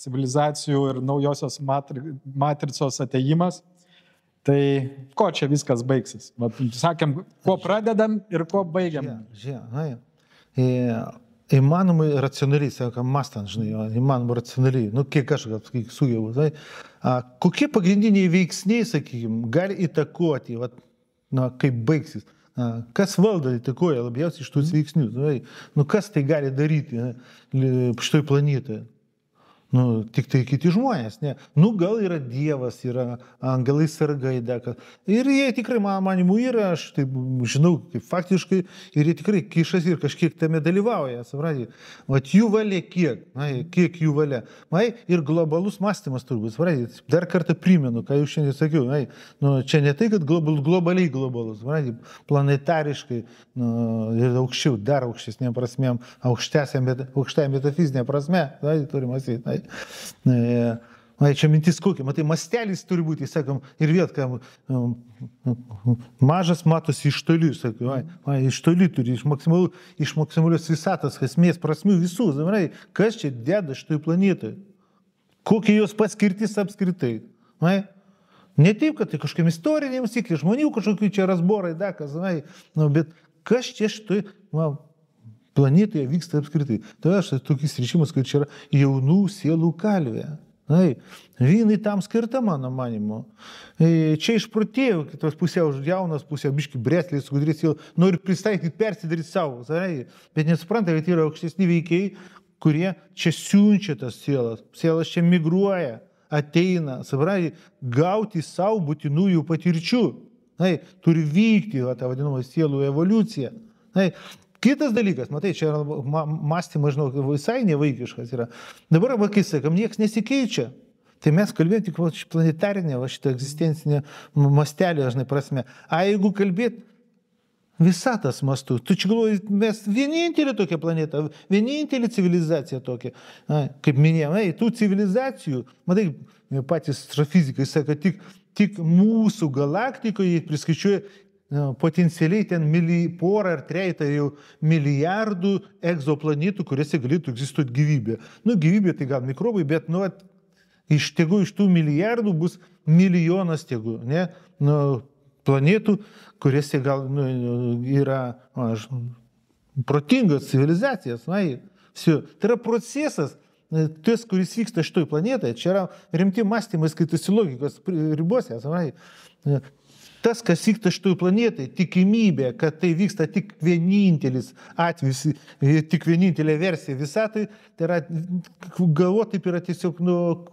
civilizacijų ir naujosios matricos atėjimas. Tai ko čia viskas baigsis? Sakėm, ko pradedam ir ko baigiam. Įmanoma racionaliai, sakam, mastant, žinai, įmanoma racionaliai, kiek aš sugebu. Kokie pagrindiniai veiksniai, sakykime, gali įtakoti, kaip baigsis? Kas valdo įtakoja labiausiai iš tus veiksnius? Kas tai gali daryti šitoj planetoje? Tik tai kiti žmonės, ne. Gal yra Dievas, yra angelai sargai, ir jie tikrai, manimų yra, aš taip žinau, kaip faktiškai, ir jie tikrai kišasi ir kažkiek tame dalyvauja, suprantate. Jų valia kiek jų valia. Ir globalus mąstymas turbūt, suprantate. Dar kartą primenu, ką jau šiandien sakiau, čia ne tai, kad globaliai globalus, suprantate, planetariškai ir aukščiau, dar aukštesnėm prasmėm, aukštąją metafizinę prasme, turim mąstyti. Čia mintis kokia, matai, mastelis turi būti, sakom, ir vėl, mažas matosi iš toli, sakom, iš toli turi, iš maksimalios visatos, esmės prasmių visų, kas čia deda šitoj planetoje, kokia jos paskirtis apskritai. Ne taip, kad tai kažkokiam istoriniam sikliui, žmonių kažkokių čia razborai, bet kas čia šitoj planetoje vyksta apskritai. Tai aš tokis ryšimas, kad čia yra jaunų sielų kalvė. Vynai tam skirta, mano manimu. Čia išprotėjau, kitos pusiau jaunas, pusiau biški breslės, gudrės sielų, nori pristaikyti, persidaryti savo. Bet nesupranta, kad yra aukštesni veikiai, kurie čia siunčia tas sielas. Sielas čia migruoja, ateina, gauti savo būtinųjų patirčių. Turi vykti tą vadinamą sielų evoliuciją. Kitas dalykas, matai, čia mąstymas, žinau, visai nevaikiškas yra. Dabar, kai sakam, niekas nesikeičia. Tai mes kalbėjom tik planetarinę, šitą egzistencinę mastelį, žinai, prasme. Jeigu kalbėt visatos mastu, tu čia galvoji, mes vienintelė tokia planeta, vienintelė civilizacija tokia. Kaip minėjom, tų civilizacijų, matai, patys astrofizikai sako, tik mūsų galaktikoje priskaičiuoja potencialiai ten porą ar trejetą jau milijardų egzoplanetų, kuriuose galėtų egzistuoti gyvybė. Gyvybė tai gal mikrobai, bet iš tų milijardų bus milijonas planetų, kuriuose gal yra protingos civilizacijos. Tai yra procesas, tas, kuris vyksta šitoj planetoje, čia yra rimti mąstymai, skaitosi logikos ribose. Tas, kas vyksta šitoj planetai, tikimybė, kad tai vyksta tik vienintelis atvejis, tik vienintelė versija visatai, tai yra, galvo taip yra tiesiog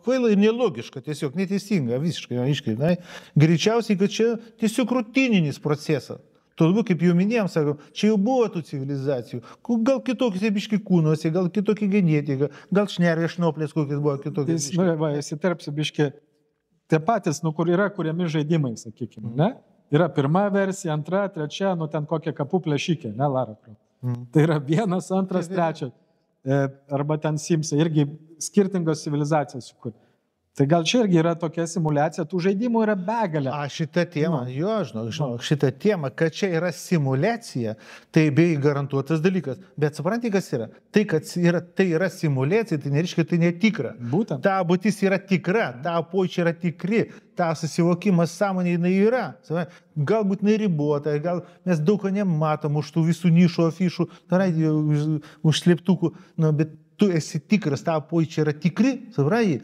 kvaila ir nelogiška, tiesiog neteisinga, visiškai aiškiai. Greičiausiai, kad čia tiesiog rutininis procesas. Todėl, kaip jau minėjom, sakom, čia jau buvo tų civilizacijų, gal kitokios biški kūnuose, gal kitokia genetika, gal šnervė šnoplės kokios buvo kitokios. Įsiterpsiu biški. Tie patys, kur yra kuriami žaidimai, sakykime, ne? Yra pirma versija, antra, trečia, ten kokia kapų plėšikė, ne, Lara Croft. Tai yra vienas, antras, trečias. Arba ten Simsai, irgi skirtingos civilizacijos sukur. Tai gal čia irgi yra tokia simuliacija, tų žaidimų yra begalė. Šitą temą, žinau, šitą temą, kad čia yra simuliacija, tai bei garantuotas dalykas. Bet supranti, kas yra? Tai, kad tai yra simuliacija, tai nereiškia, tai netikra. Būtent. Ta būtis yra tikra, ta pojūčiai yra tikri, ta susivokimas sąmonė jinai yra. Galbūt neribota, gal mes daug ko nematom už tų visų nišų, afišų, už slėptukų, bet tu esi tikras, tavo pojūčiai yra tikri, supranti?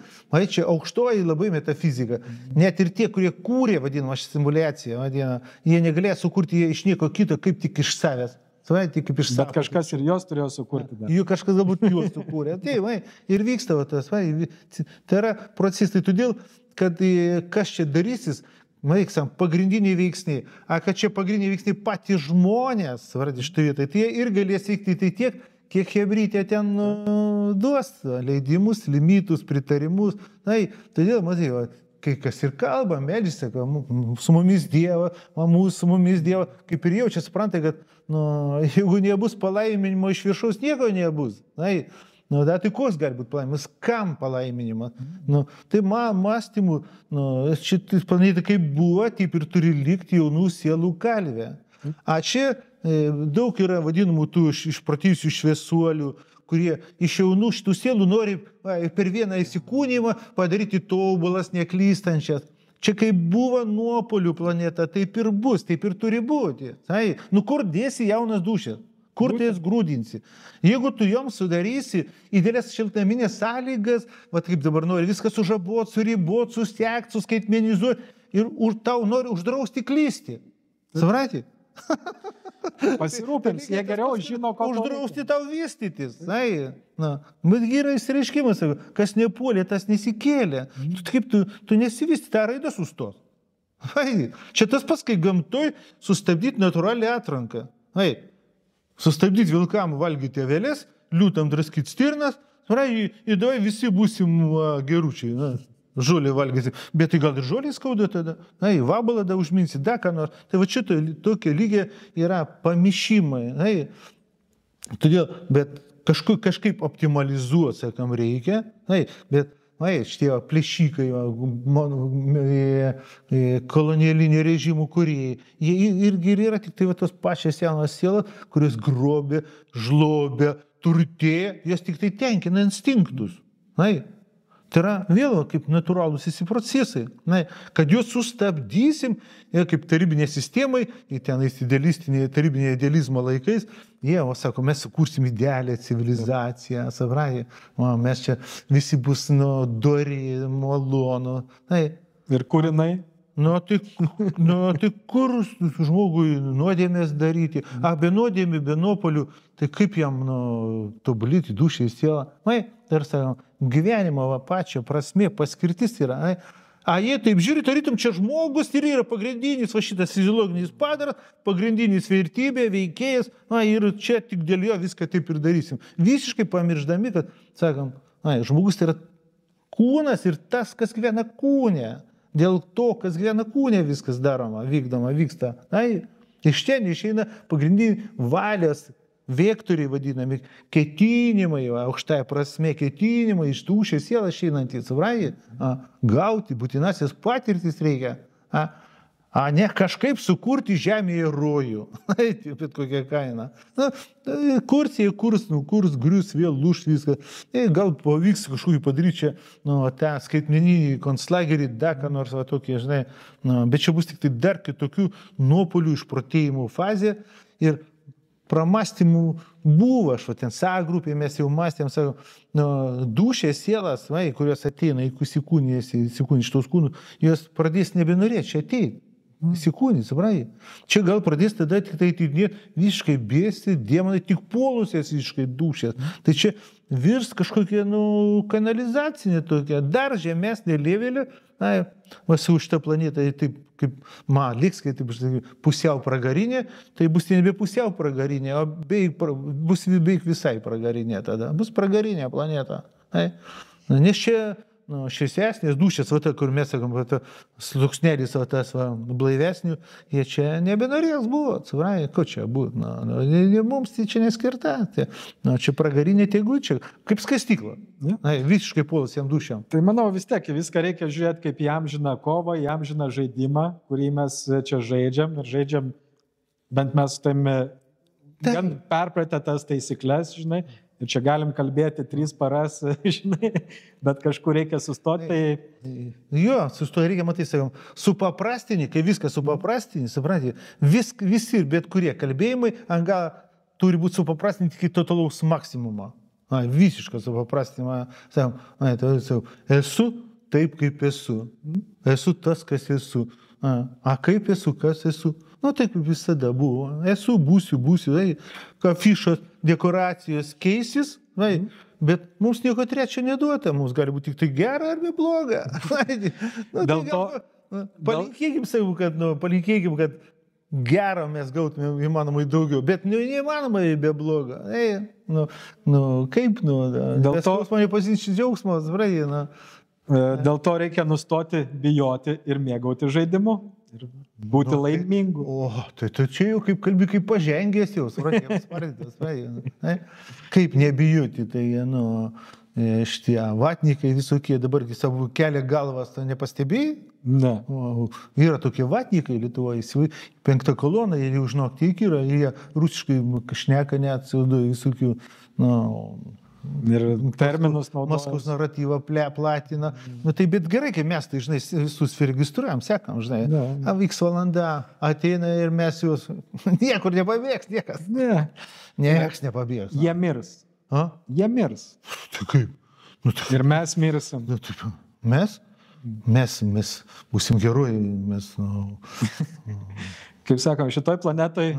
Čia aukštoji labai metafizika. Net ir tie, kurie kūrė, vadinamą simuliaciją, jie negalėjo sukurti iš nieko kito, kaip tik iš savęs. Bet kažkas ir jos turėjo sukurti. Jų kažkas galbūt juos sukūrė. Ir vyksta tas. Tai yra procesai, todėl, kad kas čia darysis, pagrindiniai veiksniai. Kad čia pagrindiniai veiksniai patys žmonės, šitoj vietoj, tai jie ir galės veikti tai tiek, kiek hebrytė ten duos leidimus, limitus, pritarimus. Todėl, matai, kai kas ir kalba, meldžiasi, su mumis Dieva, su mumis Dieva, kaip ir jaučia, supranta, kad jeigu nebus palaiminimo iš viršaus, nieko nebus. Nu, tai koks gali būti palaiminimas? Kam palaiminimas? Nu, tai mąstymų, šitai planeta kaip buvo, taip ir turi likti jaunų sielų kalvė. A čia daug yra vadinamų tų išprotėjusių šviesuolių, kurie iš jaunų šitų sielų nori per vieną įsikūnymą padaryti tobulas, neklystančias. Čia kaip buvo nuopolių planeta, taip ir bus, taip ir turi būti. Tai, kur dėsi jaunas dušės? Kur tu jas grūdinsi? Jeigu tu joms sudarysi idealias šiltnaminės sąlygas, kaip dabar nori, viską sužabot, suribot, sustiekt, suskaitmenizuoti ir tau nori uždrausti klysti. Supranti? Pasirūpins, jie geriau žino, ko uždrausti tau vystytis. Bet yra įsireiškimas, kas nepuolė, tas nesikėlė. Tu nesivysti, ta raida sustos. Čia tas pats, kai gamtoj sustabdyti natūralią atranką. Sustabdyti vilkam valgyti avelės, liūtam draskyti stirnas, ir davai visi būsim geručiai. Žolį valgysi, bet tai gal ir žolį skauda tada, vabalą da užminsi, da ką nors. Tai va šito tokia lygia yra pamišimai. Todėl, bet kažkaip optimalizuoti, sakam, reikia, bet šitie plėšikai, kolonialinio režimų kūrėjai, jie irgi yra tik tai tos pačios senos sielos, kurios grobė, žlobė, turtė, jos tik tai tenkina instinktus. Tai yra vėl kaip natūralūs įsiprocesai, kad juos sustabdysim, kaip tarybinė sistemai, tenais idealistiniai, tarybinė idealizmo laikais, jie, sako, mes sukursim idealią civilizaciją, mes čia visi bus dori, malonu. Ir kur jinai? Tai kur žmogui nuodėmės daryti? Be nuodėmių, be nuopolių, tai kaip jam tobulyti dušiai sielą? Ir sakom, gyvenimo pačio prasmė, paskirtis yra. Jie taip žiūri, tarytum čia žmogus ir yra pagrindinis, šitas fiziologinis padaras, pagrindinis vertybė, veikėjas, ir čia tik dėl jo viską taip ir darysim. Visiškai pamirždami, kad, sakom, žmogus tai yra kūnas ir tas, kas gyvena kūne. Dėl to, kas gyvena kūne, viskas daroma, vykdoma, vyksta. Iš ten išeina pagrindiniai valios vektoriai vadinami, ketinimai, aukštąja prasme ketinimai, iš dūšios sielą išeinantys, gauti būtinasias patirtis reikia. Ne kažkaip sukurti žemėje rojų. Bet kokia kaina. Kurs, grius, vėl lūš viską. Gal pavyks kažkokį padaryti čia, tą skaitmeninį konclagerį, ką nors tokį, žinai. Bet čia bus tik tai dar kitokių nuopolių išprotėjimų fazė. Ir pramastymų buvo, ten sągrupėje mes jau mąstėm, dušės sielas, kurios ateina įsikūnys šitos kūnų, jos pradės nebenorėti čia ateiti. Įsikūnys, supranti. Čia gal pradės tada tik tai visiškai bėsti, demonai tik puolusias visiškai dušės. Tai čia virs kažkokia kanalizacinė tokia, dar žemesnė levelė, su šitą planetą taip kaip liks, kaip pusiau pragarinė, tai bus nebe pusiau pragarinė, o bus beveik visai pragarinė tada. Bus pragarinė planeta. Nes čia šviesesnės dušės, kur mes sakom, sluoksnelis tas blaivesnių, jie čia nebenorės buvo, ko čia būtų, mums tai čia neskirta, čia pragarinė tegu čia, kaip skastykla, visiškai puolus jam dušiam. Tai manau vis tiek, viską reikia žiūrėti kaip į amžiną kovą, į amžiną žaidimą, kurį mes čia žaidžiam ir žaidžiam, bent mes tame gan perpratę tas taisyklės, žinai. Ir čia galim kalbėti 3 paras, žinai, bet kažkur reikia sustoti. Jo, sustoti reikia, matai, sakom, supaprastini, kai viską supaprastini, supranti, visi ir bet kurie kalbėjimai turi būti supaprastinti iki totalaus maksimumo. Visišką supaprastinimą, sakom, esu taip, kaip esu. Esu tas, kas esu. Kaip esu, kas esu. Taip kaip visada buvo. Esu, būsiu, afišos, dekoracijos keisis, bet mums nieko trečio neduota. Mums gali būti tik tai gera arba bloga. Dėl to... Palinkėkim, kad gero mes gautume įmanomai daugiau, bet neįmanomai be blogo. Kaip, dėl to mane pasirinčių džiaugsmas, Dėl to reikia nustoti bijoti ir mėgauti žaidimu. ir būti laimingu. O, tai tu čia jau kaip kalbi, kaip pažengęs jau, suratėms vardytas. Kaip nebijoti, tai, šitie vatnikai visokie dabar savo kelia galvas, tai nepastebėjai? Ne. O, yra tokie vatnikai Lietuvoje, 5 kolona, jie jau žinok, tiek yra, jie rusiškai šneka net visokių, ir terminus naudoja. Maskvos naratyvą platina. Tai bet gerai, kai mes tai, žinai, visus registruojam, sekam, žinai. Vyks valanda, ateina ir mes juos niekur nepabėgs, niekas. Ne. Niekas nepabėgs. Jie mirs. Jie mirs. Tai kaip? Ir mes mirsim. Mes būsim herojai, mes... Kaip sakom, šitoj planetai,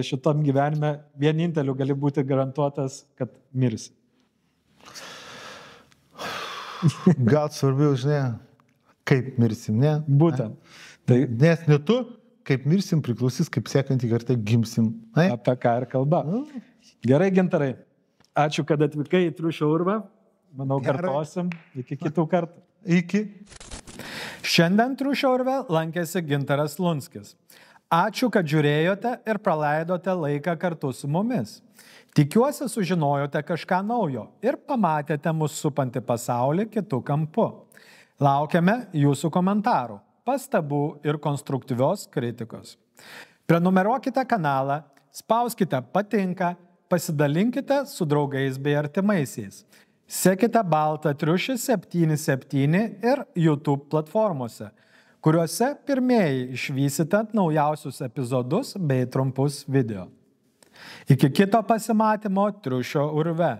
šitam gyvenime vieninteliu gali būti garantuotas, kad mirsi. Gal svarbiau, žinai, kaip mirsim, ne? Būtent. Tai... Nes ne tu, kaip mirsim, priklausys, kaip sekantį kartą gimsim. Apie ką ir kalba. Gerai, Gintarai. Ačiū, kad atvykai į Triušio urvą. Manau, kartosim. Iki kitų kartų. Iki. Šiandien Triušio urve lankėsi Gintaras Lunskis. Ačiū, kad žiūrėjote ir praleidote laiką kartu su mumis. Tikiuosi, sužinojote kažką naujo ir pamatėte mus supantį pasaulį kitų kampu. Laukiame jūsų komentarų, pastabų ir konstruktyvios kritikos. Prenumeruokite kanalą, spauskite patinka, pasidalinkite su draugais bei artimaisiais. Sekite Baltą triušį 77 ir YouTube platformose, kuriuose pirmieji išvysite naujausius epizodus bei trumpus video. Iki kito pasimatymo Triušio urve.